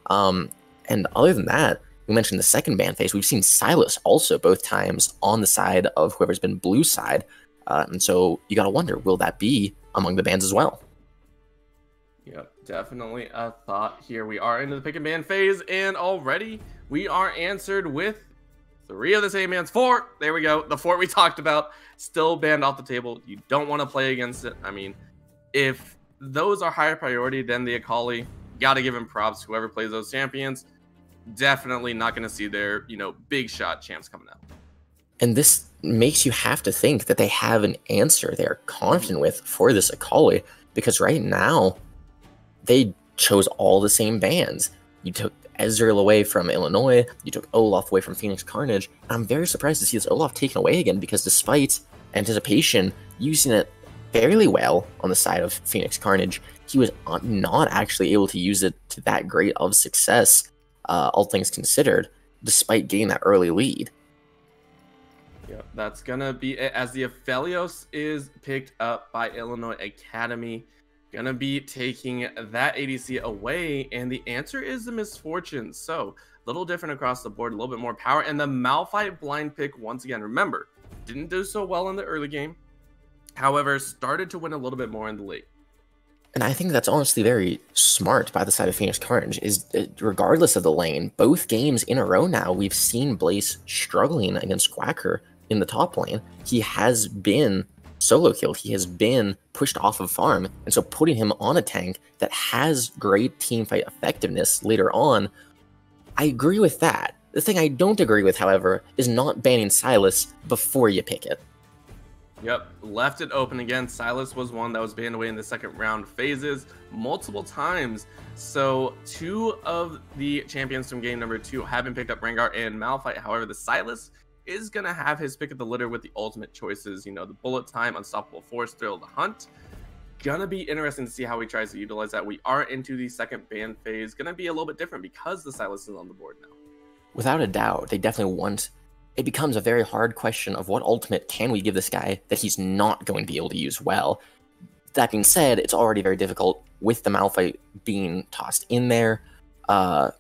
And other than that, we mentioned the second ban phase. We've seen Silas also both times on the side of whoever's been blue side. And so you got to wonder, will that be among the bans as well? Yep, definitely a thought here. We are into the pick and ban phase, and already we are answered with 3 of the same bans. 4, there we go. The 4 we talked about still banned off the table. You don't want to play against it. If those are higher priority than the Akali, gotta give him props. Whoever plays those champions, definitely not going to see their, big shot champs coming out. And this makes you have to think that they have an answer they're confident with for this Akali, because right now they chose all the same bans. You took Ezreal away from Illinois, you took Olaf away from Phoenix Carnage. I'm very surprised to see this Olaf taken away again, because despite anticipation using it fairly well on the side of Phoenix Carnage, he was not actually able to use it to that great of success, all things considered, despite getting that early lead. Yeah, that's gonna be it, as the Aphelios is picked up by Illinois Academy. Gonna be taking that ADC away, and the answer is the Misfortune. So a little different across the board, a little bit more power, and the Malphite blind pick once again. Remember, didn't do so well in the early game, however started to win a little bit more in the late. And I think that's honestly very smart by the side of Phoenix Carnage, is regardless of the lane, both games in a row now, we've seen Blaze struggling against Quacker in the top lane. He has been solo killed, he has been pushed off of farm, and so putting him on a tank that has great teamfight effectiveness later on, I agree with that. The thing I don't agree with, however, is not banning Sylas before you pick it. Yep, left it open again. Sylas was one that was banned away in the second round phases multiple times. So 2 of the champions from game number 2 have been picked up, Rengar and Malphite. However, the Sylas is going to have his pick of the litter with the ultimate choices. You know, the bullet time, unstoppable force, thrill the hunt. Gonna be interesting to see how he tries to utilize that. We are into the second ban phase. Gonna be a little bit different because the Sylas is on the board now. Without a doubt, they definitely want... It becomes a very hard question of what ultimate can we give this guy that he's not going to be able to use well. That being said, it's already very difficult with the Malphite being tossed in there. And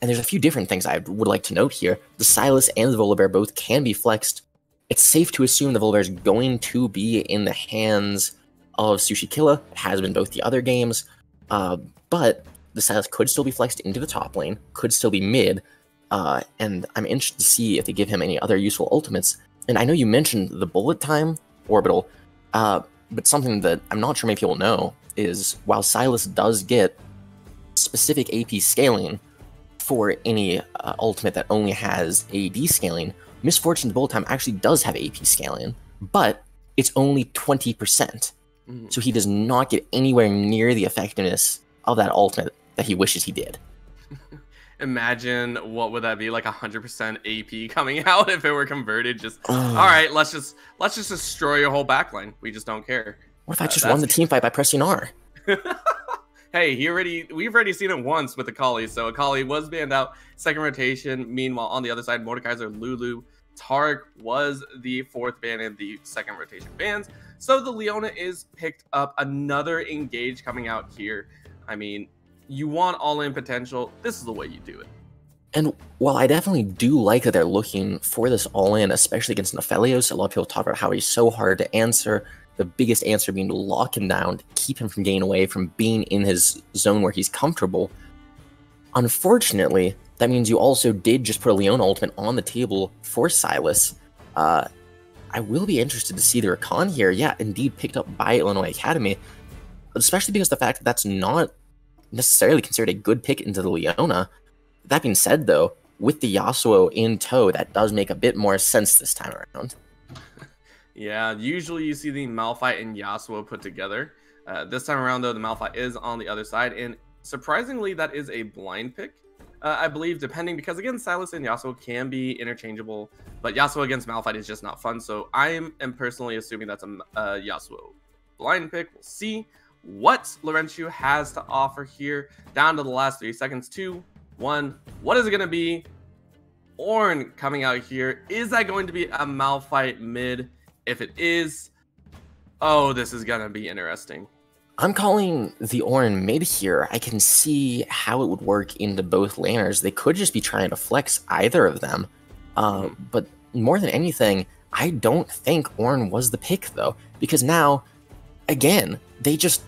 there's a few different things I would like to note here. The Sylas and the Volibear both can be flexed. It's safe to assume the Volibear is going to be in the hands of Sushi Killa. It has been both the other games. But the Sylas could still be flexed into the top lane, could still be mid. And I'm interested to see if they give him any other useful ultimates. And I know you mentioned the bullet time orbital, but something that I'm not sure many people know is while Sylas does get specific AP scaling for any ultimate that only has AD scaling, Misfortune's bullet time actually does have AP scaling, but it's only 20%. So he does not get anywhere near the effectiveness of that ultimate that he wishes he did. Imagine what would that be, like 100% AP coming out if it were converted. Just all right, let's just destroy your whole backline. We just don't care. What if I just won the team fight by pressing R? Hey, we've already seen it once with Akali. So Akali was banned out second rotation. Meanwhile, on the other side, Mordekaiser, Lulu, Tarek was the 4th ban in the second rotation bans. So the Leona is picked up. Another engage coming out here. I mean, you want all-in potential, this is the way you do it. And while I definitely do like that they're looking for this all-in, especially against Aphelios, a lot of people talk about how he's so hard to answer, the biggest answer being to lock him down, to keep him from getting away, from being in his zone where he's comfortable. Unfortunately, that means you also did just put a Leona ultimate on the table for Sylas. I will be interested to see the Rakan here, yeah, indeed picked up by Illinois Academy, especially because the fact that that's not necessarily considered a good pick into the Leona. That being said, though, with the Yasuo in tow, that does make a bit more sense this time around. Yeah, usually you see the Malphite and Yasuo put together. This time around, though, the Malphite is on the other side, and surprisingly, that is a blind pick. I believe, depending, because again, Sylas and Yasuo can be interchangeable, but Yasuo against Malphite is just not fun, so I am personally assuming that's a Yasuo blind pick. We'll see what Laurentiu has to offer here. Down to the last 3 seconds. 2, 1. What is it going to be? Ornn coming out here. Is that going to be a Malphite mid? If it is, oh, this is going to be interesting. I'm calling the Ornn mid here. I can see how it would work into both laners. They could just be trying to flex either of them. But more than anything, I don't think Ornn was the pick, though. Because now, again, they just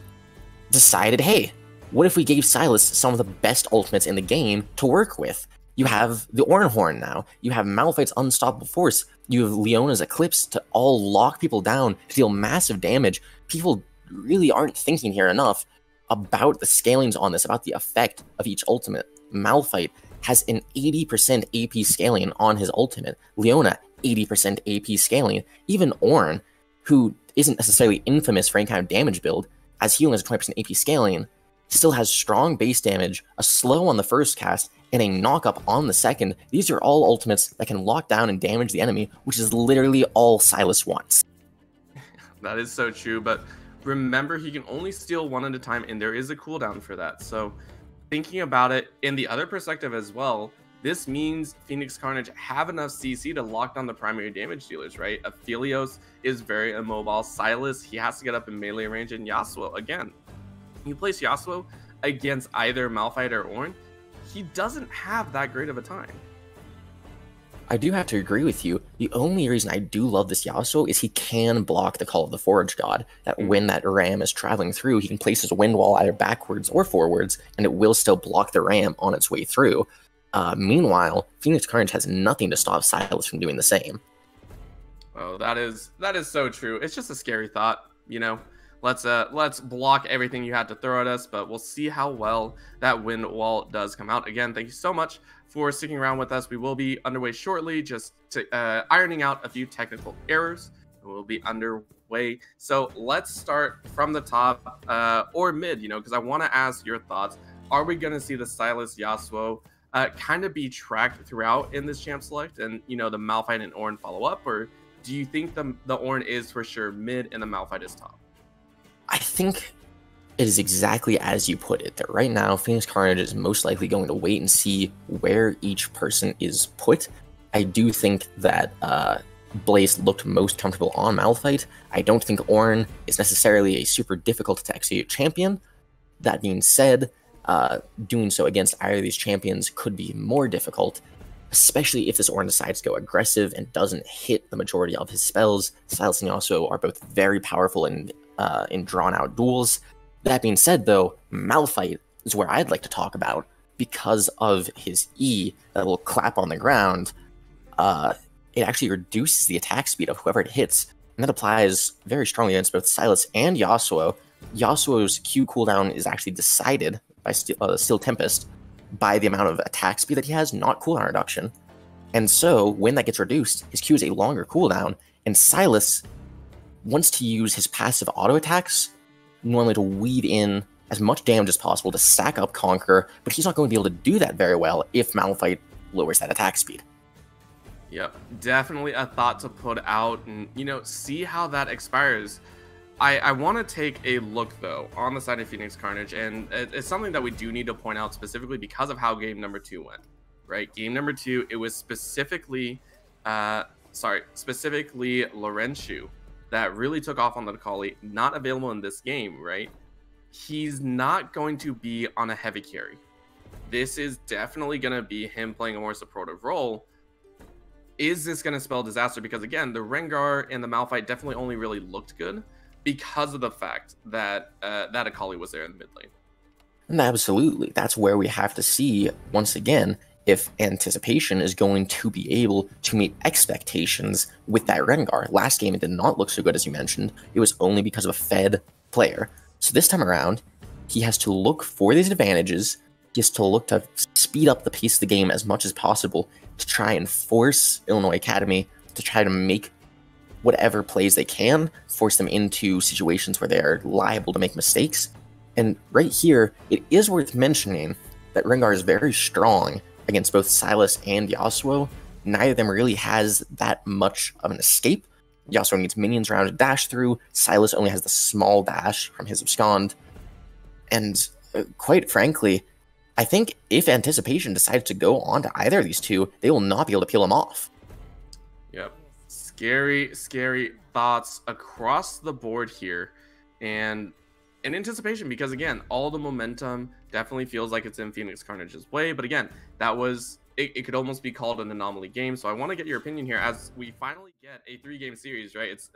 decided, hey, what if we gave Sylas some of the best ultimates in the game to work with? You have the Ornn Horn now. You have Malphite's Unstoppable Force. You have Leona's Eclipse to all lock people down, to deal massive damage. People really aren't thinking here enough about the scalings on this, about the effect of each ultimate. Malphite has an 80% AP scaling on his ultimate. Leona, 80% AP scaling. Even Ornn, who isn't necessarily infamous for any kind of damage build, as healing has 20% AP scaling, still has strong base damage, a slow on the first cast, and a knock-up on the second. These are all ultimates that can lock down and damage the enemy, which is literally all Sylas wants. That is so true, but remember, he can only steal one at a time, and there is a cooldown for that. So thinking about it in the other perspective as well, this means Phoenix Carnage have enough CC to lock down the primary damage dealers, right? Aphelios is very immobile. Sylas, he has to get up in melee range, and Yasuo, again, you place Yasuo against either Malphite or Ornn, he doesn't have that great of a time. I do have to agree with you. The only reason I do love this Yasuo is he can block the Call of the Forge God. That when that ram is traveling through, he can place his wind wall either backwards or forwards, and it will still block the ram on its way through. Meanwhile, Phoenix Carnage has nothing to stop Sylas from doing the same. Oh, that is so true. It's just a scary thought, you know. Let's block everything you had to throw at us, but we'll see how well that wind wall does come out. Again, thank you so much for sticking around with us. We will be underway shortly, just to, ironing out a few technical errors. We'll be underway. So let's start from the top or mid, you know, because I want to ask your thoughts. Are we going to see the Sylas Yasuo kind of be tracked throughout in this champ select, and you know the Malphite and Ornn follow up, or do you think the Ornn is for sure mid and the Malphite is top? I think it is exactly as you put it, that right now Phoenix Carnage is most likely going to wait and see where each person is put. I do think that Blaze looked most comfortable on Malphite. I don't think Ornn is necessarily a super difficult to execute champion. That being said, doing so against either of these champions could be more difficult, especially if this Ornn decides to go aggressive and doesn't hit the majority of his spells. Sylas and Yasuo are both very powerful in drawn-out duels. That being said, though, Malphite is where I'd like to talk about because of his E that will clap on the ground. It actually reduces the attack speed of whoever it hits, and that applies very strongly against both Sylas and Yasuo. Yasuo's Q cooldown is actually decided by Steel Tempest by the amount of attack speed that he has, not cooldown reduction. And so, when that gets reduced, his Q is a longer cooldown, and Sylas wants to use his passive auto attacks normally to weave in as much damage as possible to stack up Conqueror, but he's not going to be able to do that very well if Malphite lowers that attack speed. Yep, definitely a thought to put out and, you know, see how that expires. I want to take a look, though, on the side of Phoenix Carnage, and it's something that we do need to point out specifically because of how game number 2 went, right? Game number 2, it was specifically Laurentius that really took off on the Akali, not available in this game, right? He's not going to be on a heavy carry. This is definitely going to be him playing a more supportive role. Is this going to spell disaster? Because again, the Rengar and the Malphite definitely only really looked good because of the fact that that Akali was there in the mid lane. And absolutely, that's where we have to see, once again, if Anticipation is going to be able to meet expectations with that Rengar. Last game, it did not look so good, as you mentioned. It was only because of a fed player. So this time around, he has to look for these advantages. He has to look to speed up the pace of the game as much as possible to try and force Illinois Academy to try to make whatever plays they can, force them into situations where they are liable to make mistakes. And right here, it is worth mentioning that Rengar is very strong against both Sylas and Yasuo. Neither of them really has that much of an escape. Yasuo needs minions around to dash through. Sylas only has the small dash from his abscond. And quite frankly, I think if Anticipation decides to go on to either of these two, they will not be able to peel him off. Yep. Scary, scary thoughts across the board here. And in Anticipation, because again, all the momentum definitely feels like it's in Phoenix Carnage's way. But again, that was, it could almost be called an anomaly game. So I want to get your opinion here as we finally get a 3-game series, right? It's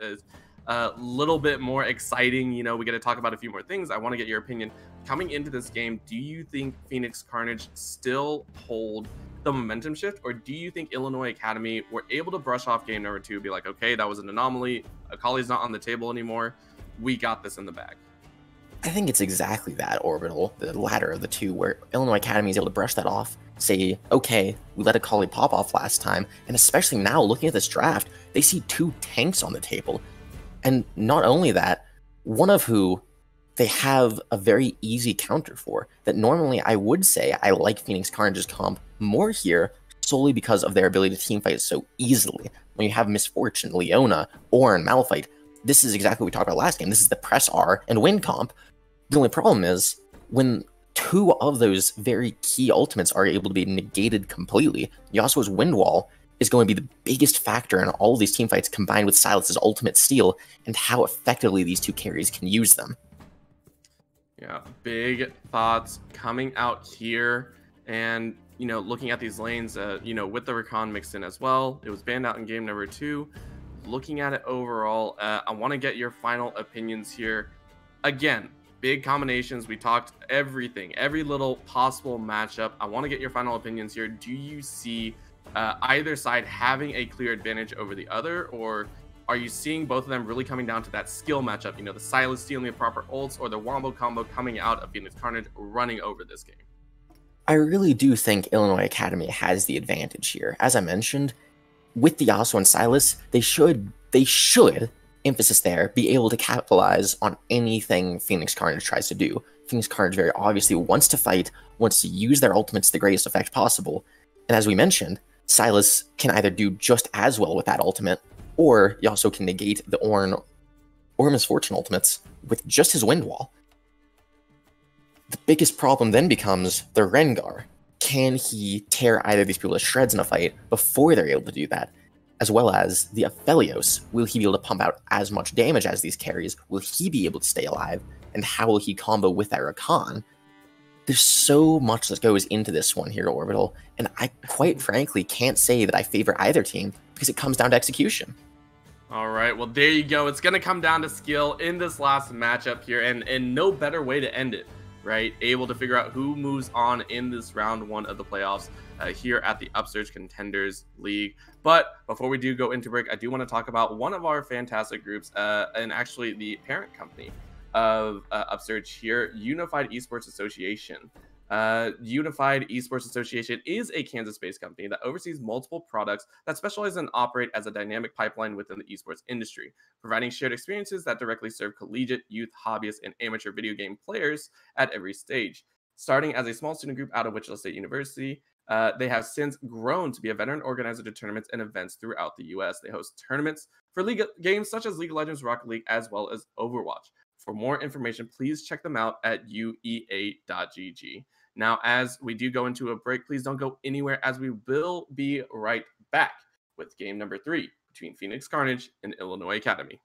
a little bit more exciting. You know, we get to talk about a few more things. I want to get your opinion. Coming into this game, do you think Phoenix Carnage still hold the momentum shift, or do you think Illinois Academy were able to brush off game number 2, be like, okay, that was an anomaly, Akali's not on the table anymore, we got this in the bag? I think it's exactly that, Orbital, the latter of the two, where Illinois Academy is able to brush that off, say, okay, we let Akali pop off last time, and especially now, looking at this draft, they see 2 tanks on the table. And not only that, one of who they have a very easy counter for, that normally I would say I like Phoenix Carnage's comp more here, solely because of their ability to teamfight so easily. When you have Misfortune, Leona, Ornn, Malphite, this is exactly what we talked about last game. This is the press R and win comp. The only problem is, when 2 of those very key ultimates are able to be negated completely, Yasuo's Wind Wall is going to be the biggest factor in all of these teamfights, combined with Sylas's ultimate steal, and how effectively these 2 carries can use them. Yeah, big thoughts coming out here. And, you know, looking at these lanes, you know, with the Recon mixed in as well, it was banned out in game number 2. Looking at it overall, I want to get your final opinions here. Again, big combinations. We talked everything, every little possible matchup. I want to get your final opinions here. Do you see either side having a clear advantage over the other, or are you seeing both of them really coming down to that skill matchup? You know, the Sylas stealing the proper ults, or the Wombo combo coming out of Phoenix Carnage running over this game? I really do think Illinois Academy has the advantage here. As I mentioned, with the Yasuo and Sylas, they should, emphasis there, be able to capitalize on anything Phoenix Carnage tries to do. Phoenix Carnage very obviously wants to fight, wants to use their ultimates to the greatest effect possible. And as we mentioned, Sylas can either do just as well with that ultimate, or Yasuo can negate the Ornn or Misfortune ultimates with just his Wind Wall. The biggest problem then becomes the Rengar. Can he tear either of these people to shreds in a fight before they're able to do that? As well as the Aphelios. Will he be able to pump out as much damage as these carries? Will he be able to stay alive? And how will he combo with that Rakan? There's so much that goes into this one here, Orbital, and I quite frankly can't say that I favor either team because it comes down to execution. All right, well, there you go. It's going to come down to skill in this last matchup here, and no better way to end it, right? Able to figure out who moves on in this round 1 of the playoffs here at the Upsurge Contenders League. But before we do go into break, I do want to talk about one of our fantastic groups, and actually the parent company of Upsurge here, Unified Esports Association. Unified Esports Association is a Kansas-based company that oversees multiple products that specialize and operate as a dynamic pipeline within the esports industry, providing shared experiences that directly serve collegiate, youth, hobbyists, and amateur video game players at every stage. Starting as a small student group out of Wichita State University, they have since grown to be a veteran organizer to tournaments and events throughout the U.S. They host tournaments for league games such as League of Legends, Rocket League, as well as Overwatch. For more information, please check them out at uea.gg. Now, as we do go into a break, please don't go anywhere, as we will be right back with game number 3 between Phoenix Carnage and Illinois Academy.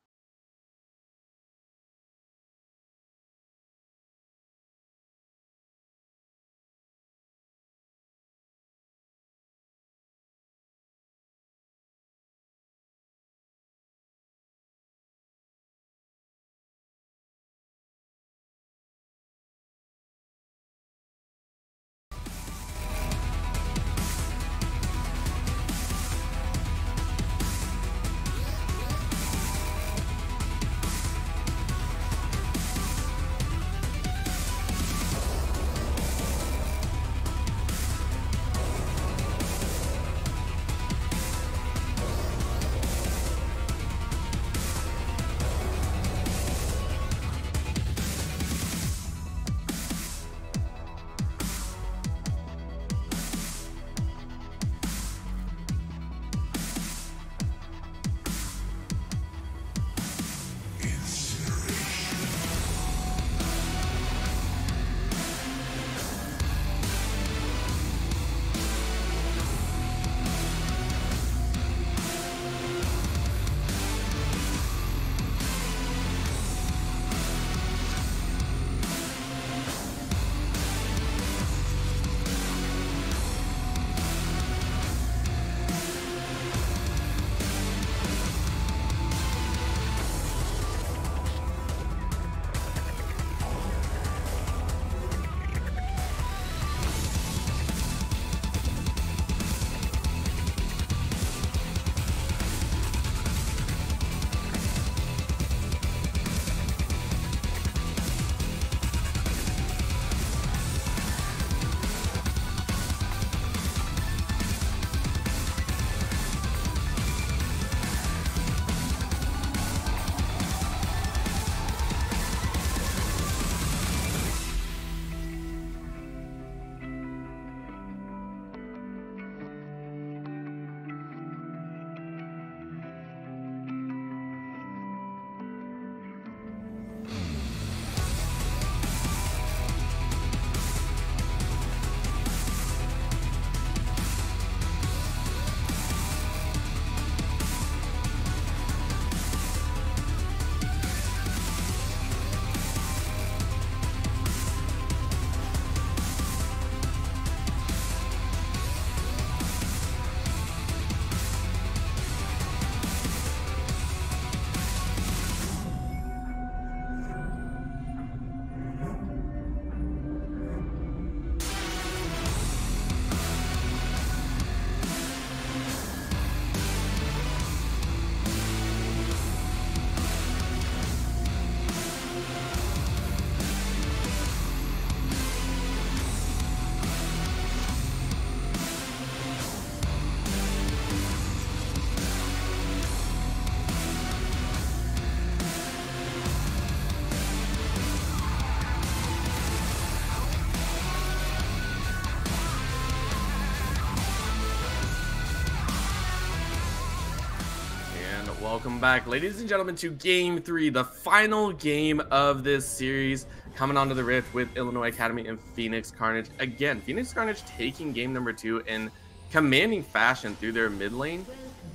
Welcome back, ladies and gentlemen, to Game 3, the final game of this series, coming onto the Rift with Illinois Academy and Phoenix Carnage. Again, Phoenix Carnage taking game number 2 in commanding fashion through their mid lane,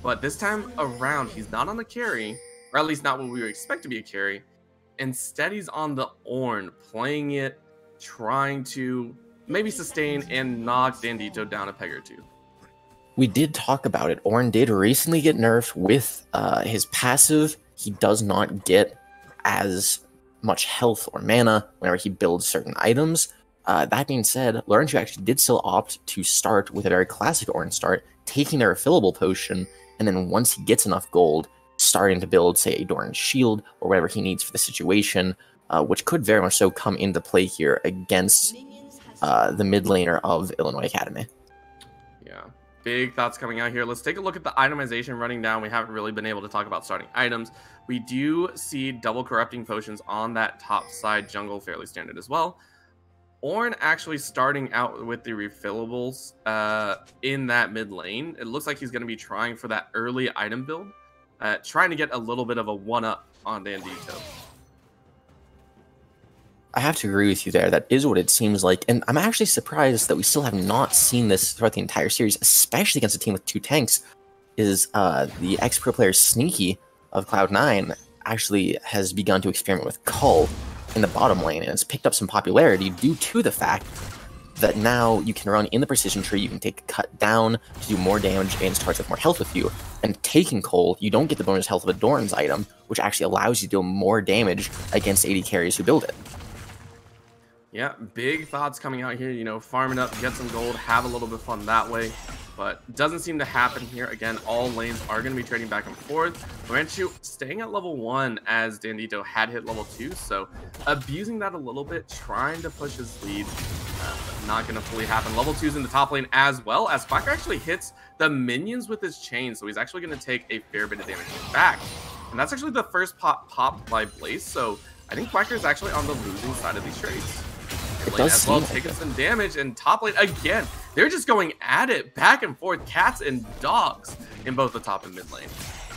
but this time around, he's not on the carry, or at least not what we would expect to be a carry. Instead, he's on the Ornn, playing it, trying to maybe sustain and knock Dandito down a peg or two. We did talk about it. Ornn did recently get nerfed with his passive. He does not get as much health or mana whenever he builds certain items. That being said, Laurentiu actually did still opt to start with a very classic Ornn start, taking their refillable potion, and then once he gets enough gold, starting to build, say, a Doran's shield or whatever he needs for the situation, which could very much so come into play here against the mid laner of Illinois Academy. Yeah. Big thoughts coming out here. Let's take a look at the itemization running down. We haven't really been able to talk about starting items. We do see double corrupting potions on that top side jungle, fairly standard as well. Ornn actually starting out with the refillables in that mid lane. It looks like he's going to be trying for that early item build, trying to get a little bit of a one-up on Dandito. I have to agree with you there. That is what it seems like. And I'm actually surprised that we still have not seen this throughout the entire series, especially against a team with 2 tanks, is the ex-pro player Sneaky of Cloud9 actually has begun to experiment with Cull in the bottom lane, and it's picked up some popularity due to the fact that now you can run in the precision tree, you can take a cut down to do more damage against targets with more health with you. And taking Cull, you don't get the bonus health of a Doran's item, which actually allows you to deal more damage against AD carries who build it. Yeah, big thoughts coming out here, you know, farming up, get some gold, have a little bit of fun that way, but doesn't seem to happen here. Again, all lanes are going to be trading back and forth. Laurentiu staying at level 1 as Dandito had hit level 2, so abusing that a little bit, trying to push his lead, but not going to fully happen. Level 2's in the top lane as well, as Quacker actually hits the minions with his chain, so he's actually going to take a fair bit of damage back. And that's actually the first pop by Blaze, so I think Quacker is actually on the losing side of these trades. As well, taking some damage, and top lane again, they're just going at it back and forth, cats and dogs in both the top and mid lane.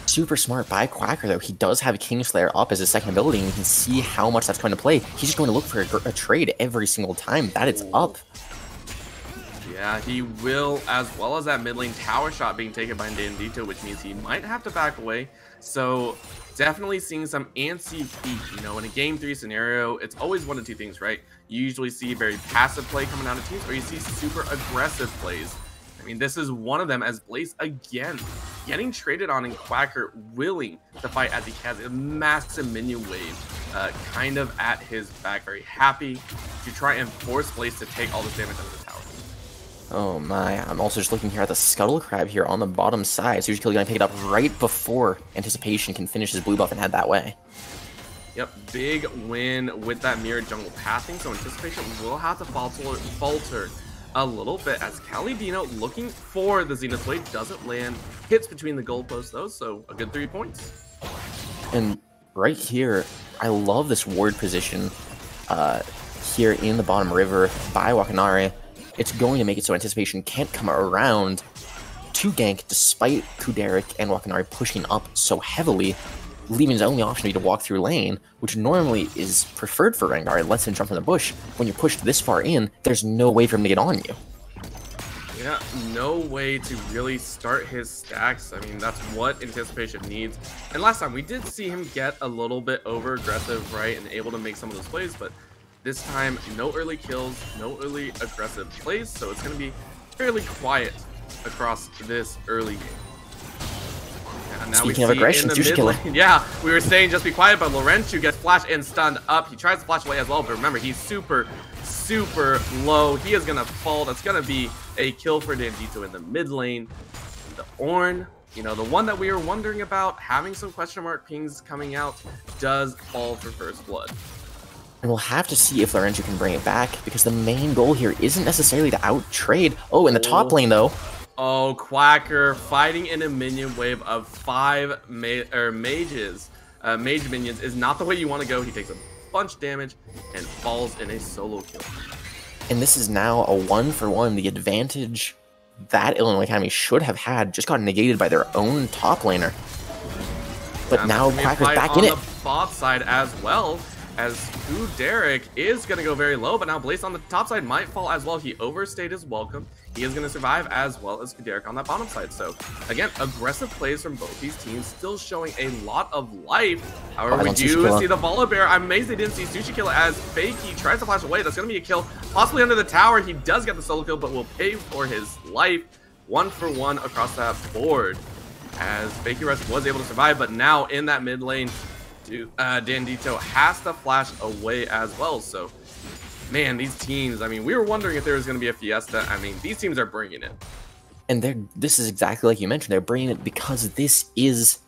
Super smart by Quacker, though. He does have Kingslayer up as his second ability, and you can see how much that's going to play. He's just going to look for a trade every single time that it's up. Yeah, he will, as well as that mid lane tower shot being taken by Dandito, which means he might have to back away. So definitely seeing some antsy feet. You know, in a game 3 scenario, it's always one of two things, right? You usually see very passive play coming out of teams, or you see super aggressive plays. I mean, this is one of them, as Blaze again getting traded on, and Quacker willing to fight as he has a massive minion wave kind of at his back, very happy to try and force Blaze to take all this damage out of the tower. Oh my, I'm also just looking here at the Scuttle Crab here on the bottom side. So he's going to pick it up right before Anticipation can finish his blue buff and head that way. Yep, big win with that mirrored jungle pathing, so Anticipation will have to falter a little bit as Calidino looking for the Zenith Blade, doesn't land, hits between the goalposts though, so a good 3 points. And right here, I love this ward position here in the bottom river by Wakanare. It's going to make it so Anticipation can't come around to gank despite Kuderic and Wakanare pushing up so heavily, leaving his only option to be to walk through lane, which normally is preferred for Rengar. It lets him jump in the bush. When you're pushed this far in, there's no way for him to get on you. Yeah, no way to really start his stacks. I mean, that's what Anticipation needs. And last time, we did see him get a little bit over-aggressive, right, and able to make some of those plays, but this time, no early kills, no early aggressive plays, so it's going to be fairly quiet across this early game. And now Speaking of aggression, Douche Killer. Yeah, we were saying just be quiet, but Laurentiu gets flashed and stunned up. He tries to flash away as well, but remember, he's super low. He is going to fall. That's going to be a kill for Dandito in the mid lane. The Ornn, you know, the one that we were wondering about, having some question mark pings coming out, does fall for first blood. And we'll have to see if Laurentiu can bring it back, because the main goal here isn't necessarily to out-trade. Oh, in the top lane, though. Oh, Quacker fighting in a minion wave of 5 mages. Mage minions is not the way you want to go. He takes a bunch of damage and falls in a solo kill. And this is now a 1-for-1. The advantage that Illinois Academy should have had just got negated by their own top laner. But now Cracker's back in it. On the bot side as well, as Derek is going to go very low, but now Blaze on the top side might fall as well. He overstayed his welcome. He is going to survive as well as Derek on that bottom side. So again, aggressive plays from both these teams, still showing a lot of life. However, we do see the Volibear. I'm amazed they didn't see Sushi Killer as Fakey tries to flash away. That's going to be a kill, possibly under the tower. He does get the solo kill, but will pay for his life. 1-for-1 across that board, as Fakey Rush was able to survive, but now in that mid lane, Dandito has to flash away as well. So, man, these teams, I mean, we were wondering if there was going to be a fiesta. I mean, these teams are bringing it. And this is exactly like you mentioned. They're bringing it because this is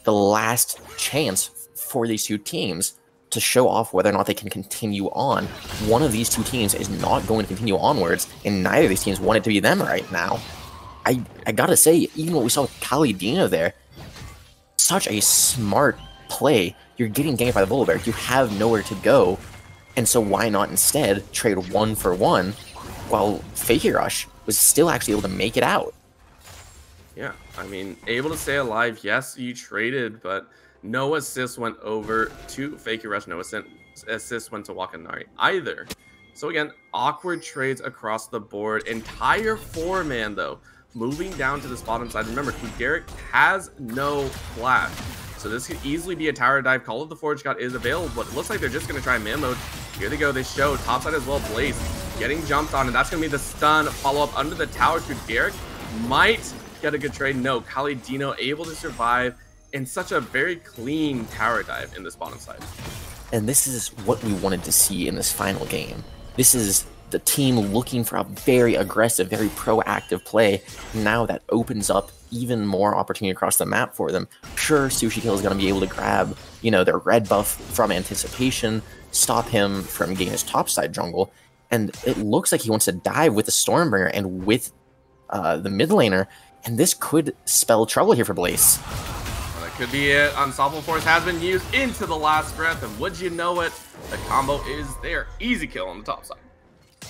the last chance for these two teams to show off whether or not they can continue on. One of these two teams is not going to continue onwards, and neither of these teams want it to be them right now. I gotta say, even what we saw with Kalidino there, such a smart play. You're getting ganked by the Volibear. You have nowhere to go, and so why not instead trade 1-for-1 while Fakey Rush was still actually able to make it out? Yeah, I mean, able to stay alive. Yes, you traded, but no assist went over to Fakey Rush. No assist went to Wakanari either. So again, awkward trades across the board. Entire 4-man though, moving down to this bottom side. Remember, Derek has no flash, so this could easily be a tower dive. Call of the Forge God is available, but it looks like they're just going to try man mode. Here they go. They show top side as well. Blaze getting jumped on, and that's going to be the stun follow-up under the tower. Derek might get a good trade. No, Kalidino able to survive in such a very clean tower dive in this bottom side. And this is what we wanted to see in this final game. This is the team looking for a very aggressive, very proactive play. Now that opens up even more opportunity across the map for them. Sure, Sushi Kill is going to be able to grab, you know, their red buff from anticipation, stop him from getting his topside jungle, and it looks like he wants to dive with the Stormbringer and with the mid laner, and this could spell trouble here for Blaze. Well, that could be it. Unstoppable Force has been used into the last breath, and would you know it, the combo is there. Easy kill on the top side.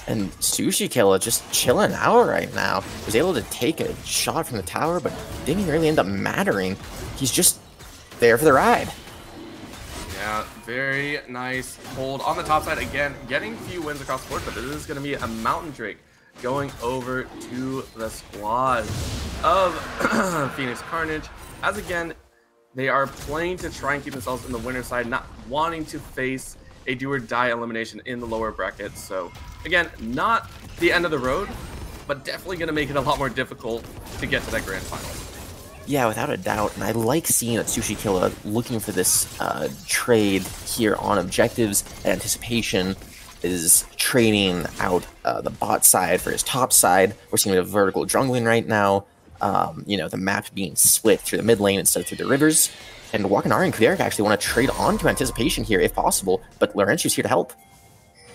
And Sushi Killer just chilling out right now. Was able to take a shot from the tower, but didn't really end up mattering. He's just there for the ride. Yeah, very nice hold on the top side. Again, getting few wins across the board, but this is going to be a Mountain Drake going over to the squad of Phoenix Carnage. As again, they are playing to try and keep themselves in the winner side, not wanting to face a do or die elimination in the lower bracket. So again, not the end of the road, but definitely going to make it a lot more difficult to get to that grand final. Yeah, without a doubt. And I like seeing that Sushi Killer looking for this trade here on objectives. Anticipation is trading out the bot side for his top side. We're seeing a vertical jungling right now. You know, the map being split through the mid lane instead of through the rivers. And Wakanari and Derek actually want to trade on to anticipation here if possible, but Laurentiu's here to help.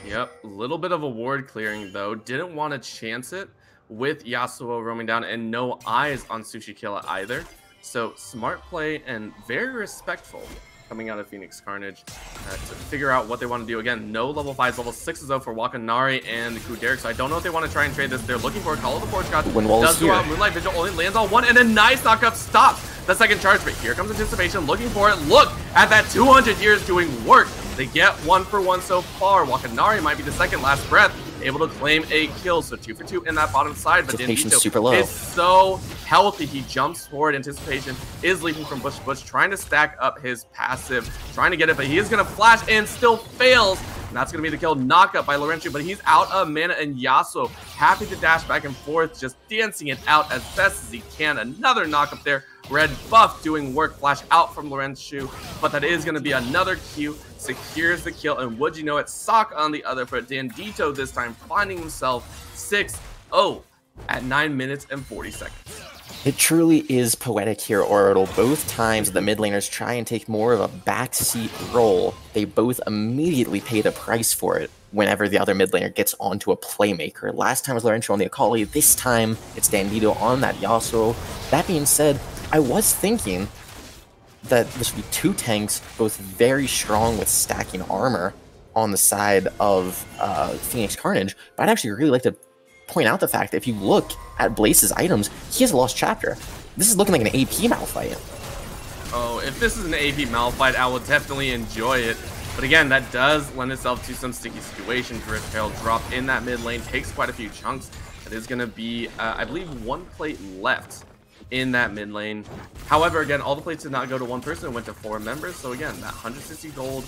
Yep, a little bit of a ward clearing though. Didn't want to chance it with Yasuo roaming down, and no eyes on Sushi Killer either. So smart play and very respectful coming out of Phoenix Carnage to figure out what they want to do. Again, no level 5s, level 6s though for Wakanari and Derek, so I don't know if they want to try and trade this. They're looking for a Call of the Forge God. Does go out, Moonlight Vigil only lands on one, and a nice knockup stops the second charge, but here comes Anticipation looking for it. Look at that 200 years doing work. They get 1-for-1 so far. Wakanari might be the second last breath, able to claim a kill. So 2 for 2 in that bottom side, but Dandito super low. Is so healthy. He jumps forward. Anticipation is leaping from bush to bush, trying to stack up his passive, trying to get it, but he is going to flash and still fails. And that's going to be the kill. Knockup by Laurentiu, but he's out of mana, and Yasuo happy to dash back and forth, just dancing it out as best as he can. Another knockup there. Red buff doing work. Flash out from Laurentiu, but that is going to be another Q. Secures the kill, and would you know it, Sock on the other foot. Dandito this time finding himself 6-0 at 9 minutes and 40 seconds. It truly is poetic here, Orbital. Both times the mid laners try and take more of a backseat role. They both immediately pay the price for it whenever the other mid laner gets onto a playmaker. Last time was Laurentiu on the Akali. This time it's Dandito on that Yasuo. That being said, I was thinking that this would be two tanks, both very strong with stacking armor on the side of Phoenix Carnage, but I'd actually really like to point out the fact that if you look at Blaze's items, he has a lost chapter. This is looking like an AP malfight. Oh, if this is an AP Malphite, I will definitely enjoy it. But again, that does lend itself to some sticky situations. Rift Herald drop in that mid lane, takes quite a few chunks. It is going to be, I believe, 1 plate left in that mid lane. However, again, all the plates did not go to one person, it went to 4 members. So again, that 160 gold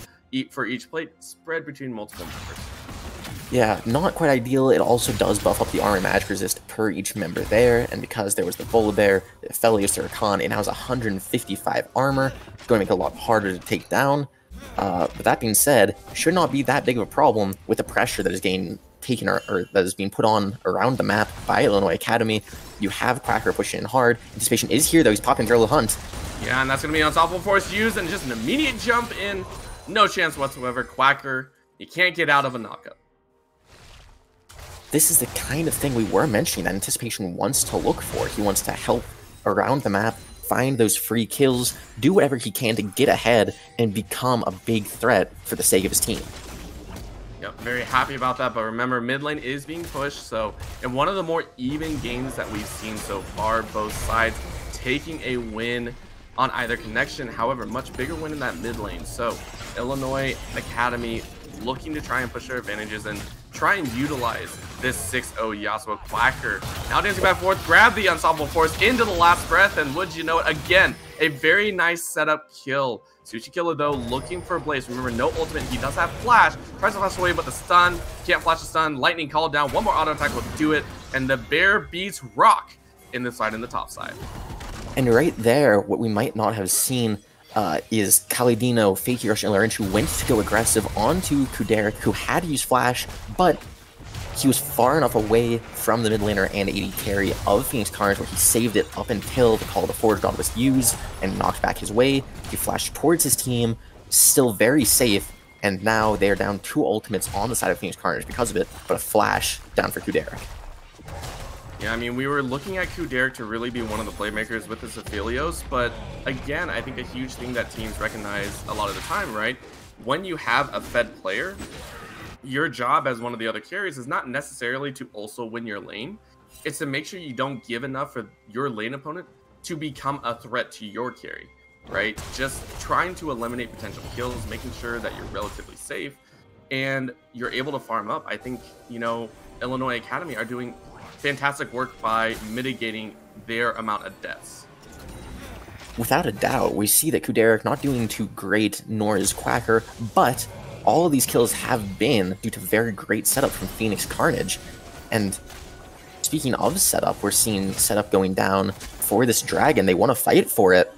for each plate spread between multiple members. Yeah, not quite ideal. It also does buff up the armor magic resist per each member there, and because there was the Volibear, the Aphelios Rakan, it now has 155 armor, going to make it a lot harder to take down. But that being said, should not be that big of a problem with the pressure that is being taken or that is being put on around the map by Illinois Academy. You have Quacker pushing in hard. Anticipation is here though, he's popping Thrill of Hunt. Yeah, and that's going to be Unstoppable Force used, and just an immediate jump in. No chance whatsoever. Quacker, you can't get out of a knockup. This is the kind of thing we were mentioning that Anticipation wants to look for. He wants to help around the map, find those free kills, do whatever he can to get ahead and become a big threat for the sake of his team. Yep, very happy about that, but remember, mid lane is being pushed, so in one of the more even games that we've seen so far, both sides taking a win on either connection. However, much bigger win in that mid lane. So Illinois Academy looking to try and push their advantages and try and utilize this 6-0 Yasuo. Quacker now dancing back and forth, grab the Unstoppable Force into the last breath, and would you know it, again, a very nice setup kill. Sushi Killer though looking for Blaze. Remember, no ultimate, he does have flash, tries to flash away, but the stun, can't flash the stun. Lightning called down, one more auto attack will do it, and the bear beats rock in the side, in the top side. And right there, what we might not have seen is Kalidino, Fakey Rush, and Larenchu went to go aggressive onto Kuderic, who had used Flash, but he was far enough away from the mid laner and AD carry of Phoenix Carnage where he saved it up until the Call of the Forge God was used and knocked back his way. He flashed towards his team, still very safe, and now they're down 2 ultimates on the side of Phoenix Carnage because of it, but a flash down for Kuderic. Yeah, I mean, we were looking at Kuderic to really be one of the playmakers with his Aphelios, but again, I think a huge thing that teams recognize a lot of the time, right? When you have a fed player, your job as one of the other carries is not necessarily to also win your lane. It's to make sure you don't give enough for your lane opponent to become a threat to your carry, right? Just trying to eliminate potential kills, making sure that you're relatively safe, and you're able to farm up. I think, you know, Illinois Academy are doing fantastic work by mitigating their amount of deaths. Without a doubt, we see that Kuderic not doing too great, nor is Quacker, but all of these kills have been due to very great setup from Phoenix Carnage. And speaking of setup, we're seeing setup going down for this dragon. They want to fight for it.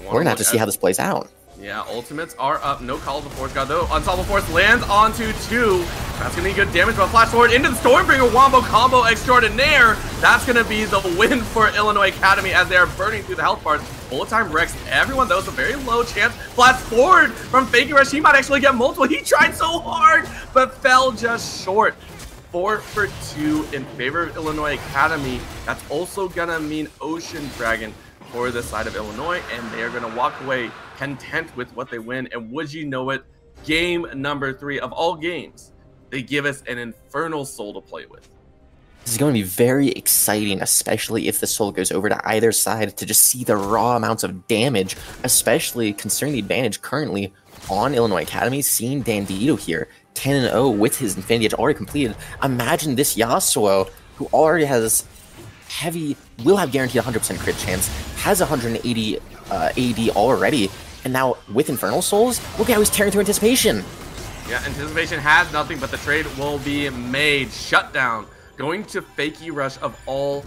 We're going to have to see how this plays out. Yeah, ultimates are up. No Call of the Forge God, though. Unstoppable Force lands onto 2. That's going to be good damage, but flash forward into the Stormbringer Wombo combo extraordinaire. That's going to be the win for Illinois Academy as they are burning through the health bars. Bullet time wrecks everyone, though. It's a very low chance. Flash forward from Fakey Rush. He might actually get multiple. He tried so hard, but fell just short. 4 for 2 in favor of Illinois Academy. That's also going to mean Ocean Dragon for the side of Illinois, and they are going to walk away content with what they win. And would you know it, game number 3 of all games, they give us an Infernal Soul to play with. This is going to be very exciting, especially if the soul goes over to either side, to just see the raw amounts of damage, especially considering the advantage currently on Illinois Academy. Seeing Dandito here, 10-0 with his Infinity Edge already completed. Imagine this Yasuo, who already has heavy, will have guaranteed 100% crit chance, has 180 AD already, and now with Infernal Souls, look at how he's tearing through Anticipation. Yeah, Anticipation has nothing, but the trade will be made. Shutdown going to Fakey Rush of all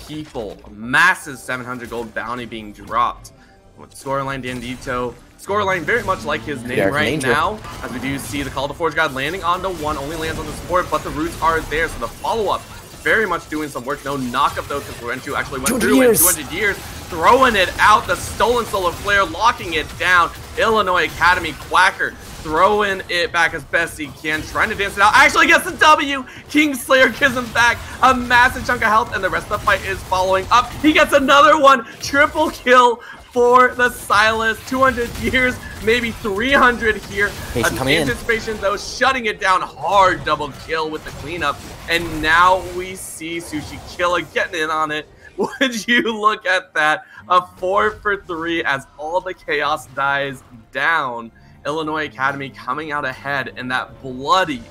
people. A massive 700 gold bounty being dropped. With scoreline Dandito, scoreline very much like his name right now, as we do see the Call of the Forge God landing onto 1, only lands on the support, but the roots are there, so the follow-up very much doing some work. No knockup though, because Larenchu actually went through in 200 years, throwing it out. The stolen solar flare, locking it down. Illinois Academy Quacker throwing it back as best he can, trying to dance it out. Actually gets the W. Kingslayer gives him back a massive chunk of health, and the rest of the fight is following up. He gets another one. Triple kill for the Silas. 200 years, maybe 300 here. Anticipation though, shutting it down hard. Double kill with the cleanup. And now we see Sushi Killer getting in on it. Would you look at that? A 4 for 3 as all the chaos dies down. Illinois Academy coming out ahead in that bloody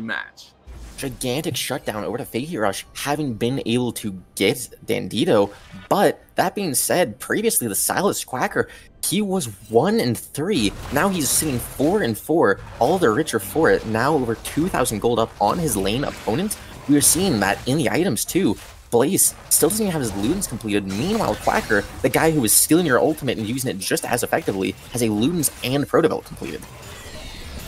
match. Gigantic shutdown over to Fakey Rush, having been able to get Dandito. But that being said, previously the Silas Quacker, he was 1-3. Now he's sitting 4-4. All the richer for it. Now over 2,000 gold up on his lane opponent. We are seeing that in the items too. Blaze still doesn't even have his Ludens completed. Meanwhile, Quacker, the guy who was stealing your ultimate and using it just as effectively, has a Ludens and Pro Develop completed.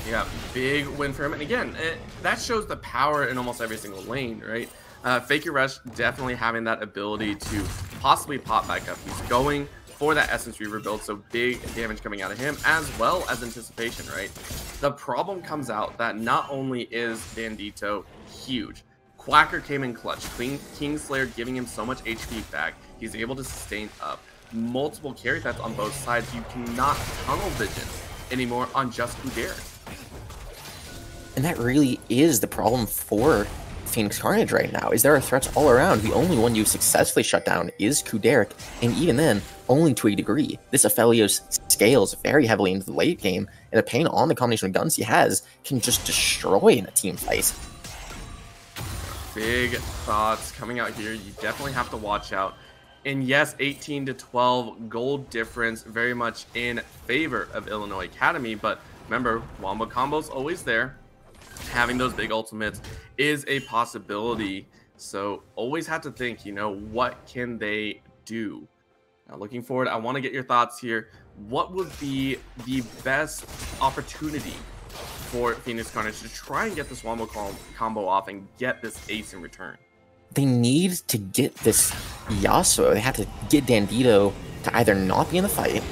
Yeah, big win for him. And again, that shows the power in almost every single lane, right? Fakey Rush definitely having that ability to possibly pop back up. He's going for that Essence Reaver build, so big damage coming out of him, as well as anticipation, right? The problem comes out that not only is Bandito huge, Quacker came in clutch. Kingslayer giving him so much HP back. He's able to sustain up. Multiple carry threats on both sides. You cannot tunnel vision anymore on just Kuderic. And that really is the problem for Phoenix Carnage right now, is there are threats all around. The only one you've successfully shut down is Kuderic, and even then, only to a degree. This Aphelios scales very heavily into the late game, and depending on the combination of guns he has, can just destroy in a team fight. Big thoughts coming out here. You definitely have to watch out. And yes, 18 to 12 gold difference, very much in favor of Illinois Academy, but remember, wombo combo's always there. Having those big ultimates is a possibility, so always have to think, you know, what can they do? Now, looking forward, I want to get your thoughts here. What would be the best opportunity for Phoenix Carnage to try and get this wombo combo off and get this ace in return? They need to get this Yasuo. They have to get Dandito to either not be in the fight,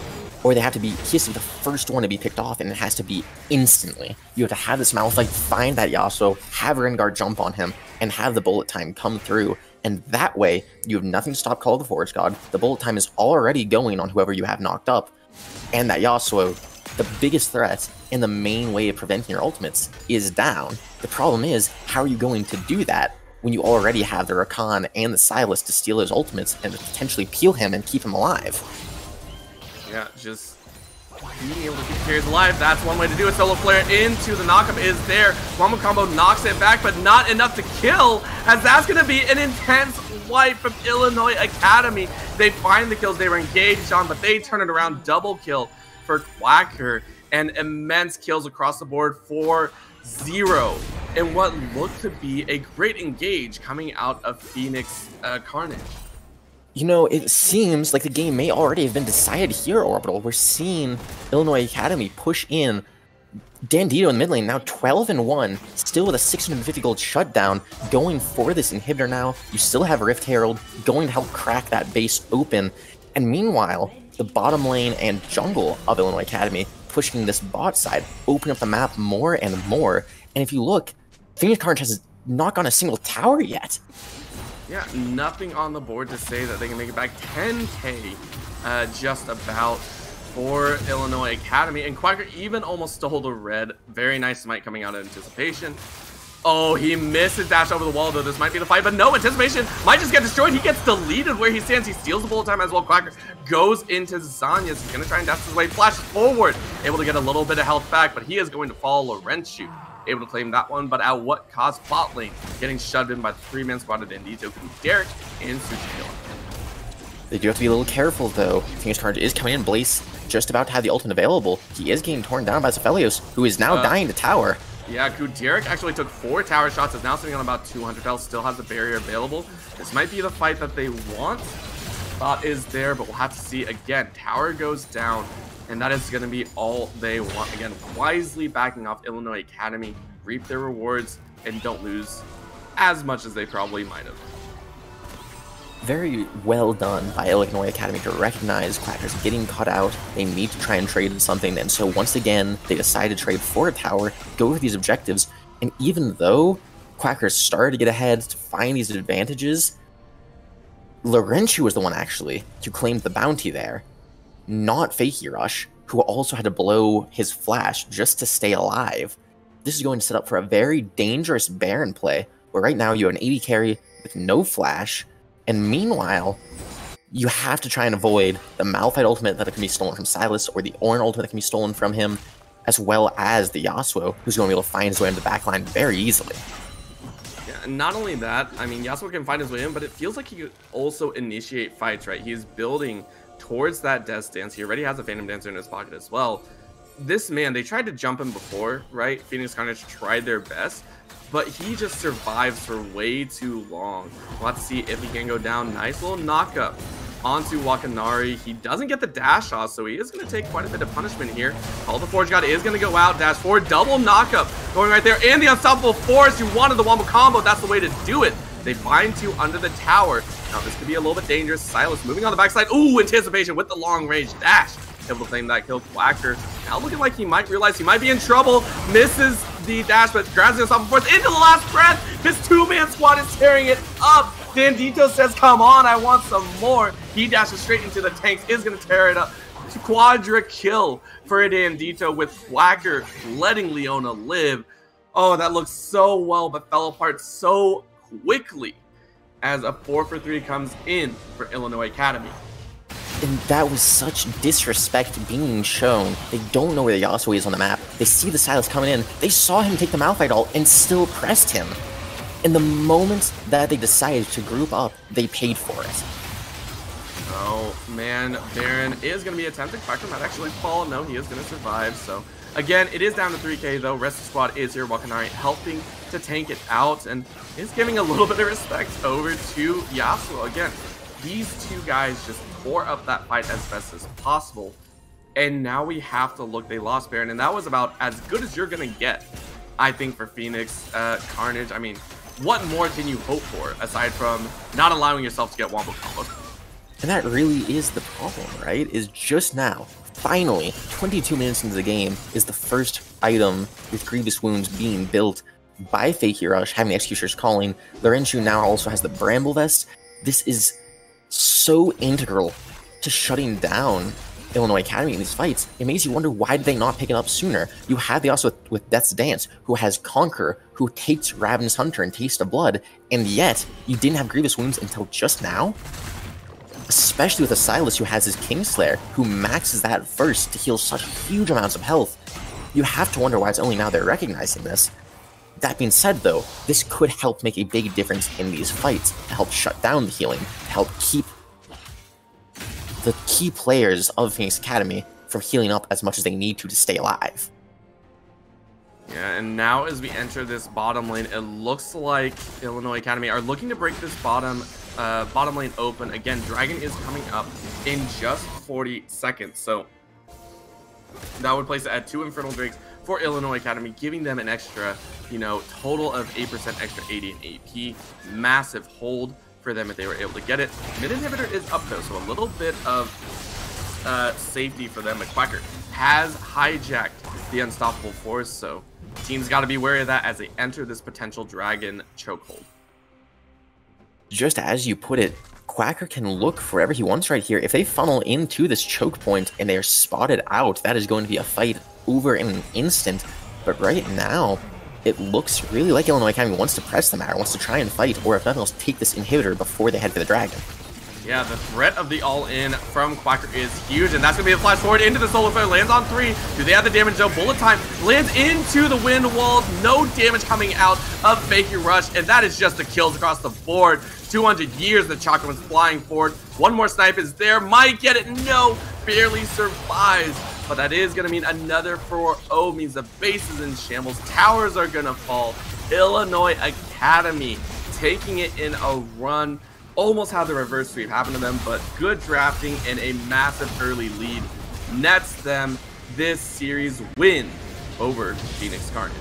or he has to be the first one to be picked off, and it has to be instantly. You have to have this Malphite find that Yasuo, have Rengar jump on him, and have the bullet time come through. And that way, you have nothing to stop Call of the Forest God. The bullet time is already going on whoever you have knocked up. And that Yasuo, the biggest threat and the main way of preventing your ultimates, is down. The problem is, how are you going to do that when you already have the Rakan and the Silas to steal his ultimates and to potentially peel him and keep him alive? Yeah, just being able to keep carries alive, that's one way to do it. Solo Flare into the knockup is there. Wombo combo knocks it back, but not enough to kill, as that's going to be an intense wipe from Illinois Academy. They find the kills they were engaged on, but they turn it around. Double kill for Quacker, and immense kills across the board for 0. And what looked to be a great engage coming out of Phoenix Carnage. You know, it seems like the game may already have been decided here, Orbital. We're seeing Illinois Academy push in. Dandito in the mid lane, now 12-1, still with a 650 gold shutdown, going for this inhibitor now. You still have Rift Herald going to help crack that base open. And meanwhile, the bottom lane and jungle of Illinois Academy pushing this bot side, opening up the map more and more. And if you look, Phoenix Carnage has not gone a single tower yet. Yeah, nothing on the board to say that they can make it back. 10k just about for Illinois Academy. And Quacker even almost stole the red. Very nice smite coming out of anticipation. Oh, he missed his dash over the wall, though. This might be the fight, but no, anticipation might just get destroyed. He gets deleted where he stands. He steals the bullet time as well. Quacker goes into Zanya's. He's going to try and dash his way. Flashes forward. Able to get a little bit of health back, but he is going to follow Lorenzu. Able to claim that one, but at what cost? Bot lane getting shoved in by the 3-man squad of Dandito, Derek, and Tsuchikilla. They do have to be a little careful, though. Phoenix Carnage is coming in. Blaze just about to have the ultimate available. He is getting torn down by Aphelios, who is now dying to tower. Yeah, Kuderic actually took 4 tower shots, is now sitting on about 200 health, still has the barrier available. This might be the fight that they want. Thought is there, but we'll have to see again. Tower goes down, and that is going to be all they want. Again, wisely backing off Illinois Academy, reap their rewards, and don't lose as much as they probably might have. Very well done by Illinois Academy to recognize Quacker's getting cut out. They need to try and trade in something, and so once again, they decide to trade for a tower, go with these objectives, and even though Quacker started to get ahead to find these advantages, Lorenzu was the one actually who claimed the bounty there, not Fakey Rush, who also had to blow his flash just to stay alive. This is going to set up for a very dangerous Baron play, where right now you have an 80 carry with no flash, And meanwhile, you have to try and avoid the Malphite ultimate that can be stolen from Sylas, or the Ornn ultimate that can be stolen from him, as well as the Yasuo, who's going to be able to find his way into the backline very easily. Yeah, and not only that, I mean, Yasuo can find his way in, but it feels like he could also initiate fights, right? He's building towards that Death Dance. He already has a Phantom Dancer in his pocket as well. This man, they tried to jump him before, right? Phoenix Carnage tried their best, but he just survives for way too long. We'll have to see if he can go down. Nice little knockup onto Wakanari. He doesn't get the dash off, so he is going to take quite a bit of punishment here. All the Forge God is going to go out. Dash forward, double knockup going right there. And the Unstoppable Force, you wanted the Wombo combo. That's the way to do it. They bind two under the tower. Now, this could be a little bit dangerous. Sylas moving on the backside. Ooh, anticipation with the long range dash. Able to claim that kill. Quacker now looking like he might realize he might be in trouble. Misses the dash, but grabs the Unstoppable Force into the last breath. His two-man squad is tearing it up. Dandito says, come on, I want some more. He dashes straight into the tanks, is going to tear it up. Quadra kill for Dandito with Quacker letting Leona live. Oh, that looks so well, but fell apart so quickly as a 4-for-3 comes in for Illinois Academy. And that was such disrespect being shown. They don't know where the Yasuo is on the map. They see the Sylas coming in. They saw him take the Malphite ult and still pressed him. And the moment that they decided to group up, they paid for it. Oh, man. Baron is going to be attempted. Quacker might actually fall. No, he is going to survive. So, again, it is down to 3k, though. Rest of the squad is here. Wakanari helping to tank it out and is giving a little bit of respect over to Yasuo. Again, these two guys just tore up that fight as best as possible. And now we have to look. They lost Baron, and that was about as good as you're going to get, I think, for Phoenix. Carnage, I mean, what more can you hope for aside from not allowing yourself to get wombo comboed? And that really is the problem, right? Is just now, finally, 22 minutes into the game, is the first item with Grievous Wounds being built by Fakey Rush, having the Executioner's Calling. Laurentian now also has the Bramble Vest. This is so integral to shutting down Illinois Academy in these fights. It makes you wonder, why did they not pick it up sooner? You had the also with Death's Dance, who has Conquer, who takes Ravenous Hunter and Taste of Blood, and yet you didn't have Grievous Wounds until just now? Especially with a Sylas who has his Kingslayer, who maxes that first to heal such huge amounts of health. You have to wonder why it's only now they're recognizing this. That being said, though, this could help make a big difference in these fights, to help shut down the healing, to help keep the key players of Phoenix Academy from healing up as much as they need to stay alive. Yeah, and now as we enter this bottom lane, it looks like Illinois Academy are looking to break this bottom lane open. Again, Dragon is coming up in just 40 seconds, so that would place it at 2 Infernal Drakes for Illinois Academy, giving them an extra, you know, total of 8% extra AD and AP. Massive hold for them if they were able to get it. Mid inhibitor is up though, so a little bit of safety for them. But Quacker has hijacked the Unstoppable Force, so teams got to be wary of that as they enter this potential Dragon chokehold. Just as you put it, Quacker can look wherever he wants right here. If they funnel into this choke point and they are spotted out, that is going to be a fight over in an instant. But right now, it looks really like Illinois Academy wants to press the matter, wants to try and fight, or if nothing else, take this inhibitor before they head for the Dragon. Yeah, the threat of the all-in from Quacker is huge, and that's going to be a flash forward into the Solar Flare. Lands on 3. Do they have the damage, though? Bullet time lands into the wind walls. No damage coming out of Fakey Rush, and that is just the kills across the board. 200 years, the Chakra was flying forward. One more snipe is there. Might get it. No, barely survives. But that is going to mean another 4-0, means the base is in shambles. Towers are going to fall. Illinois Academy taking it in a run. Almost had the reverse sweep happen to them, but good drafting and a massive early lead nets them this series win over Phoenix Carnage.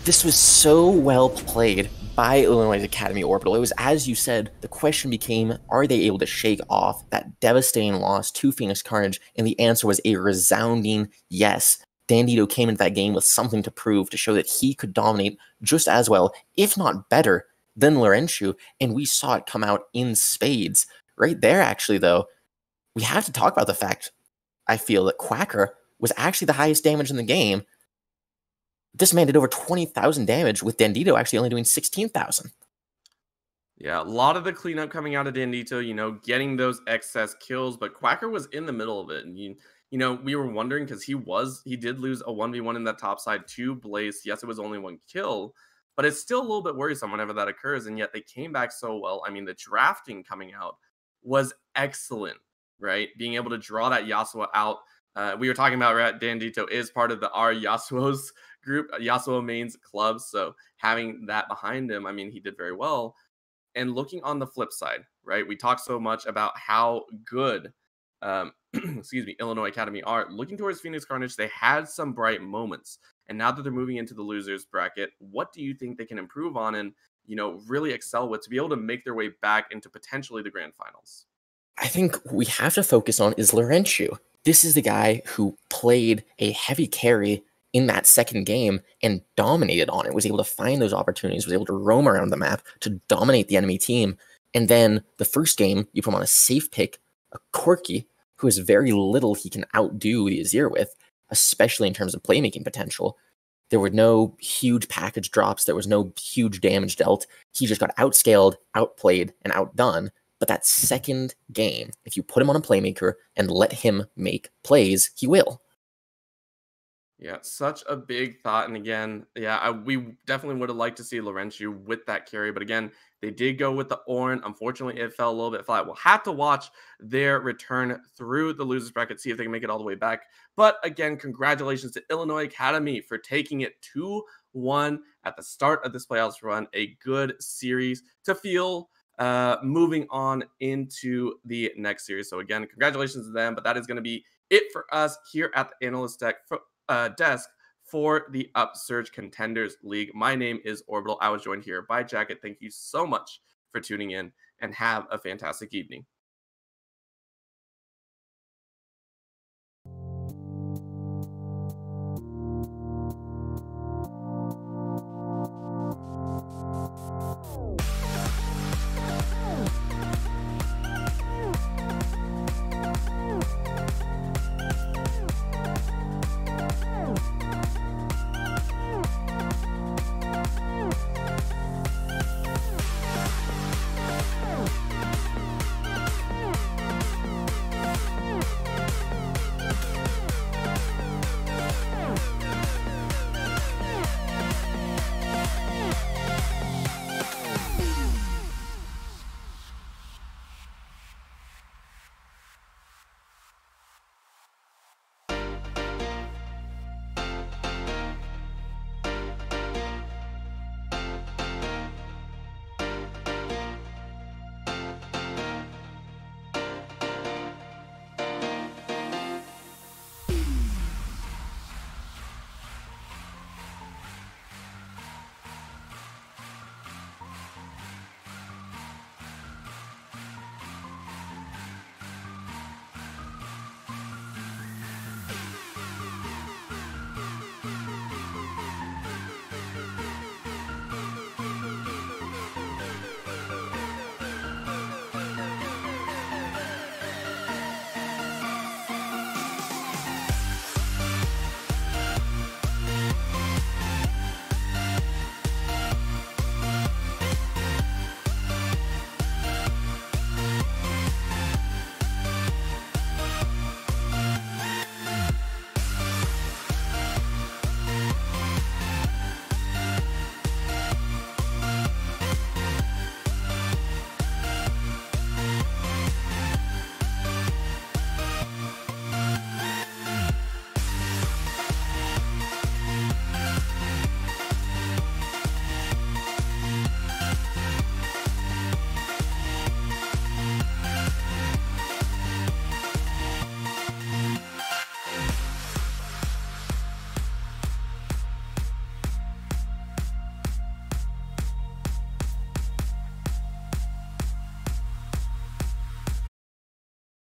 This was so well played by Illinois Academy Orbital. It was, as you said, the question became, are they able to shake off that devastating loss to Phoenix Carnage? And the answer was a resounding yes. Dandito came into that game with something to prove, to show that he could dominate just as well, if not better, than Laurentian, and we saw it come out in spades. Right there, actually, though, we have to talk about the fact, I feel, that Quacker was actually the highest damage in the game. This man did over 20,000 damage, with Dandito actually only doing 16,000. Yeah, a lot of the cleanup coming out of Dandito, getting those excess kills, but Quacker was in the middle of it. And we were wondering because he did lose a 1v1 in that top side to Blaze. Yes, it was only one kill, but it's still a little bit worrisome whenever that occurs. And yet they came back so well. I mean, the drafting coming out was excellent, right? Being able to draw that Yasuo out. We were talking about, right, Dandito is part of the R Yasuo's group, Yasuo mains club. So having that behind him, I mean, he did very well. And looking on the flip side, right, we talk so much about how good, Illinois Academy are. Looking towards Phoenix Carnage, they had some bright moments. And now that they're moving into the losers bracket, what do you think they can improve on and, really excel with to be able to make their way back into potentially the grand finals? I think we have to focus on is Laurentiu. This is the guy who played a heavy carry in that second game and dominated on it, was able to find those opportunities, was able to roam around the map to dominate the enemy team. And then the first game, you put him on a safe pick, a Corki, who has very little he can outdo the Azir with, especially in terms of playmaking potential. There were no huge package drops. There was no huge damage dealt. He just got outscaled, outplayed, and outdone. But that second game, if you put him on a playmaker and let him make plays, he will. Yeah, such a big thought. And again, we definitely would have liked to see Laurentiu with that carry. But again, they did go with the Ornn. Unfortunately, it fell a little bit flat. We'll have to watch their return through the losers bracket, see if they can make it all the way back. But again, congratulations to Illinois Academy for taking it 2-1 at the start of this playoffs run. A good series to feel moving on into the next series. So again, congratulations to them. But that is going to be it for us here at the Analyst Desk for the Upsurge Contenders League. My name is Orbital. I was joined here by Jacket. Thank you so much for tuning in and have a fantastic evening.